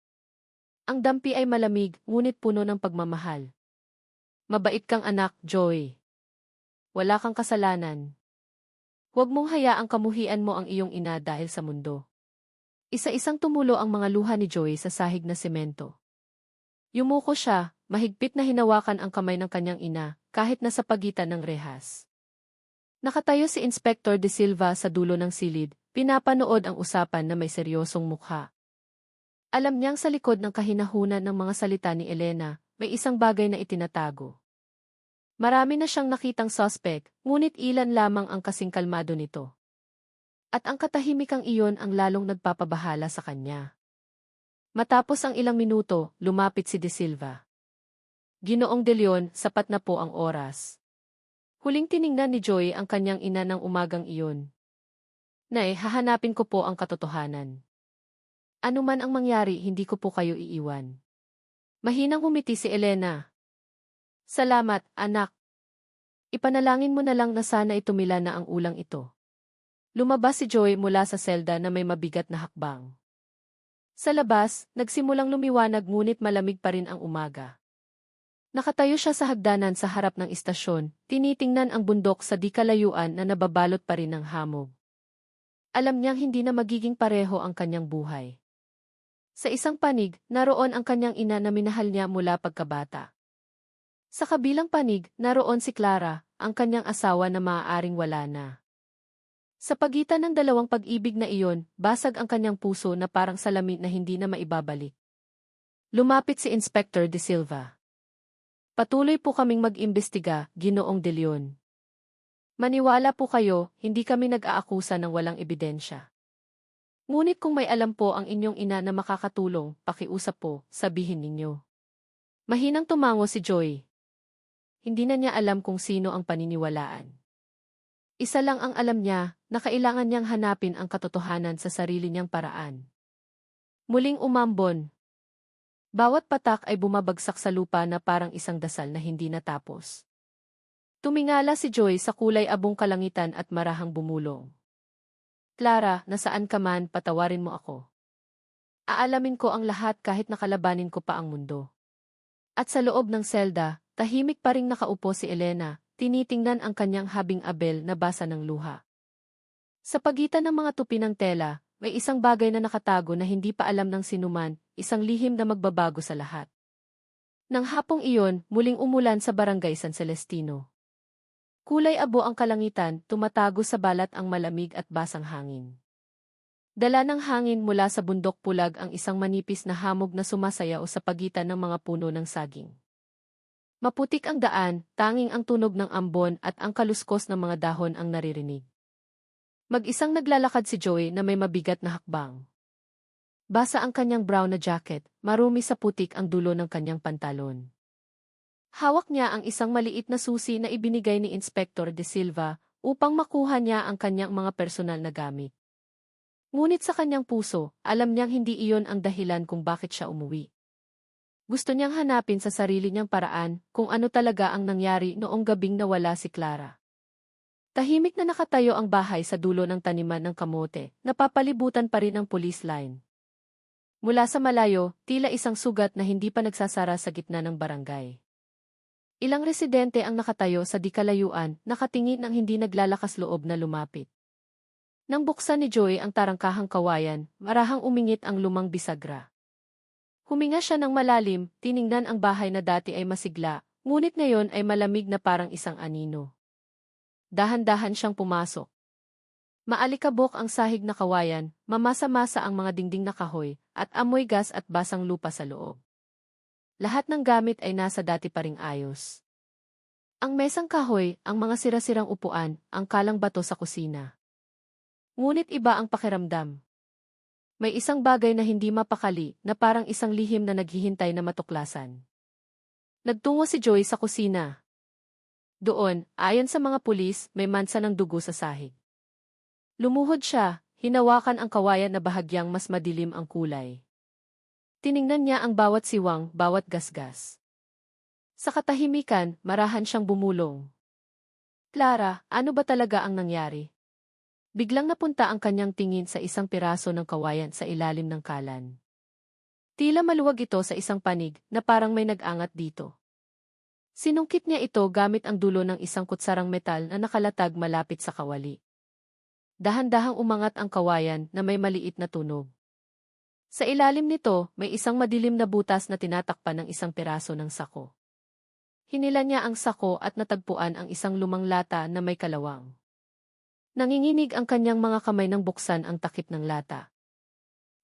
Ang dampi ay malamig, ngunit puno ng pagmamahal. Mabait kang anak, Joy. Wala kang kasalanan. Huwag mong hayaang kamuhian mo ang iyong ina dahil sa mundo. Isa-isang tumulo ang mga luha ni Joy sa sahig na semento. Yumuko siya, mahigpit na hinawakan ang kamay ng kanyang ina, kahit nasa pagitan ng rehas. Nakatayo si Inspector De Silva sa dulo ng silid, pinapanood ang usapan na may seryosong mukha. Alam niyang sa likod ng kahinahunan ng mga salita ni Elena, may isang bagay na itinatago. Marami na siyang nakitang suspect, ngunit ilan lamang ang kasing kalmado nito. At ang katahimikang iyon ang lalong nagpapabahala sa kanya. Matapos ang ilang minuto, lumapit si De Silva. Ginoong De Leon, sapat na po ang oras. Huling tiningnan ni Joy ang kanyang ina ng umagang iyon. Nay, hahanapin ko po ang katotohanan. Ano man ang mangyari, hindi ko po kayo iiwan. Mahinang humiti si Elena. Salamat, anak. Ipanalangin mo na lang na sana itumila na ang ulang ito. Lumabas si Joy mula sa selda na may mabigat na hakbang. Sa labas, nagsimulang lumiwanag ngunit malamig pa rin ang umaga. Nakatayo siya sa hagdanan sa harap ng istasyon, tinitingnan ang bundok sa di kalayuan na nababalot pa rin ng hamog. Alam niyang hindi na magiging pareho ang kanyang buhay. Sa isang panig, naroon ang kanyang ina na minahal niya mula pagkabata. Sa kabilang panig, naroon si Clara, ang kanyang asawa na maaaring wala na. Sa pagitan ng dalawang pag-ibig na iyon, basag ang kanyang puso na parang salamin na hindi na maibabalik. Lumapit si Inspector De Silva. Patuloy po kaming mag-imbestiga, Ginoong De Leon. Maniwala po kayo, hindi kami nag-aakusa ng walang ebidensya. Ngunit kung may alam po ang inyong ina na makakatulong, pakiusap po, sabihin ninyo. Mahinang tumango si Joy. Hindi na niya alam kung sino ang paniniwalaan. Isa lang ang alam niya, na kailangan niyang hanapin ang katotohanan sa sarili niyang paraan. Muling umambon. Bawat patak ay bumabagsak sa lupa na parang isang dasal na hindi natapos. Tumingala si Joy sa kulay abong kalangitan at marahang bumulong. Clara, nasaan ka man, patawarin mo ako. Aalamin ko ang lahat kahit nakalabanin ko pa ang mundo. At sa loob ng selda, tahimik pa ring nakaupo si Elena, tinitingnan ang kanyang habing abel na basa ng luha. Sa pagitan ng mga tupi ng tela, may isang bagay na nakatago na hindi pa alam ng sinuman, isang lihim na magbabago sa lahat. Nang hapong iyon, muling umulan sa barangay San Celestino. Kulay abo ang kalangitan, tumatago sa balat ang malamig at basang hangin. Dala ng hangin mula sa bundok pulag ang isang manipis na hamog na sumasayaw sa pagitan ng mga puno ng saging. Maputik ang daan, tanging ang tunog ng ambon at ang kaluskos ng mga dahon ang naririnig. Mag-isang naglalakad si Joey na may mabigat na hakbang. Basa ang kanyang brown na jacket, marumi sa putik ang dulo ng kanyang pantalon. Hawak niya ang isang maliit na susi na ibinigay ni Inspector De Silva upang makuha niya ang kanyang mga personal na gamit. Ngunit sa kanyang puso, alam niyang hindi iyon ang dahilan kung bakit siya umuwi. Gusto niyang hanapin sa sarili niyang paraan kung ano talaga ang nangyari noong gabing nawala si Clara. Tahimik na nakatayo ang bahay sa dulo ng taniman ng kamote, napapalibutan pa rin ang police line. Mula sa malayo, tila isang sugat na hindi pa nagsasara sa gitna ng barangay. Ilang residente ang nakatayo sa di kalayuan, nakatingin ng hindi naglalakas loob na lumapit. Nang buksan ni Joey ang tarangkahang kawayan, marahang umingit ang lumang bisagra. Huminga siya ng malalim, tiningnan ang bahay na dati ay masigla, ngunit ngayon ay malamig na parang isang anino. Dahan-dahan siyang pumasok. Maalikabok ang sahig na kawayan, mamasa-masa ang mga dingding na kahoy, at amoy gas at basang lupa sa loob. Lahat ng gamit ay nasa dati pa ring ayos. Ang mesang kahoy, ang mga sira-sirang upuan, ang kalang bato sa kusina. Ngunit iba ang pakiramdam. May isang bagay na hindi mapakali na parang isang lihim na naghihintay na matuklasan. Nagtungo si Joy sa kusina. Doon, ayon sa mga pulis, may mansa ng dugo sa sahig. Lumuhod siya, hinawakan ang kawayan na bahagyang mas madilim ang kulay. Tiningnan niya ang bawat siwang, bawat gasgas. Sa katahimikan, marahan siyang bumulong. Clara, ano ba talaga ang nangyari? Biglang napunta ang kanyang tingin sa isang piraso ng kawayan sa ilalim ng kalan. Tila maluwag ito sa isang panig na parang may nag-angat dito. Sinungkit niya ito gamit ang dulo ng isang kutsarang metal na nakalatag malapit sa kawali. Dahan-dahang umangat ang kawayan na may maliit na tunog. Sa ilalim nito, may isang madilim na butas na tinatakpan ng isang piraso ng sako. Hinila niya ang sako at natagpuan ang isang lumang lata na may kalawang. Nanginginig ang kanyang mga kamay nang buksan ang takip ng lata.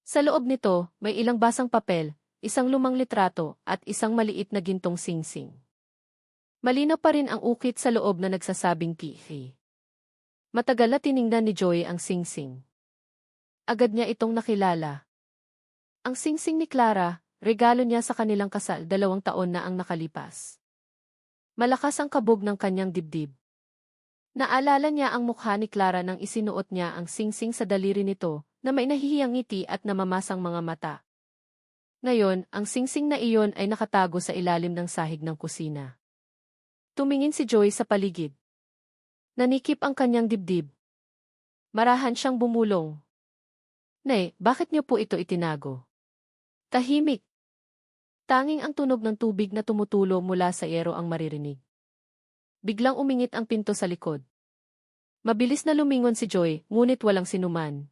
Sa loob nito, may ilang basang papel, isang lumang litrato, at isang maliit na gintong singsing. Malinaw pa rin ang ukit sa loob na nagsasabing kihi. Matagal na tiningnan ni Joy ang singsing. Agad niya itong nakilala. Ang singsing ni Clara, regalo niya sa kanilang kasal 2 taon na ang nakalipas. Malakas ang kabog ng kanyang dibdib. Naalala niya ang mukha ni Clara nang isinuot niya ang singsing sa daliri nito, na may nahihiyang ngiti at namamasang mga mata. Ngayon, ang singsing na iyon ay nakatago sa ilalim ng sahig ng kusina. Tumingin si Joy sa paligid. Nanikip ang kanyang dibdib. Marahan siyang bumulong. Nay, bakit niyo po ito itinago? Tahimik. Tanging ang tunog ng tubig na tumutulo mula sa yero ang maririnig. Biglang umingit ang pinto sa likod. Mabilis na lumingon si Joy, ngunit walang sinuman.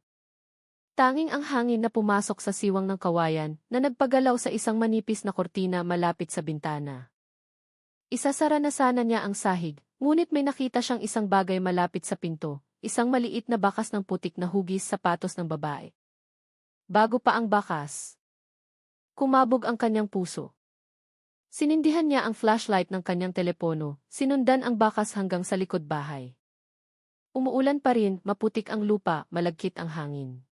Tanging ang hangin na pumasok sa siwang ng kawayan na nagpagalaw sa isang manipis na kortina malapit sa bintana. Isasara na sana niya ang sahig, ngunit may nakita siyang isang bagay malapit sa pinto, isang maliit na bakas ng putik na hugis sapatos ng babae. Bago pa ang bakas, kumabog ang kanyang puso. Sinindihan niya ang flashlight ng kanyang telepono, sinundan ang bakas hanggang sa likod bahay. Umuulan pa rin, maputik ang lupa, malagkit ang hangin.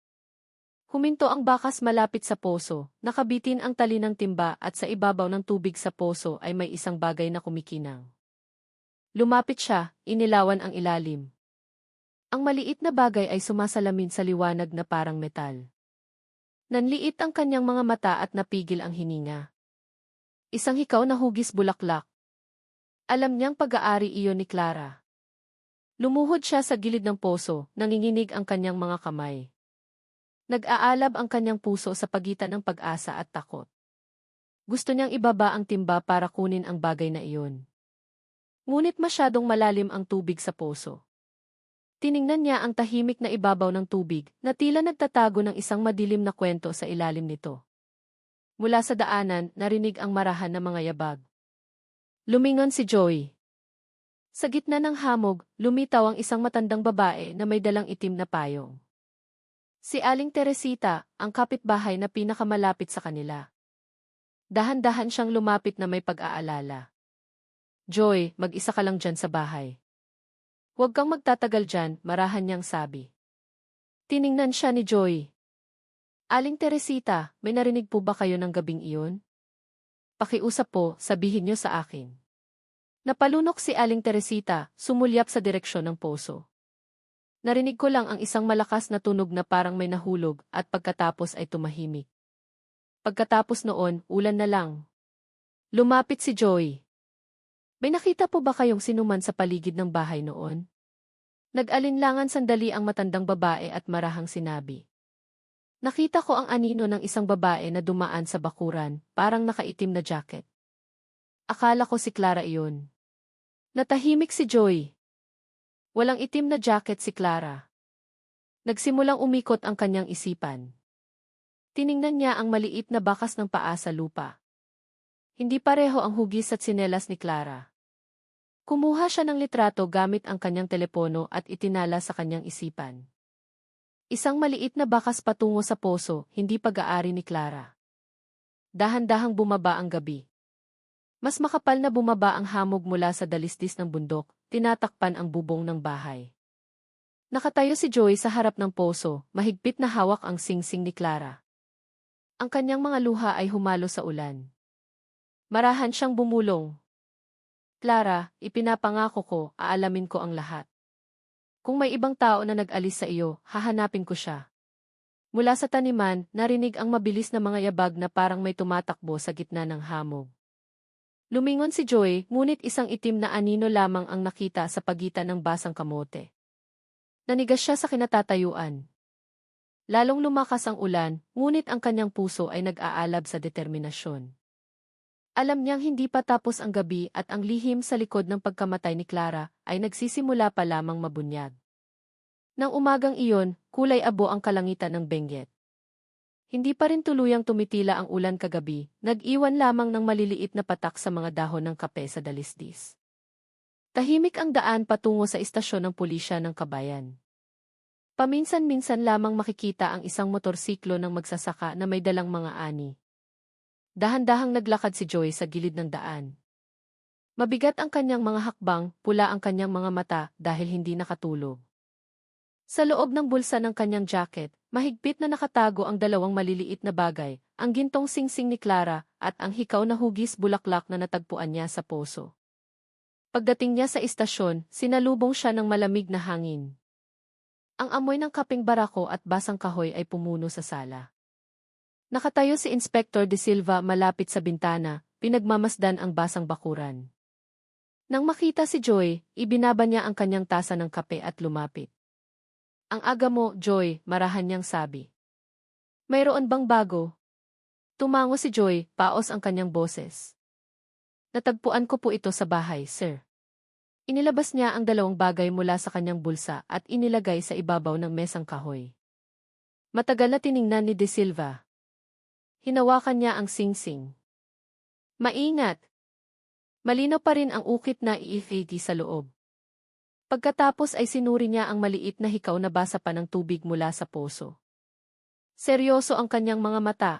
Huminto ang bakas malapit sa poso, nakabitin ang tali ng timba at sa ibabaw ng tubig sa poso ay may isang bagay na kumikinang. Lumapit siya, inilawan ang ilalim. Ang maliit na bagay ay sumasalamin sa liwanag na parang metal. Nanliit ang kanyang mga mata at napigil ang hininga. Isang hikaw na hugis bulaklak. Alam niyang pag-aari iyon ni Clara. Lumuhod siya sa gilid ng poso, nanginginig ang kanyang mga kamay. Nag-aalab ang kanyang puso sa pagitan ng pag-asa at takot. Gusto niyang ibaba ang timba para kunin ang bagay na iyon. Ngunit masyadong malalim ang tubig sa poso. Tiningnan niya ang tahimik na ibabaw ng tubig na tila nagtatago ng isang madilim na kwento sa ilalim nito. Mula sa daanan, narinig ang marahan ng mga yabag. Lumingon si Joy. Sa gitna ng hamog, lumitaw ang isang matandang babae na may dalang itim na payong. Si Aling Teresita, ang kapitbahay na pinakamalapit sa kanila. Dahan-dahan siyang lumapit na may pag-aalala. Joy, mag-isa ka lang dyan sa bahay. Huwag kang magtatagal dyan, marahan niyang sabi. Tiningnan siya ni Joy. Aling Teresita, may narinig po ba kayo ng gabing iyon? Pakiusap po, sabihin niyo sa akin. Napalunok si Aling Teresita, sumulyap sa direksyon ng poso. Narinig ko lang ang isang malakas na tunog na parang may nahulog at pagkatapos ay tumahimik. Pagkatapos noon, ulan na lang. Lumapit si Joy. May nakita po ba kayong sinuman sa paligid ng bahay noon? Nag-alinlangan sandali ang matandang babae at marahang sinabi. Nakita ko ang anino ng isang babae na dumaan sa bakuran, parang nakaitim na jacket. Akala ko si Clara iyon. Natahimik si Joy. Walang itim na jacket si Clara. Nagsimulang umikot ang kanyang isipan. Tiningnan niya ang maliit na bakas ng paa sa lupa. Hindi pareho ang hugis at tsinelas ni Clara. Kumuha siya ng litrato gamit ang kanyang telepono at itinala sa kanyang isipan. Isang maliit na bakas patungo sa poso, hindi pag-aari ni Clara. Dahan-dahang bumaba ang gabi. Mas makapal na bumaba ang hamog mula sa dalisdis ng bundok, tinatakpan ang bubong ng bahay. Nakatayo si Joy sa harap ng poso, mahigpit na hawak ang singsing ni Clara. Ang kanyang mga luha ay humalo sa ulan. Marahan siyang bumulong. Clara, ipinapangako ko, aalamin ko ang lahat. Kung may ibang tao na nag-alis sa iyo, hahanapin ko siya. Mula sa taniman, narinig ang mabilis na mga yabag na parang may tumatakbo sa gitna ng hamog. Lumingon si Joy, ngunit isang itim na anino lamang ang nakita sa pagitan ng basang kamote. Nanigas siya sa kinatatayuan. Lalong lumakas ang ulan, ngunit ang kanyang puso ay nag-aalab sa determinasyon. Alam niyang hindi pa tapos ang gabi at ang lihim sa likod ng pagkamatay ni Clara ay nagsisimula pa lamang mabunyag. Nang umagang iyon, kulay abo ang kalangitan ng Benguet. Hindi pa rin tuluyang tumitila ang ulan kagabi, nag-iwan lamang ng maliliit na patak sa mga dahon ng kape sa dalisdis. Tahimik ang daan patungo sa istasyon ng pulisya ng Kabayan. Paminsan-minsan lamang makikita ang isang motorsiklo ng magsasaka na may dalang mga ani. Dahan-dahang naglakad si Joy sa gilid ng daan. Mabigat ang kanyang mga hakbang, pula ang kanyang mga mata dahil hindi nakatulog. Sa loob ng bulsa ng kanyang jacket, mahigpit na nakatago ang dalawang maliliit na bagay, ang gintong singsing ni Clara at ang hikaw na hugis bulaklak na natagpuan niya sa poso. Pagdating niya sa istasyon, sinalubong siya ng malamig na hangin. Ang amoy ng kapeng barako at basang kahoy ay pumuno sa sala. Nakatayo si Inspector De Silva malapit sa bintana, pinagmamasdan ang basang bakuran. Nang makita si Joy, ibinaba niya ang kanyang tasa ng kape at lumapit. Ang aga mo, Joy, marahan niyang sabi. Mayroon bang bago? Tumango si Joy, paos ang kanyang boses. Natagpuan ko po ito sa bahay, sir. Inilabas niya ang dalawang bagay mula sa kanyang bulsa at inilagay sa ibabaw ng mesang kahoy. Matagal na tiningnan ni De Silva. Hinawakan niya ang singsing. Maingat! Malinaw pa rin ang ukit na iifigi sa loob. Pagkatapos ay sinuri niya ang maliit na hikaw na basa pa ng tubig mula sa poso. Seryoso ang kanyang mga mata.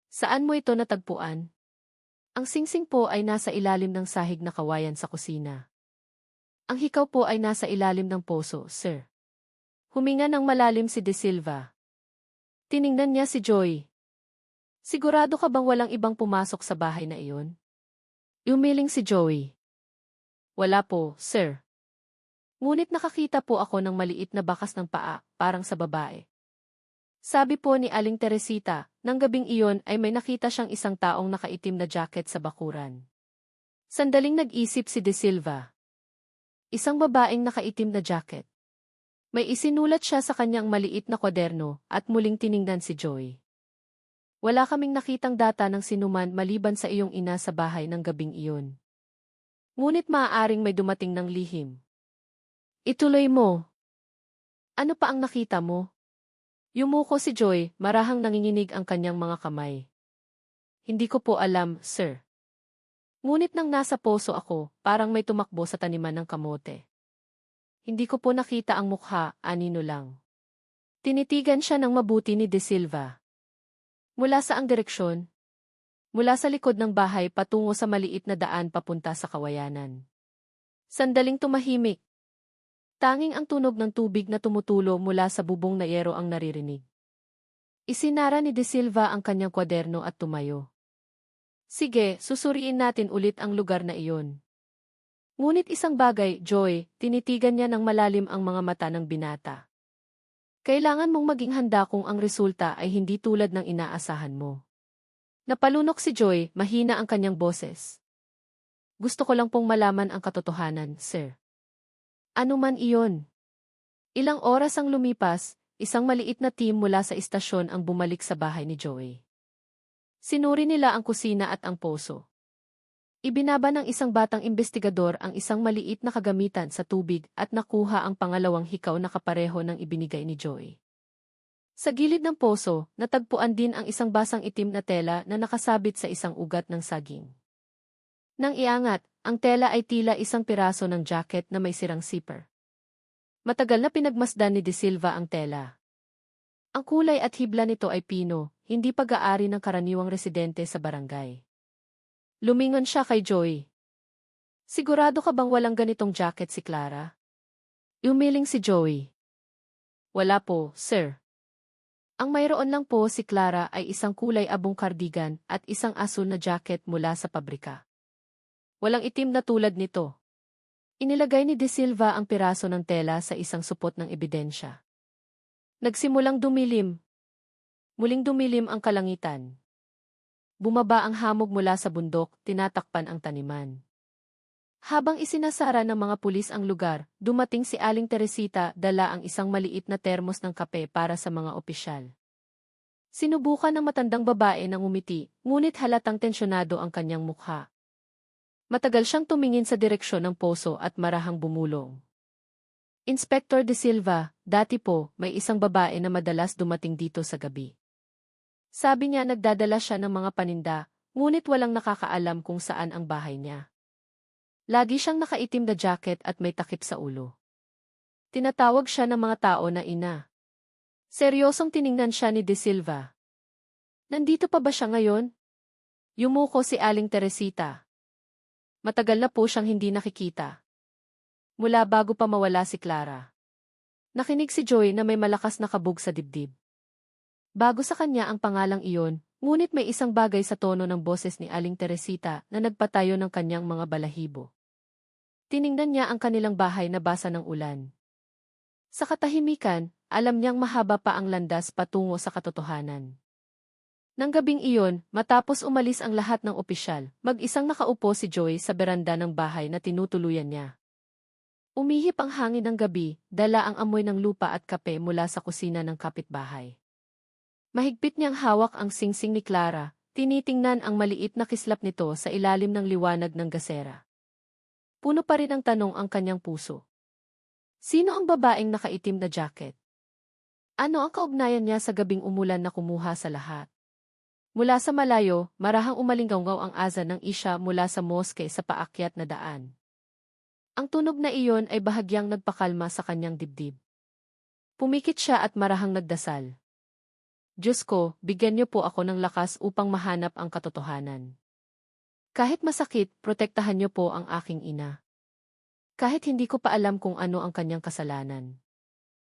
Saan mo ito natagpuan? Ang singsing po ay nasa ilalim ng sahig na kawayan sa kusina. Ang hikaw po ay nasa ilalim ng poso, sir. Huminga ng malalim si De Silva. Tiningnan niya si Joy. Sigurado ka bang walang ibang pumasok sa bahay na iyon? Umiling si Joey. Wala po, sir. Ngunit nakakita po ako ng maliit na bakas ng paa, parang sa babae. Sabi po ni Aling Teresita, nang gabing iyon ay may nakita siyang isang taong nakaitim na jacket sa bakuran. Sandaling nag-isip si De Silva. Isang babaeng nakaitim na jacket. May isinulat siya sa kanyang maliit na kwaderno at muling tiningnan si Joy. Wala kaming nakitang data ng sinuman maliban sa iyong ina sa bahay ng gabing iyon. Ngunit maaaring may dumating ng lihim. Ituloy mo. Ano pa ang nakita mo? Yumuko si Joy, marahang nanginginig ang kanyang mga kamay. Hindi ko po alam, sir. Ngunit nang nasa poso ako, parang may tumakbo sa taniman ng kamote. Hindi ko po nakita ang mukha, anino lang. Tinitigan siya ng mabuti ni De Silva. Mula saang direksyon? Mula sa likod ng bahay patungo sa maliit na daan papunta sa kawayanan. Sandaling tumahimik. Tanging ang tunog ng tubig na tumutulo mula sa bubong na yero ang naririnig. Isinara ni De Silva ang kanyang kwaderno at tumayo. Sige, susuriin natin ulit ang lugar na iyon. Ngunit isang bagay, Joy, tinitigan niya ng malalim ang mga mata ng binata. Kailangan mong maging handa kung ang resulta ay hindi tulad ng inaasahan mo. Napalunok si Joy, mahina ang kanyang boses. Gusto ko lang pong malaman ang katotohanan, sir. Ano man iyon? Ilang oras ang lumipas, isang maliit na team mula sa istasyon ang bumalik sa bahay ni Joey. Sinuri nila ang kusina at ang poso. Ibinaba ng isang batang investigador ang isang maliit na kagamitan sa tubig at nakuha ang pangalawang hikaw na kapareho ng ibinigay ni Joey. Sa gilid ng poso, natagpuan din ang isang basang itim na tela na nakasabit sa isang ugat ng saging. Nang iangat, ang tela ay tila isang piraso ng jacket na may sirang zipper. Matagal na pinagmasdan ni De Silva ang tela. Ang kulay at hibla nito ay pino, hindi pag-aari ng karaniwang residente sa barangay. Lumingon siya kay Joy. Sigurado ka bang walang ganitong jacket si Clara? Umiling si Joey. Wala po, sir. Ang mayroon lang po si Clara ay isang kulay abong cardigan at isang asul na jacket mula sa pabrika. Walang itim na tulad nito. Inilagay ni De Silva ang piraso ng tela sa isang supot ng ebidensya. Nagsimulang dumilim. Muling dumilim ang kalangitan. Bumaba ang hamog mula sa bundok, tinatakpan ang taniman. Habang isinasara ng mga pulis ang lugar, dumating si Aling Teresita dala ang isang maliit na termos ng kape para sa mga opisyal. Sinubukan ng matandang babae ng umiti, ngunit halatang tensyonado ang kanyang mukha. Matagal siyang tumingin sa direksyon ng poso at marahang bumulong. Inspector De Silva, dati po, may isang babae na madalas dumating dito sa gabi. Sabi niya nagdadala siya ng mga paninda, ngunit walang nakakaalam kung saan ang bahay niya. Lagi siyang nakaitim na jacket at may takip sa ulo. Tinatawag siya ng mga tao na ina. Seryosong tiningnan siya ni De Silva. Nandito pa ba siya ngayon? Yumuko si Aling Teresita. Matagal na po siyang hindi nakikita. Mula bago pa mawala si Clara. Nakinig si Joy na may malakas na kabog sa dibdib. Bago sa kanya ang pangalang iyon, ngunit may isang bagay sa tono ng boses ni Aling Teresita na nagpatayo ng kanyang mga balahibo. Tiningnan niya ang kanilang bahay na basa ng ulan. Sa katahimikan, alam niyang mahaba pa ang landas patungo sa katotohanan. Nang gabing iyon, matapos umalis ang lahat ng opisyal, mag-isang nakaupo si Joy sa beranda ng bahay na tinutuluyan niya. Umihip ang hangin ng gabi, dala ang amoy ng lupa at kape mula sa kusina ng kapitbahay. Mahigpit niyang hawak ang singsing ni Clara, tinitingnan ang maliit na kislap nito sa ilalim ng liwanag ng gasera. Puno pa rin ang tanong ang kanyang puso. Sino ang babaeng nakaitim na jacket? Ano ang kaugnayan niya sa gabing umulan na kumuha sa lahat? Mula sa malayo, marahang umalinggaw ang azan ng isya mula sa moske sa paakyat na daan. Ang tunog na iyon ay bahagyang nagpakalma sa kanyang dibdib. Pumikit siya at marahang nagdasal. Diyos ko, bigyan niyo po ako ng lakas upang mahanap ang katotohanan. Kahit masakit, protektahan niyo po ang aking ina. Kahit hindi ko pa alam kung ano ang kanyang kasalanan.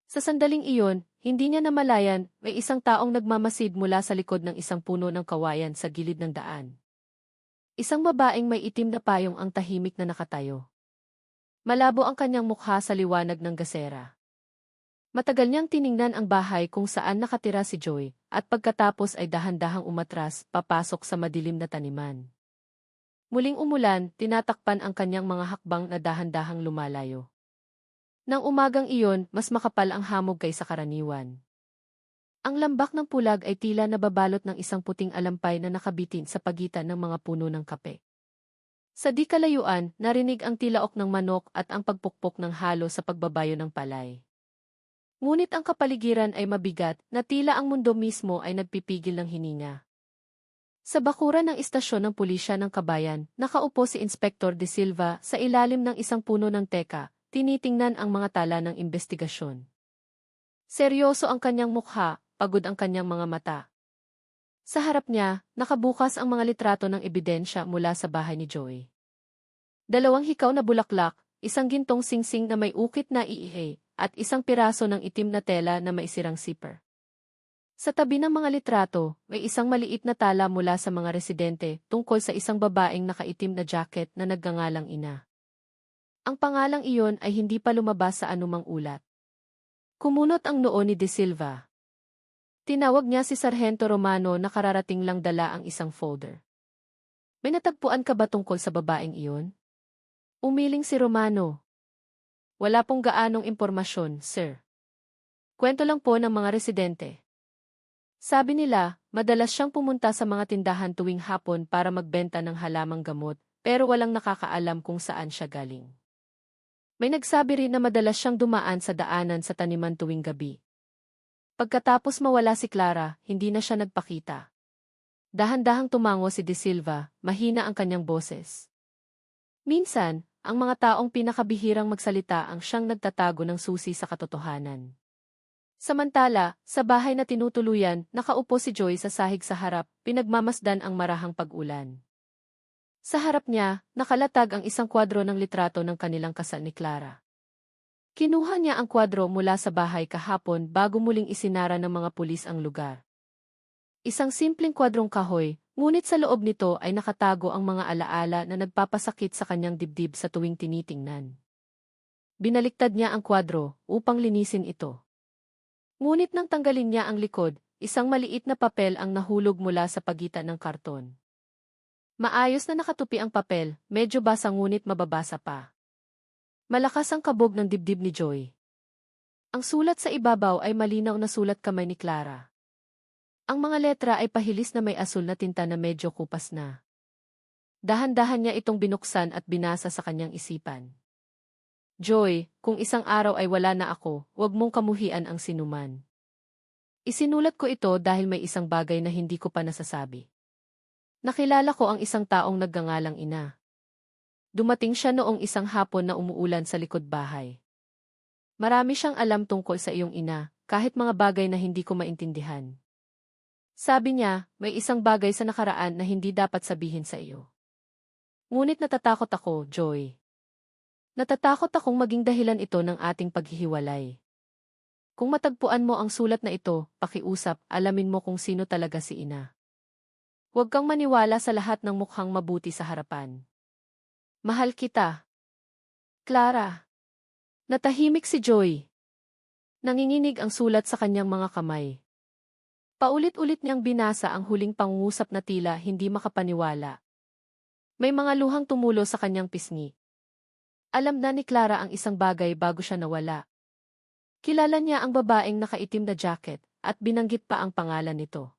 Sa sandaling iyon, hindi niya namalayan, may isang taong nagmamasid mula sa likod ng isang puno ng kawayan sa gilid ng daan. Isang babaeng may itim na payong ang tahimik na nakatayo. Malabo ang kanyang mukha sa liwanag ng gasera. Matagal niyang tiningnan ang bahay kung saan nakatira si Joy, at pagkatapos ay dahan-dahang umatras, papasok sa madilim na taniman. Muling umulan, tinatakpan ang kanyang mga hakbang na dahan-dahang lumalayo. Nang umagang iyon, mas makapal ang hamog kaysa karaniwan. Ang lambak ng pulag ay tila nababalot ng isang puting alampay na nakabitin sa pagitan ng mga puno ng kape. Sa di kalayuan, narinig ang tilaok ng manok at ang pagpukpok ng halo sa pagbabayo ng palay. Ngunit ang kapaligiran ay mabigat na tila ang mundo mismo ay nagpipigil ng hininga. Sa bakuran ng istasyon ng pulisya ng Kabayan, nakaupo si Inspector De Silva sa ilalim ng isang puno ng teka, tinitingnan ang mga tala ng investigasyon. Seryoso ang kanyang mukha, pagod ang kanyang mga mata. Sa harap niya, nakabukas ang mga litrato ng ebidensya mula sa bahay ni Joy. 2 hikaw na bulaklak, isang gintong singsing na may ukit na iihe, at isang piraso ng itim na tela na may sirang zipper. Sa tabi ng mga litrato, may isang maliit na tala mula sa mga residente tungkol sa isang babaeng nakaitim na jacket na nagngangalang ina. Ang pangalang iyon ay hindi pa lumabas sa anumang ulat. Kumunot ang noo ni De Silva. Tinawag niya si Sargento Romano na kararating lang dala ang isang folder. May natagpuan ka ba tungkol sa babaeng iyon? Umiling si Romano. Wala pong gaanong impormasyon, sir. Kwento lang po ng mga residente. Sabi nila, madalas siyang pumunta sa mga tindahan tuwing hapon para magbenta ng halamang gamot, pero walang nakakaalam kung saan siya galing. May nagsabi rin na madalas siyang dumaan sa daanan sa taniman tuwing gabi. Pagkatapos mawala si Clara, hindi na siya nagpakita. Dahan-dahang tumango si De Silva, mahina ang kanyang boses. Minsan, ang mga taong pinakabihirang magsalita ang siyang nagtatago ng susi sa katotohanan. Samantala, sa bahay na tinutuluyan, nakaupo si Joy sa sahig sa harap, pinagmamasdan ang marahang pag-ulan. Sa harap niya, nakalatag ang isang kwadro ng litrato ng kanilang kasal ni Clara. Kinuha niya ang kwadro mula sa bahay kahapon bago muling isinara ng mga pulis ang lugar. Isang simpleng kwadrong kahoy, ngunit sa loob nito ay nakatago ang mga alaala na nagpapasakit sa kanyang dibdib sa tuwing tinitingnan. Binaliktad niya ang kwadro upang linisin ito. Ngunit nang tanggalin niya ang likod, isang maliit na papel ang nahulog mula sa pagitan ng karton. Maayos na nakatupi ang papel, medyo basa ngunit mababasa pa. Malakas ang kabog ng dibdib ni Joy. Ang sulat sa ibabaw ay malinaw na sulat kamay ni Clara. Ang mga letra ay pahilis na may asul na tinta na medyo kupas na. Dahan-dahan niya itong binuksan at binasa sa kanyang isipan. Joy, kung isang araw ay wala na ako, huwag mong kamuhian ang sinuman. Isinulat ko ito dahil may isang bagay na hindi ko pa nasasabi. Nakilala ko ang isang taong nagngangalang Ina. Dumating siya noong isang hapon na umuulan sa likod bahay. Marami siyang alam tungkol sa iyong ina, kahit mga bagay na hindi ko maintindihan. Sabi niya, may isang bagay sa nakaraan na hindi dapat sabihin sa iyo. Ngunit natatakot ako, Joy. Natatakot akong maging dahilan ito ng ating paghihiwalay. Kung matagpuan mo ang sulat na ito, pakiusap, alamin mo kung sino talaga si Ina. Huwag kang maniwala sa lahat ng mukhang mabuti sa harapan. Mahal kita. Clara. Natahimik si Joy. Nanginginig ang sulat sa kanyang mga kamay. Paulit-ulit niyang binasa ang huling pangungusap na tila hindi makapaniwala. May mga luhang tumulo sa kanyang pisngi. Alam na ni Clara ang isang bagay bago siya nawala. Kilala niya ang babaeng nakaitim na jacket at binanggit pa ang pangalan nito.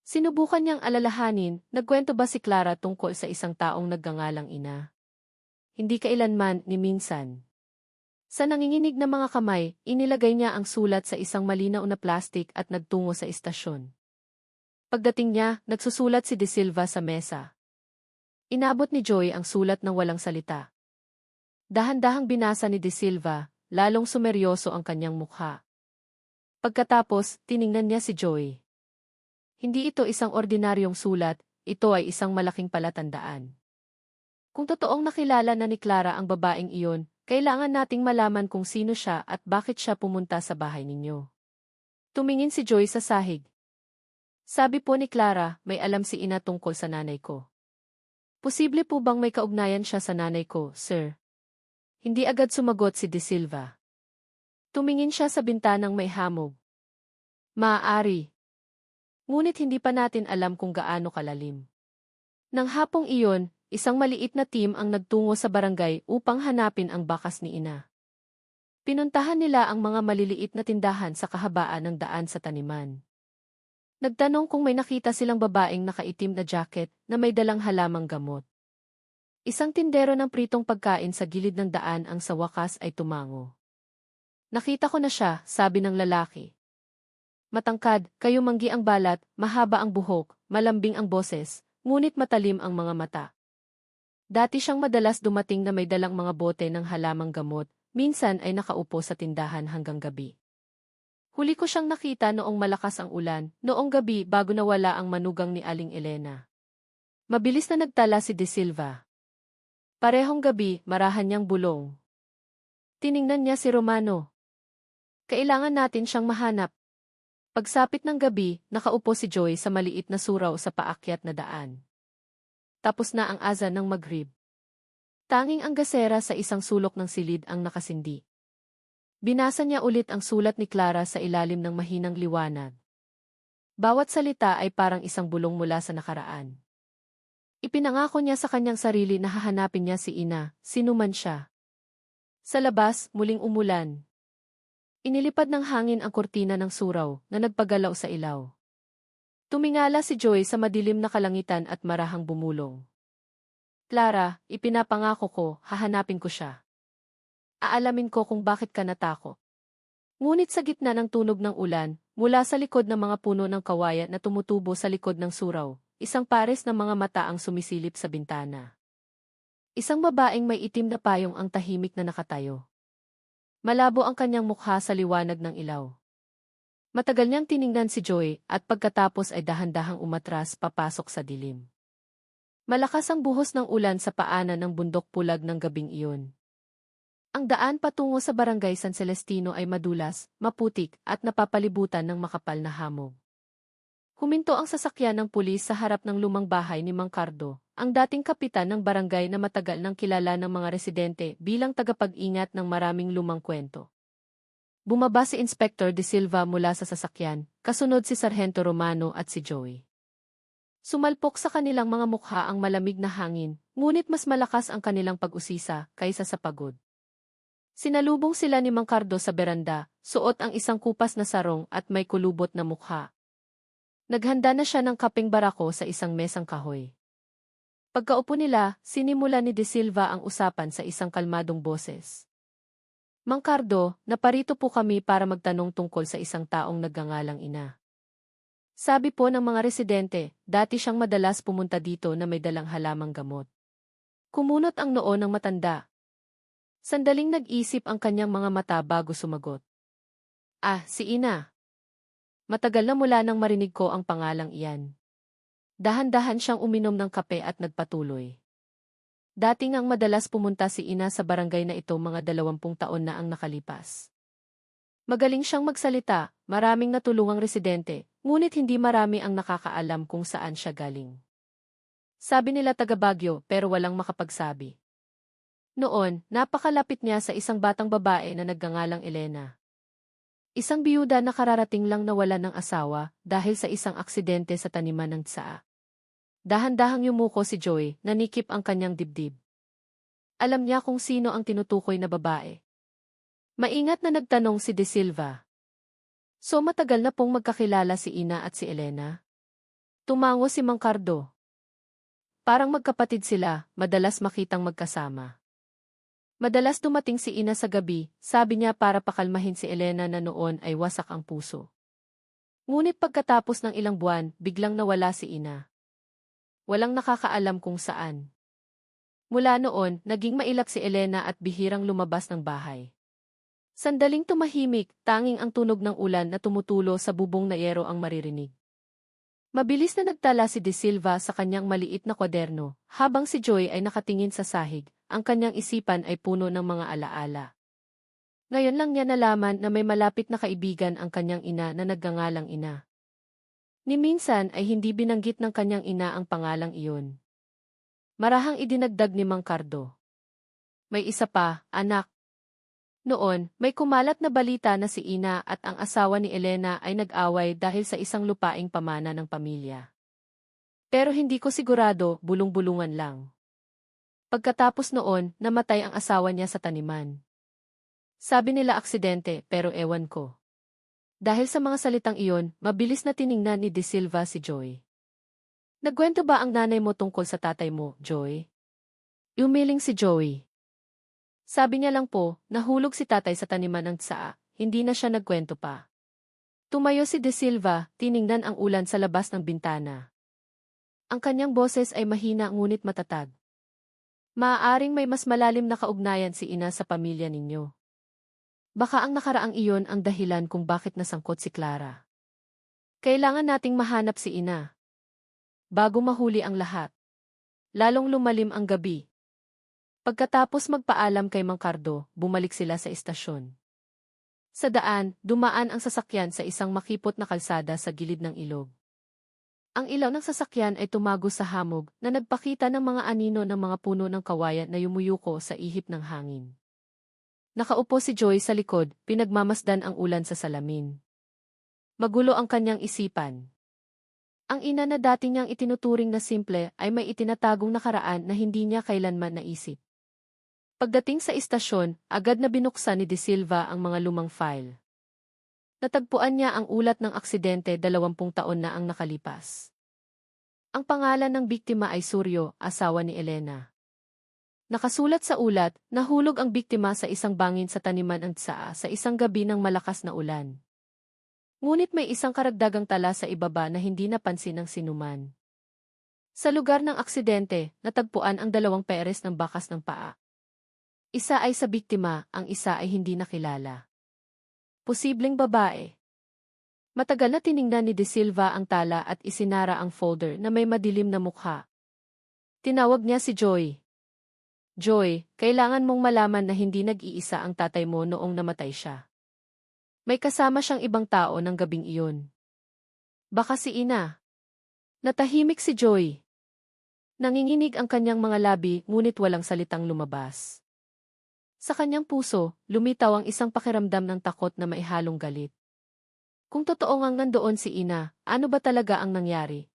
Sinubukan niyang alalahanin, nagkwento ba si Clara tungkol sa isang taong nagngangalang Ina? Hindi kailanman ni minsan. Sa nanginginig na mga kamay, inilagay niya ang sulat sa isang malinaw na plastik at nagtungo sa istasyon. Pagdating niya, nagsusulat si De Silva sa mesa. Inabot ni Joy ang sulat ng walang salita. Dahan-dahang binasa ni De Silva, lalong sumeryoso ang kanyang mukha. Pagkatapos, tiningnan niya si Joy. Hindi ito isang ordinaryong sulat, ito ay isang malaking palatandaan. Kung totoong nakilala na ni Clara ang babaeng iyon, kailangan nating malaman kung sino siya at bakit siya pumunta sa bahay ninyo. Tumingin si Joy sa sahig. Sabi po ni Clara, may alam si Ina tungkol sa nanay ko. Posible po bang may kaugnayan siya sa nanay ko, sir? Hindi agad sumagot si De Silva. Tumingin siya sa bintanang may hamog. Maaari. Ngunit hindi pa natin alam kung gaano kalalim. Nang hapong iyon, isang maliit na team ang nagtungo sa barangay upang hanapin ang bakas ni Ina. Pinuntahan nila ang mga maliliit na tindahan sa kahabaan ng daan sa taniman. Nagtanong kung may nakita silang babaeng nakaitim na jacket na may dalang halamang gamot. Isang tindero ng pritong pagkain sa gilid ng daan ang sa wakas ay tumango. Nakita ko na siya, sabi ng lalaki. Matangkad, kayumanggi ang balat, mahaba ang buhok, malambing ang boses, ngunit matalim ang mga mata. Dati siyang madalas dumating na may dalang mga bote ng halamang gamot, minsan ay nakaupo sa tindahan hanggang gabi. Huli ko siyang nakita noong malakas ang ulan, noong gabi bago nawala ang manugang ni Aling Elena. Mabilis na nagtala si De Silva. Parehong gabi, marahan niyang bulong. Tiningnan niya si Romano. Kailangan natin siyang mahanap. Pagsapit ng gabi, nakaupo si Joy sa maliit na surau sa paakyat na daan. Tapos na ang azan ng Maghrib. Tanging ang gasera sa isang sulok ng silid ang nakasindi. Binasa niya ulit ang sulat ni Clara sa ilalim ng mahinang liwanag. Bawat salita ay parang isang bulong mula sa nakaraan. Ipinangako niya sa kanyang sarili na hahanapin niya si Ina, sinuman siya. Sa labas, muling umulan. Inilipad ng hangin ang kurtina ng surau na nagpagalaw sa ilaw. Tumingala si Joy sa madilim na kalangitan at marahang bumulong. Clara, ipinapangako ko, hahanapin ko siya. Aalamin ko kung bakit ka natakot. Ngunit sa gitna ng tunog ng ulan, mula sa likod ng mga puno ng kawayan na tumutubo sa likod ng surau, isang pares ng mga mata ang sumisilip sa bintana. Isang babaeng may itim na payong ang tahimik na nakatayo. Malabo ang kanyang mukha sa liwanag ng ilaw. Matagal niyang tiningnan si Joy at pagkatapos ay dahan-dahang umatras papasok sa dilim. Malakas ang buhos ng ulan sa paanan ng bundok pulag ng gabing iyon. Ang daan patungo sa barangay San Celestino ay madulas, maputik at napapalibutan ng makapal na hamog. Huminto ang sasakyan ng pulis sa harap ng lumang bahay ni Mang Cardo, ang dating kapitan ng barangay na matagal nang kilala ng mga residente bilang tagapag-ingat ng maraming lumang kwento. Bumaba si Inspector De Silva mula sa sasakyan, kasunod si Sargento Romano at si Joey. Sumalpok sa kanilang mga mukha ang malamig na hangin, ngunit mas malakas ang kanilang pag-usisa kaysa sa pagod. Sinalubong sila ni Mang Cardo sa beranda, suot ang isang kupas na sarong at may kulubot na mukha. Naghanda na siya ng kapeng barako sa isang mesang kahoy. Pagkaupo nila, sinimula ni De Silva ang usapan sa isang kalmadong boses. Mang Cardo, naparito po kami para magtanong tungkol sa isang taong nagngangalang Ina. Sabi po ng mga residente, dati siyang madalas pumunta dito na may dalang halamang gamot. Kumunot ang noo ng matanda. Sandaling nag-isip ang kanyang mga mata bago sumagot. Ah, si Ina. Matagal na mula nang marinig ko ang pangalang iyan. Dahan-dahan siyang uminom ng kape at nagpatuloy. Dati ngang madalas pumunta si Ina sa barangay na ito mga 20 taon na ang nakalipas. Magaling siyang magsalita, maraming natulungang residente, ngunit hindi marami ang nakakaalam kung saan siya galing. Sabi nila taga Baguio pero walang makapagsabi. Noon, napakalapit niya sa isang batang babae na nagngangalang Elena. Isang biyuda na kararating lang nawalan ng asawa dahil sa isang aksidente sa taniman ng tsaa. Dahan-dahang yumuko si Joy, nanikip ang kanyang dibdib. Alam niya kung sino ang tinutukoy na babae. Maingat na nagtanong si De Silva. So matagal na pong magkakilala si Ina at si Elena? Tumango si Mang Cardo. Parang magkapatid sila, madalas makitang magkasama. Madalas dumating si Ina sa gabi, sabi niya para pakalmahin si Elena na noon ay wasak ang puso. Ngunit pagkatapos ng ilang buwan, biglang nawala si Ina. Walang nakakaalam kung saan. Mula noon, naging mailap si Elena at bihirang lumabas ng bahay. Sandaling tumahimik, tanging ang tunog ng ulan na tumutulo sa bubong na yero ang maririnig. Mabilis na nagtala si De Silva sa kanyang maliit na kwaderno, habang si Joy ay nakatingin sa sahig, ang kanyang isipan ay puno ng mga alaala. Ngayon lang niya nalaman na may malapit na kaibigan ang kanyang ina na nagngangalang Ina. Ni minsan ay hindi binanggit ng kanyang ina ang pangalang iyon. Marahang idinagdag ni Mang Cardo. May isa pa, anak. Noon, may kumalat na balita na si Ina at ang asawa ni Elena ay nag-away dahil sa isang lupaing pamana ng pamilya. Pero hindi ko sigurado, bulong-bulungan lang. Pagkatapos noon, namatay ang asawa niya sa taniman. Sabi nila aksidente, pero ewan ko. Dahil sa mga salitang iyon, mabilis na tiningnan ni De Silva si Joy. Nagkwento ba ang nanay mo tungkol sa tatay mo, Joy? Umiling si Joey. Sabi niya lang po, nahulog si tatay sa taniman ng tsaa, hindi na siya nagkwento pa. Tumayo si De Silva, tiningnan ang ulan sa labas ng bintana. Ang kanyang boses ay mahina ngunit matatag. Maaaring may mas malalim na kaugnayan si Ina sa pamilya ninyo. Baka ang nakaraang iyon ang dahilan kung bakit nasangkot si Clara. Kailangan nating mahanap si Ina. Bago mahuli ang lahat. Lalong lumalim ang gabi. Pagkatapos magpaalam kay Mang Cardo, bumalik sila sa istasyon. Sa daan, dumaan ang sasakyan sa isang makipot na kalsada sa gilid ng ilog. Ang ilaw ng sasakyan ay tumago sa hamog na nagpakita ng mga anino ng mga puno ng kawayan na yumuyuko sa ihip ng hangin. Nakaupo si Joy sa likod, pinagmamasdan ang ulan sa salamin. Magulo ang kanyang isipan. Ang ina na dati niyang itinuturing na simple ay may itinatagong nakaraan na hindi niya kailanman naisip. Pagdating sa istasyon, agad na binuksan ni De Silva ang mga lumang file. Natagpuan niya ang ulat ng aksidente 20 taon na ang nakalipas. Ang pangalan ng biktima ay Suryo, asawa ni Elena. Nakasulat sa ulat, nahulog ang biktima sa isang bangin sa taniman ng tsaa sa isang gabi ng malakas na ulan. Ngunit may isang karagdagang tala sa ibaba na hindi napansin ng sinuman. Sa lugar ng aksidente, natagpuan ang dalawang peres ng bakas ng paa. Isa ay sa biktima, ang isa ay hindi nakilala. Posibleng babae. Matagal na tiningnan ni De Silva ang tala at isinara ang folder na may madilim na mukha. Tinawag niya si Joy. Joy, kailangan mong malaman na hindi nag-iisa ang tatay mo noong namatay siya. May kasama siyang ibang tao ng gabing iyon. Baka si Ina. Natahimik si Joy. Nanginginig ang kanyang mga labi ngunit walang salitang lumabas. Sa kanyang puso, lumitaw ang isang pakiramdam ng takot na maihalong galit. Kung totoo ngang nandoon si Ina, ano ba talaga ang nangyari?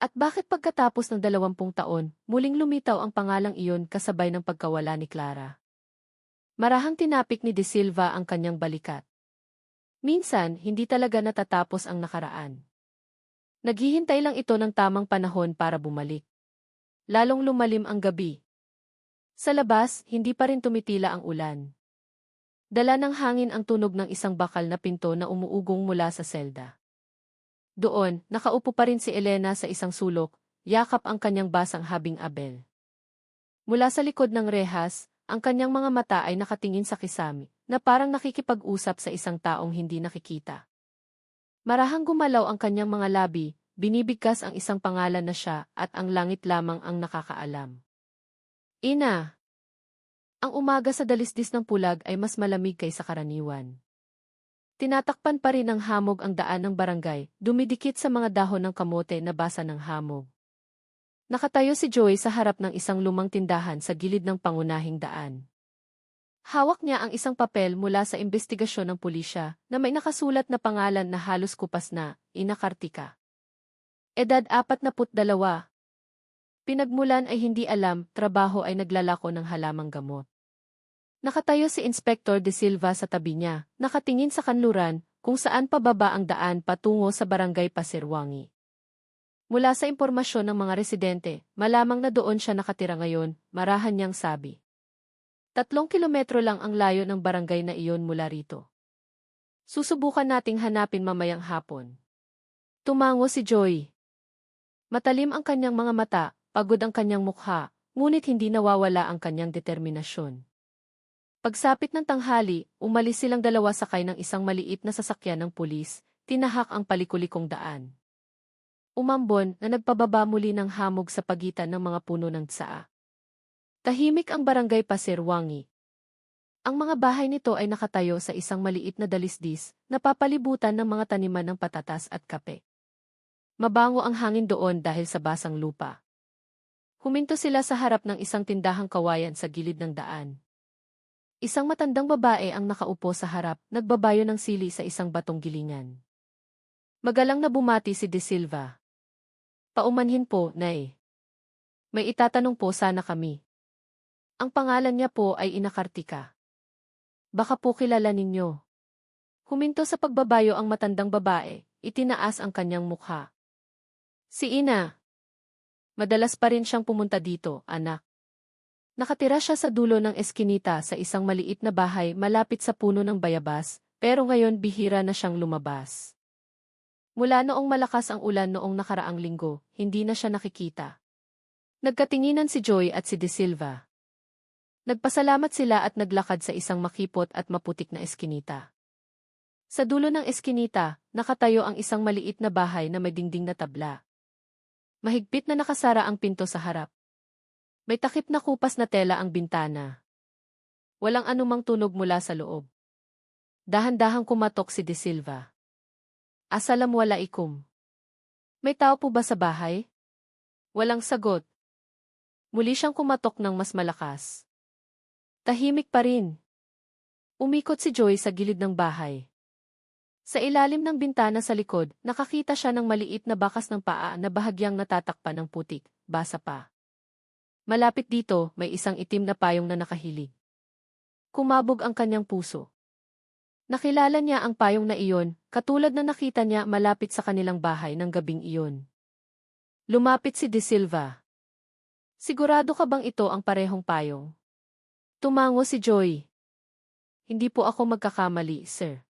At bakit pagkatapos ng 20 taon, muling lumitaw ang pangalang iyon kasabay ng pagkawala ni Clara? Marahang tinapik ni De Silva ang kanyang balikat. Minsan, hindi talaga natatapos ang nakaraan. Naghihintay lang ito ng tamang panahon para bumalik. Lalong lumalim ang gabi. Sa labas, hindi pa rin tumitila ang ulan. Dala ng hangin ang tunog ng isang bakal na pinto na umuugong mula sa selda. Doon, nakaupo pa rin si Elena sa isang sulok, yakap ang kanyang basang habing Abel. Mula sa likod ng rehas, ang kanyang mga mata ay nakatingin sa kisame, na parang nakikipag-usap sa isang taong hindi nakikita. Marahang gumalaw ang kanyang mga labi, binibigkas ang isang pangalan na siya at ang langit lamang ang nakakaalam. Ina! Ang umaga sa dalisdis ng pulag ay mas malamig kaysa karaniwan. Tinatakpan pa rin ng hamog ang daan ng barangay, dumidikit sa mga dahon ng kamote na basa ng hamog. Nakatayo si Joy sa harap ng isang lumang tindahan sa gilid ng pangunahing daan. Hawak niya ang isang papel mula sa investigasyon ng pulisya na may nakasulat na pangalan na halos kupas na, Ina Kartika. Edad 42. Pinagmulan ay hindi alam, trabaho ay naglalako ng halamang gamot. Nakatayo si Inspector De Silva sa tabi niya, nakatingin sa kanluran, kung saan pababa ang daan patungo sa barangay Pasirwangi. Mula sa impormasyon ng mga residente, malamang na doon siya nakatira ngayon, marahan niyang sabi. 3 kilometro lang ang layo ng barangay na iyon mula rito. Susubukan nating hanapin mamayang hapon. Tumango si Joy. Matalim ang kanyang mga mata, pagod ang kanyang mukha, ngunit hindi nawawala ang kanyang determinasyon. Pagsapit ng tanghali, umalis silang dalawa sakay ng isang maliit na sasakyan ng pulis, tinahak ang palikulikong daan. Umambon na nagpababa muli ng hamog sa pagitan ng mga puno ng tsaa. Tahimik ang barangay Pasirwangi. Ang mga bahay nito ay nakatayo sa isang maliit na dalisdis, napapalibutan ng mga taniman ng patatas at kape. Mabango ang hangin doon dahil sa basang lupa. Huminto sila sa harap ng isang tindahang kawayan sa gilid ng daan. Isang matandang babae ang nakaupo sa harap, nagbabayo ng sili sa isang batong gilingan. Magalang na bumati si De Silva. Paumanhin po, Nay. May itatanong po sana kami. Ang pangalan niya po ay Ina Kartika. Baka po kilala ninyo. Huminto sa pagbabayo ang matandang babae, itinaas ang kanyang mukha. Si Ina. Madalas pa rin siyang pumunta dito, anak. Nakatira siya sa dulo ng eskinita sa isang maliit na bahay malapit sa puno ng bayabas, pero ngayon bihira na siyang lumabas. Mula noong malakas ang ulan noong nakaraang linggo, hindi na siya nakikita. Nagkatinginan si Joy at si De Silva. Nagpasalamat sila at naglakad sa isang makipot at maputik na eskinita. Sa dulo ng eskinita, nakatayo ang isang maliit na bahay na may dingding na tabla. Mahigpit na nakasara ang pinto sa harap. May takip na kupas na tela ang bintana. Walang anumang tunog mula sa loob. Dahan-dahang kumatok si De Silva. Assalamualaikum. May tao po ba sa bahay? Walang sagot. Muli siyang kumatok ng mas malakas. Tahimik pa rin. Umikot si Joy sa gilid ng bahay. Sa ilalim ng bintana sa likod, nakakita siya ng maliit na bakas ng paa na bahagyang natatakpan ng putik, basa pa. Malapit dito, may isang itim na payong na nakahilig. Kumabog ang kanyang puso. Nakilala niya ang payong na iyon, katulad na nakita niya malapit sa kanilang bahay ng gabing iyon. Lumapit si De Silva. Sigurado ka bang ito ang parehong payong? Tumango si Joy. Hindi po ako magkakamali, sir.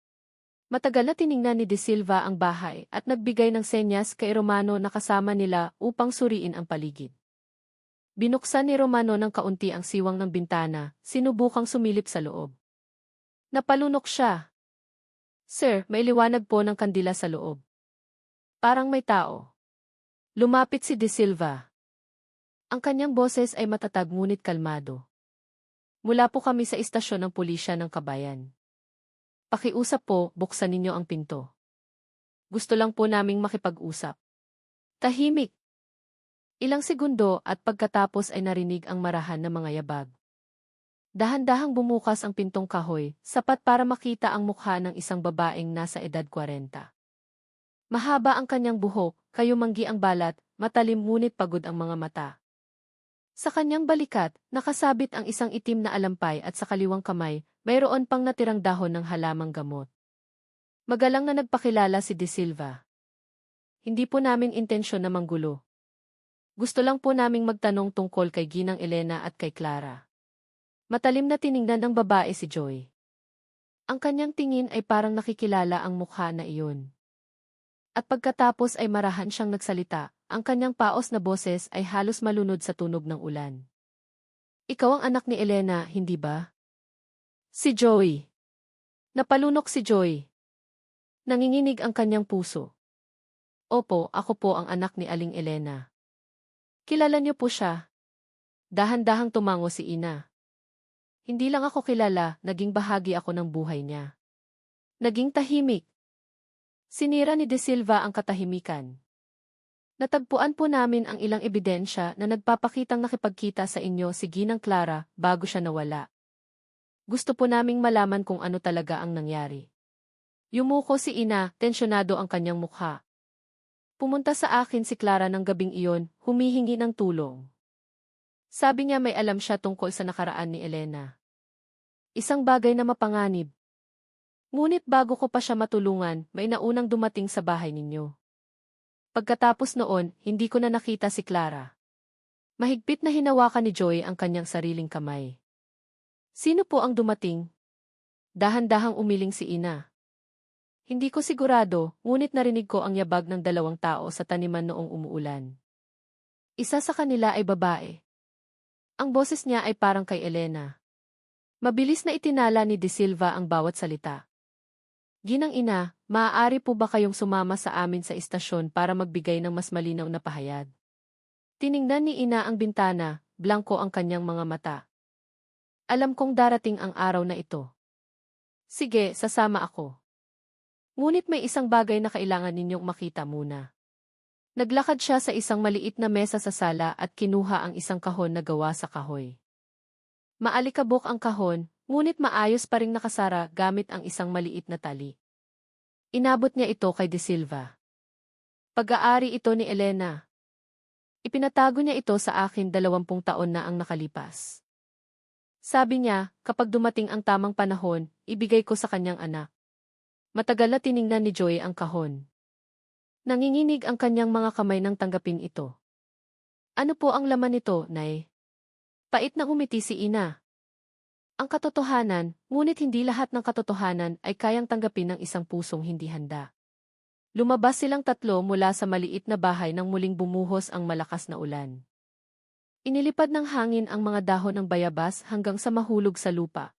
Matagal na tiningnan ni De Silva ang bahay at nagbigay ng senyas kay Romano na kasama nila upang suriin ang paligid. Binuksan ni Romano ng kaunti ang siwang ng bintana, sinubukang sumilip sa loob. Napalunok siya. Sir, may liwanag po ng kandila sa loob. Parang may tao. Lumapit si De Silva. Ang kanyang boses ay matatag ngunit kalmado. Mula po kami sa istasyon ng pulisya ng Kabayan. Pakiusap po, buksan ninyo ang pinto. Gusto lang po naming makipag-usap. Tahimik. Ilang segundo at pagkatapos ay narinig ang marahan ng mga yabag. Dahan-dahang bumukas ang pintong kahoy, sapat para makita ang mukha ng isang babaeng nasa edad 40. Mahaba ang kanyang buhok, kayumanggi ang balat, matalim ngunit pagod ang mga mata. Sa kanyang balikat, nakasabit ang isang itim na alampay at sa kaliwang kamay, mayroon pang natirang dahon ng halamang gamot. Magalang na nagpakilala si De Silva. Hindi po naming intensyon na manggulo. Gusto lang po naming magtanong tungkol kay Ginang Elena at kay Clara. Matalim na tiningnan ng babae si Joy. Ang kanyang tingin ay parang nakikilala ang mukha na iyon. At pagkatapos ay marahan siyang nagsalita, ang kanyang paos na boses ay halos malunod sa tunog ng ulan. Ikaw ang anak ni Elena, hindi ba? Si Joy. Napalunok si Joy. Nanginginig ang kanyang puso. Opo, ako po ang anak ni Aling Elena. Kilala niyo po siya? Dahan-dahang tumango si Ina. Hindi lang ako kilala, naging bahagi ako ng buhay niya. Naging tahimik. Sinira ni De Silva ang katahimikan. Natagpuan po namin ang ilang ebidensya na nagpapakitang nakipagkita sa inyo si Ginang Clara bago siya nawala. Gusto po naming malaman kung ano talaga ang nangyari. Yumuko si Ina, tensyonado ang kanyang mukha. Pumunta sa akin si Clara ng gabing iyon, humihingi ng tulong. Sabi niya may alam siya tungkol sa nakaraan ni Elena. Isang bagay na mapanganib. Ngunit bago ko pa siya matulungan, may naunang dumating sa bahay ninyo. Pagkatapos noon, hindi ko na nakita si Clara. Mahigpit na hinawakan ni Joy ang kanyang sariling kamay. Sino po ang dumating? Dahan-dahang umiling si Ina. Hindi ko sigurado, ngunit narinig ko ang yabag ng 2 tao sa taniman noong umuulan. Isa sa kanila ay babae. Ang boses niya ay parang kay Elena. Mabilis na itinala ni De Silva ang bawat salita. Ginang Ina, maaari po ba kayong sumama sa amin sa istasyon para magbigay ng mas malinaw na pahayag? Tiningnan ni Ina ang bintana, blanko ang kanyang mga mata. Alam kong darating ang araw na ito. Sige, sasama ako. Ngunit may isang bagay na kailangan ninyong makita muna. Naglakad siya sa isang maliit na mesa sa sala at kinuha ang isang kahon na gawa sa kahoy. Maalikabok ang kahon, ngunit maayos pa ring nakasara gamit ang isang maliit na tali. Inabot niya ito kay De Silva. Pag-aari ito ni Elena. Ipinatago niya ito sa akin 20 taon na ang nakalipas. Sabi niya, kapag dumating ang tamang panahon, ibigay ko sa kanyang anak. Matagal na tiningnan ni Joy ang kahon. Nanginginig ang kanyang mga kamay nang tanggapin ito. Ano po ang laman nito, Nay? Pait na umiti si Ina. Ang katotohanan, ngunit hindi lahat ng katotohanan ay kayang tanggapin ng isang pusong hindi handa. Lumabas silang tatlo mula sa maliit na bahay nang muling bumuhos ang malakas na ulan. Inilipad ng hangin ang mga dahon ng bayabas hanggang sa mahulog sa lupa.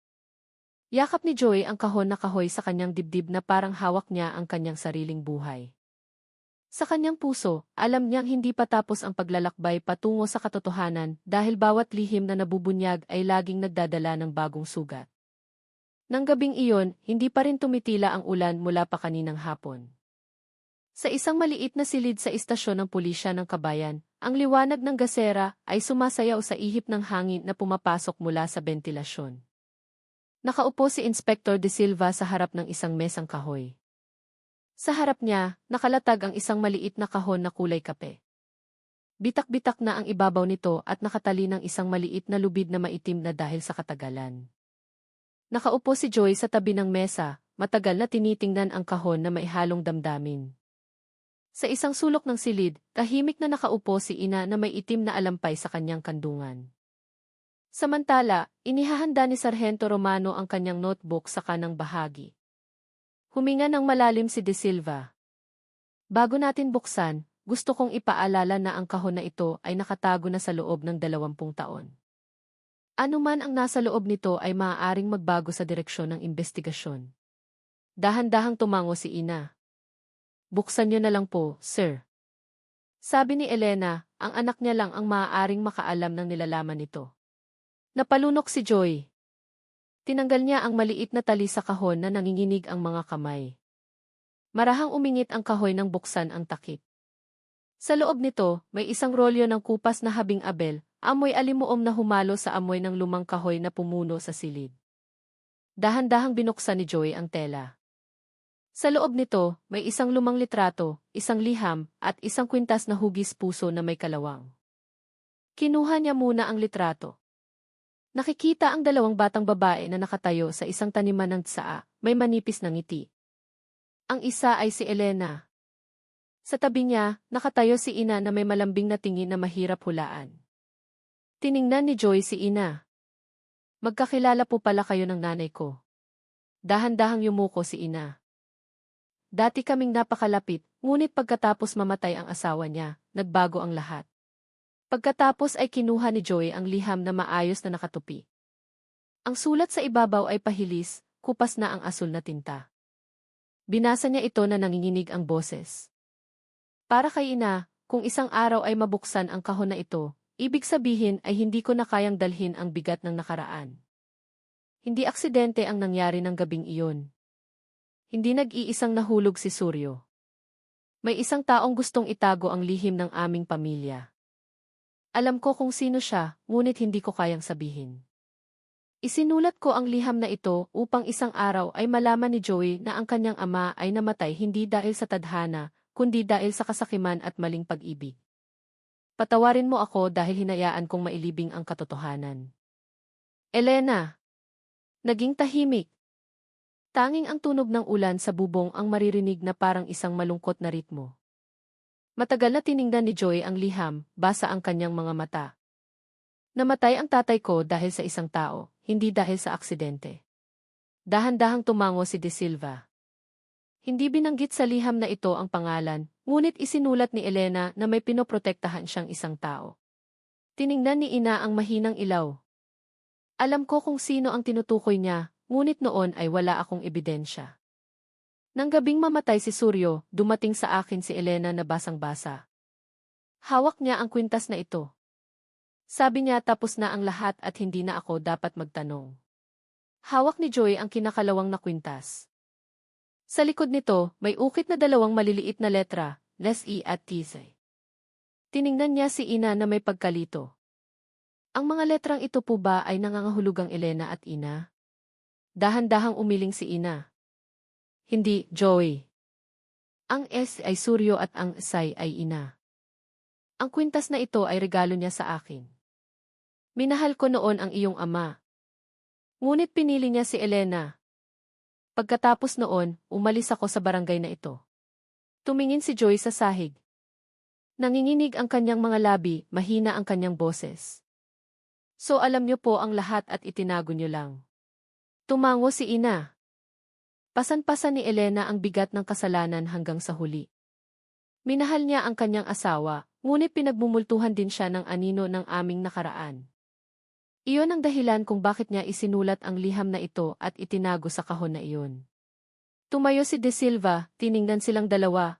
Yakap ni Joy ang kahon na kahoy sa kanyang dibdib na parang hawak niya ang kanyang sariling buhay. Sa kanyang puso, alam niyang hindi pa tapos ang paglalakbay patungo sa katotohanan dahil bawat lihim na nabubunyag ay laging nagdadala ng bagong sugat. Nang gabing iyon, hindi pa rin tumitila ang ulan mula pa kaninang hapon. Sa isang maliit na silid sa istasyon ng pulisya ng Kabayan, ang liwanag ng gasera ay sumasayaw sa ihip ng hangin na pumapasok mula sa bentilasyon. Nakaupo si Inspector De Silva sa harap ng isang mesang kahoy. Sa harap niya, nakalatag ang isang maliit na kahon na kulay kape. Bitak-bitak na ang ibabaw nito at nakatali ng isang maliit na lubid na maitim na dahil sa katagalan. Nakaupo si Joy sa tabi ng mesa, matagal na tinitingnan ang kahon na may halong damdamin. Sa isang sulok ng silid, tahimik na nakaupo si Ina na may itim na alampay sa kanyang kandungan. Samantala, inihahanda ni Sargento Romano ang kanyang notebook sa kanang bahagi. Huminga ng malalim si De Silva. Bago natin buksan, gusto kong ipaalala na ang kahon na ito ay nakatago na sa loob ng 20 taon. Ano man ang nasa loob nito ay maaaring magbago sa direksyon ng investigasyon. Dahan-dahang tumango si Ina. Buksan niyo na lang po, sir. Sabi ni Elena, ang anak niya lang ang maaaring makaalam ng nilalaman nito. Napalunok si Joy. Tinanggal niya ang maliit na tali sa kahon na nanginginig ang mga kamay. Marahang umingit ang kahoy nang buksan ang takip. Sa loob nito, may isang rolyo ng kupas na habing abel, amoy alimuom na humalo sa amoy ng lumang kahoy na pumuno sa silid. Dahan-dahang binuksan ni Joy ang tela. Sa loob nito, may isang lumang litrato, isang liham, at isang kwintas na hugis puso na may kalawang. Kinuha niya muna ang litrato. Nakikita ang dalawang batang babae na nakatayo sa isang taniman ng tsaa, may manipis na ngiti. Ang isa ay si Elena. Sa tabi niya, nakatayo si Ina na may malambing na tingin na mahirap hulaan. Tiningnan ni Joy si Ina. Magkakilala po pala kayo ng nanay ko. Dahan-dahang yumuko si Ina. Dati kaming napakalapit, ngunit pagkatapos mamatay ang asawa niya, nagbago ang lahat. Pagkatapos ay kinuha ni Joy ang liham na maayos na nakatupi. Ang sulat sa ibabaw ay pahilis, kupas na ang asul na tinta. Binasa niya ito na nanginginig ang boses. Para kay Ina, kung isang araw ay mabuksan ang kahon na ito, ibig sabihin ay hindi ko na kayang dalhin ang bigat ng nakaraan. Hindi aksidente ang nangyari ng gabing iyon. Hindi nag-iisang nahulog si Suryo. May isang taong gustong itago ang lihim ng aming pamilya. Alam ko kung sino siya, ngunit hindi ko kayang sabihin. Isinulat ko ang liham na ito upang isang araw ay malaman ni Joey na ang kanyang ama ay namatay hindi dahil sa tadhana, kundi dahil sa kasakiman at maling pag-ibig. Patawarin mo ako dahil hinayaan kong mailibing ang katotohanan. Elena! Naging tahimik. Tanging ang tunog ng ulan sa bubong ang maririnig na parang isang malungkot na ritmo. Matagal na tiningnan ni Joy ang liham, basa ang kanyang mga mata. Namatay ang tatay ko dahil sa isang tao, hindi dahil sa aksidente. Dahan-dahang tumango si De Silva. Hindi binanggit sa liham na ito ang pangalan, ngunit isinulat ni Elena na may pinoprotektahan siyang isang tao. Tiningnan ni Ina ang mahinang ilaw. Alam ko kung sino ang tinutukoy niya, ngunit noon ay wala akong ebidensya. Nang gabing mamatay si Suryo, dumating sa akin si Elena na basang-basa. Hawak niya ang kwintas na ito. Sabi niya tapos na ang lahat at hindi na ako dapat magtanong. Hawak ni Joy ang kinakalawang na kwintas. Sa likod nito, may ukit na dalawang maliliit na letra, Les-E at Tise. Tiningnan niya si Ina na may pagkalito. Ang mga letrang ito po ba ay nangangahulugang Elena at Ina? Dahan-dahang umiling si Ina. Hindi, Joy. Ang S ay Suryo at ang Sai ay Ina. Ang kwintas na ito ay regalo niya sa akin. Minahal ko noon ang iyong ama. Ngunit pinili niya si Elena. Pagkatapos noon, umalis ako sa barangay na ito. Tumingin si Joy sa sahig. Nanginginig ang kanyang mga labi, mahina ang kanyang boses. So alam niyo po ang lahat at itinago niyo lang. Tumango si Ina. Pasan-pasan ni Elena ang bigat ng kasalanan hanggang sa huli. Minahal niya ang kanyang asawa, ngunit pinagmumultuhan din siya ng anino ng aming nakaraan. Iyon ang dahilan kung bakit niya isinulat ang liham na ito at itinago sa kahon na iyon. Tumayo si De Silva, tiningnan silang dalawa.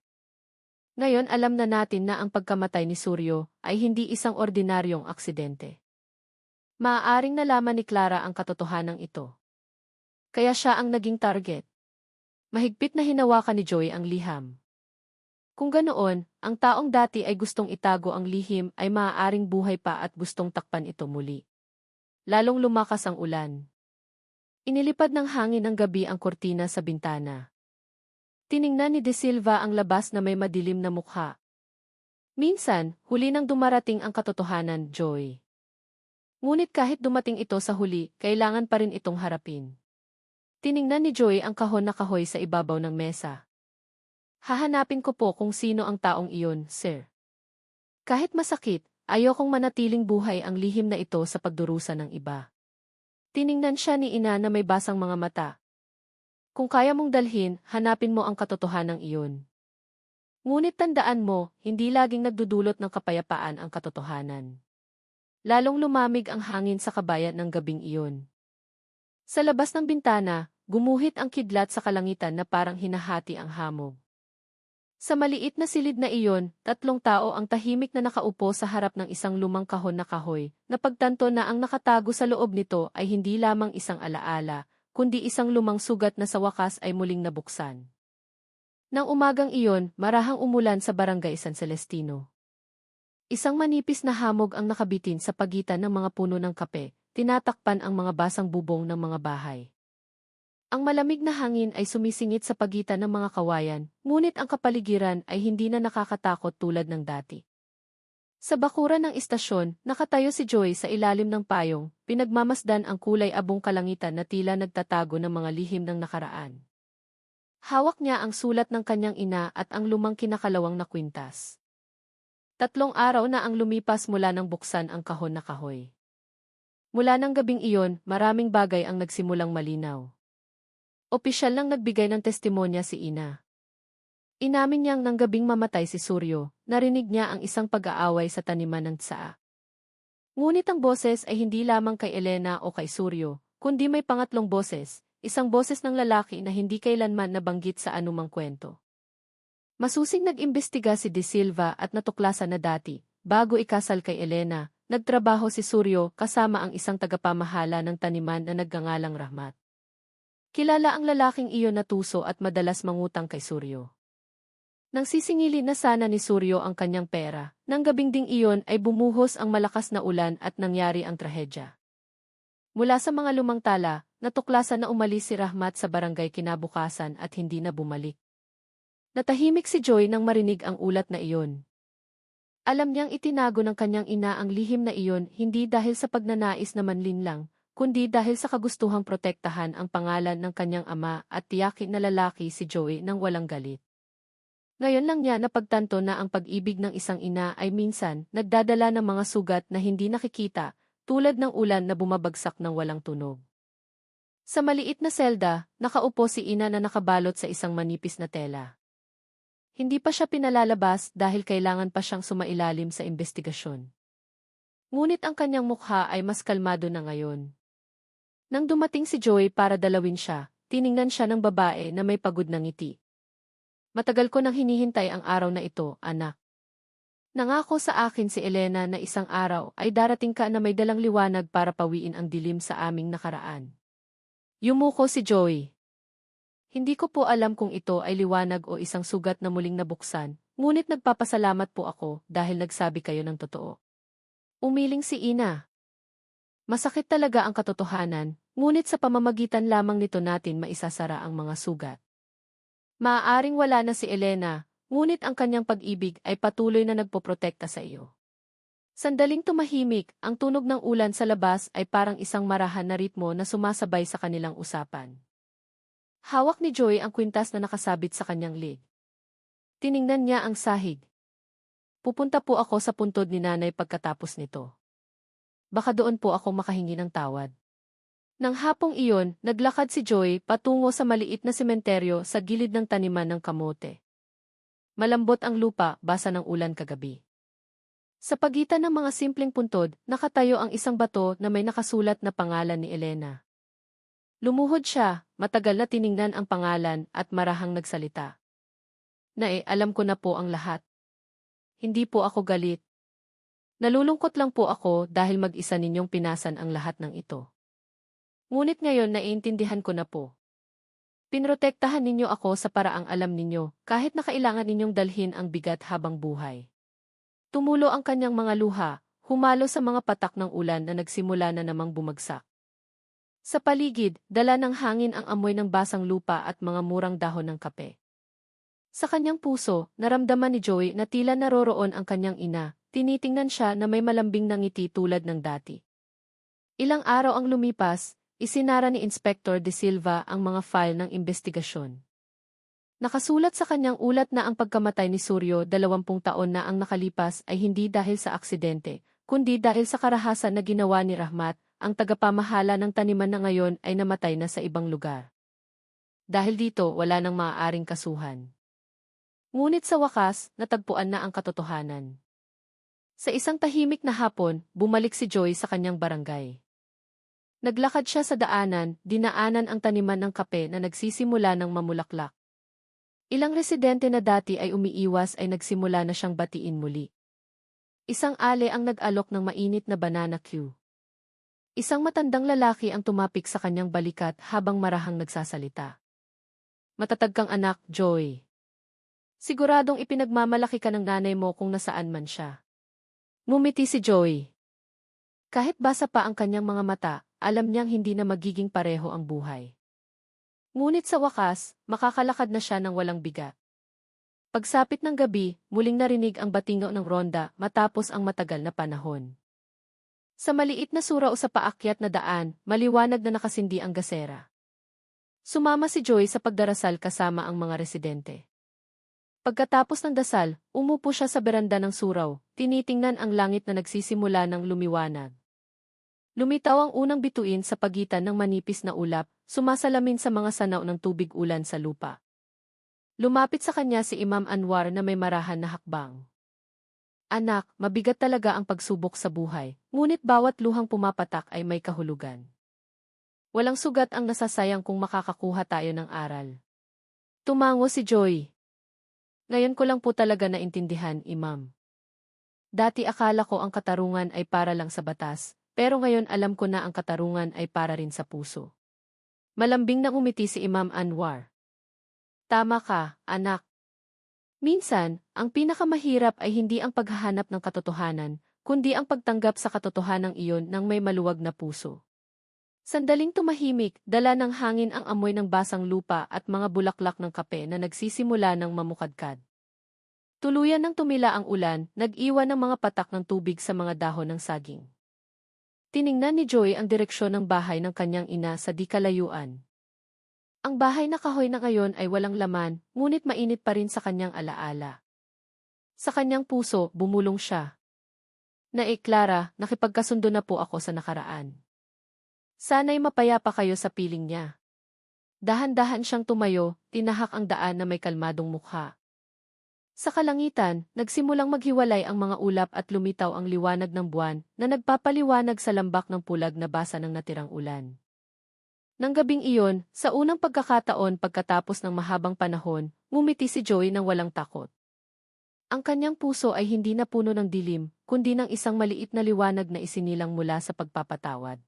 Ngayon alam na natin na ang pagkamatay ni Suryo ay hindi isang ordinaryong aksidente. Maaaring nalaman ni Clara ang katotohanan ito. Kaya siya ang naging target. Mahigpit na hinawakan ni Joy ang liham. Kung ganoon, ang taong dati ay gustong itago ang lihim ay maaaring buhay pa at gustong takpan ito muli. Lalong lumakas ang ulan. Inilipad ng hangin ng gabi ang kortina sa bintana. Tiningnan ni De Silva ang labas na may madilim na mukha. Minsan, huli nang dumarating ang katotohanan, Joy. Ngunit kahit dumating ito sa huli, kailangan pa rin itong harapin. Tiningnan ni Joy ang kahon na kahoy sa ibabaw ng mesa. Hahanapin ko po kung sino ang taong iyon, sir. Kahit masakit, ayokong manatiling buhay ang lihim na ito sa pagdurusa ng iba. Tiningnan siya ni Ina na may basang mga mata. Kung kaya mong dalhin, hanapin mo ang katotohanan iyon. Ngunit tandaan mo, hindi laging nagdudulot ng kapayapaan ang katotohanan. Lalong lumamig ang hangin sa kabayan ng gabing iyon. Sa labas ng bintana, gumuhit ang kidlat sa kalangitan na parang hinahati ang hamog. Sa maliit na silid na iyon, 3 tao ang tahimik na nakaupo sa harap ng isang lumang kahon na kahoy, napagtanto na ang nakatago sa loob nito ay hindi lamang isang alaala, kundi isang lumang sugat na sa wakas ay muling nabuksan. Nang umagang iyon, marahang umulan sa barangay San Celestino. Isang manipis na hamog ang nakabitin sa pagitan ng mga puno ng kape, tinatakpan ang mga basang bubong ng mga bahay. Ang malamig na hangin ay sumisingit sa pagitan ng mga kawayan, ngunit ang kapaligiran ay hindi na nakakatakot tulad ng dati. Sa bakuran ng istasyon, nakatayo si Joy sa ilalim ng payong, pinagmamasdan ang kulay abong kalangitan na tila nagtatago ng mga lihim ng nakaraan. Hawak niya ang sulat ng kanyang ina at ang lumang kinakalawang na kwintas. 3 araw na ang lumipas mula nang buksan ang kahon na kahoy. Mula ng gabing iyon, maraming bagay ang nagsimulang malinaw. Opisyal nang nagbigay ng testimonya si ina. Inamin niyang nang gabing mamatay si Suryo, narinig niya ang isang pag-aaway sa taniman ng tsaa. Ngunit ang boses ay hindi lamang kay Elena o kay Suryo, kundi may pangatlong boses, isang boses ng lalaki na hindi kailanman nabanggit sa anumang kwento. Masusing nag-imbestiga si De Silva at natuklasan na dati, bago ikasal kay Elena, nagtrabaho si Suryo kasama ang isang tagapamahala ng taniman na nagngangalang Rahmat. Kilala ang lalaking iyon na tuso at madalas mangutang kay Suryo. Nang sisingili na sana ni Suryo ang kanyang pera, nang gabing ding iyon ay bumuhos ang malakas na ulan at nangyari ang trahedya. Mula sa mga lumang tala, natuklasan na umalis si Rahmat sa barangay kinabukasan at hindi na bumalik. Natahimik si Joy nang marinig ang ulat na iyon. Alam niyang itinago ng kanyang ina ang lihim na iyon hindi dahil sa pagnanais na manlinlang, kundi dahil sa kagustuhang protektahan ang pangalan ng kanyang ama at tiyakin na lalaki si Joey nang walang galit. Ngayon lang niya napagtanto na ang pag-ibig ng isang ina ay minsan nagdadala ng mga sugat na hindi nakikita, tulad ng ulan na bumabagsak ng walang tunog. Sa maliit na selda, nakaupo si ina na nakabalot sa isang manipis na tela. Hindi pa siya pinalalabas dahil kailangan pa siyang sumailalim sa investigasyon. Ngunit ang kanyang mukha ay mas kalmado na ngayon. Nang dumating si Joy para dalawin siya, tiningnan siya ng babae na may pagod na ngiti. Matagal ko nang hinihintay ang araw na ito, anak. Nangako sa akin si Elena na isang araw ay darating ka na may dalang liwanag para pawiin ang dilim sa aming nakaraan. Yumuko si Joy. Hindi ko po alam kung ito ay liwanag o isang sugat na muling nabuksan, ngunit nagpapasalamat po ako dahil nagsabi kayo ng totoo. Umiling si ina. Masakit talaga ang katotohanan, ngunit sa pamamagitan lamang nito natin maisasara ang mga sugat. Maaaring wala na si Elena, ngunit ang kanyang pag-ibig ay patuloy na nagpoprotekta sa iyo. Sandaling tumahimik, ang tunog ng ulan sa labas ay parang isang marahan na ritmo na sumasabay sa kanilang usapan. Hawak ni Joy ang kwintas na nakasabit sa kanyang leg. Tiningnan niya ang sahig. Pupunta po ako sa puntod ni nanay pagkatapos nito. Baka doon po ako makahingi ng tawad. Nang hapong iyon, naglakad si Joy patungo sa maliit na sementeryo sa gilid ng taniman ng kamote. Malambot ang lupa, basa ng ulan kagabi. Sa pagitan ng mga simpleng puntod, nakatayo ang isang bato na may nakasulat na pangalan ni Elena. Lumuhod siya, matagal na tiningnan ang pangalan at marahang nagsalita. Alam ko na po ang lahat. Hindi po ako galit. Nalulungkot lang po ako dahil mag-isa ninyong pinasan ang lahat ng ito. Ngunit ngayon naiintindihan ko na po. Pinrotektahan ninyo ako sa paraang alam ninyo, kahit na kailangan ninyong dalhin ang bigat habang buhay. Tumulo ang kanyang mga luha, humalo sa mga patak ng ulan na nagsimula na namang bumagsak. Sa paligid, dala ng hangin ang amoy ng basang lupa at mga murang dahon ng kape. Sa kanyang puso, naramdaman ni Joey na tila naroroon ang kanyang ina, tinitingnan siya na may malambing na ngiti tulad ng dati. Ilang araw ang lumipas, isinara ni Inspector De Silva ang mga file ng investigasyon. Nakasulat sa kanyang ulat na ang pagkamatay ni Suryo 20 taon na ang nakalipas ay hindi dahil sa aksidente, kundi dahil sa karahasan na ginawa ni Rahmat, ang tagapamahala ng taniman na ngayon ay namatay na sa ibang lugar. Dahil dito wala nang maaaring kasuhan. Ngunit sa wakas, natagpuan na ang katotohanan. Sa isang tahimik na hapon, bumalik si Joy sa kanyang barangay. Naglakad siya sa daanan, dinaanan ang taniman ng kape na nagsisimula ng mamulaklak. Ilang residente na dati ay umiiwas ay nagsimula na siyang batiin muli. Isang ale ang nag-alok ng mainit na banana cue. Isang matandang lalaki ang tumapik sa kanyang balikat habang marahang nagsasalita. Matatag kang anak, Joy. Siguradong ipinagmamalaki ka ng nanay mo kung nasaan man siya. Ngumiti si Joy. Kahit basa pa ang kanyang mga mata, alam niyang hindi na magiging pareho ang buhay. Ngunit sa wakas, makakalakad na siya ng walang bigat. Pagsapit ng gabi, muling narinig ang batingaw ng ronda matapos ang matagal na panahon. Sa maliit na surau sa paakyat na daan, maliwanag na nakasindi ang gasera. Sumama si Joy sa pagdarasal kasama ang mga residente. Pagkatapos ng dasal, umupo siya sa beranda ng surau, tinitingnan ang langit na nagsisimula ng lumiwanag. Lumitaw ang unang bituin sa pagitan ng manipis na ulap, sumasalamin sa mga sanaw ng tubig ulan sa lupa. Lumapit sa kanya si Imam Anwar na may marahan na hakbang. Anak, mabigat talaga ang pagsubok sa buhay, ngunit bawat luhang pumapatak ay may kahulugan. Walang sugat ang nasasayang kung makakakuha tayo ng aral. Tumango si Joy. Ngayon ko lang po talaga naintindihan, Imam. Dati akala ko ang katarungan ay para lang sa batas, pero ngayon alam ko na ang katarungan ay para rin sa puso. Malambing na umiti si Imam Anwar. Tama ka, anak. Minsan, ang pinakamahirap ay hindi ang paghahanap ng katotohanan, kundi ang pagtanggap sa katotohanang iyon ng may maluwag na puso. Sandaling tumahimik, dala ng hangin ang amoy ng basang lupa at mga bulaklak ng kape na nagsisimula ng mamukadkad. Tuluyan ng tumila ang ulan, nag-iwan ng mga patak ng tubig sa mga dahon ng saging. Tiningnan ni Joy ang direksyon ng bahay ng kanyang ina sa di kalayuan. Ang bahay na kahoy na ngayon ay walang laman, ngunit mainit pa rin sa kanyang alaala. Sa kanyang puso, bumulong siya. Clara, nakipagkasundo na po ako sa nakaraan. Sana'y mapayapa kayo sa piling niya. Dahan-dahan siyang tumayo, tinahak ang daan na may kalmadong mukha. Sa kalangitan, nagsimulang maghiwalay ang mga ulap at lumitaw ang liwanag ng buwan na nagpapaliwanag sa lambak ng pulag na basa ng natirang ulan. Nang gabing iyon, sa unang pagkakataon pagkatapos ng mahabang panahon, ngumiti si Joy ng walang takot. Ang kanyang puso ay hindi napuno ng dilim, kundi ng isang maliit na liwanag na isinilang mula sa pagpapatawad.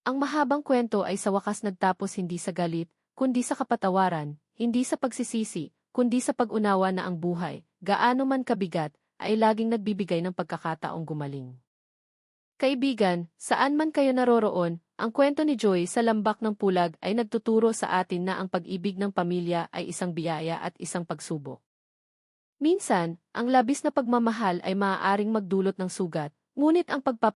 Ang mahabang kwento ay sa wakas nagtapos hindi sa galit, kundi sa kapatawaran, hindi sa pagsisisi, kundi sa pag-unawa na ang buhay, gaano man kabigat, ay laging nagbibigay ng pagkakataong gumaling. Kaibigan, saan man kayo naroroon, ang kwento ni Joy sa lambak ng pulag ay nagtuturo sa atin na ang pag-ibig ng pamilya ay isang biyaya at isang pagsubok. Minsan, ang labis na pagmamahal ay maaaring magdulot ng sugat, ngunit ang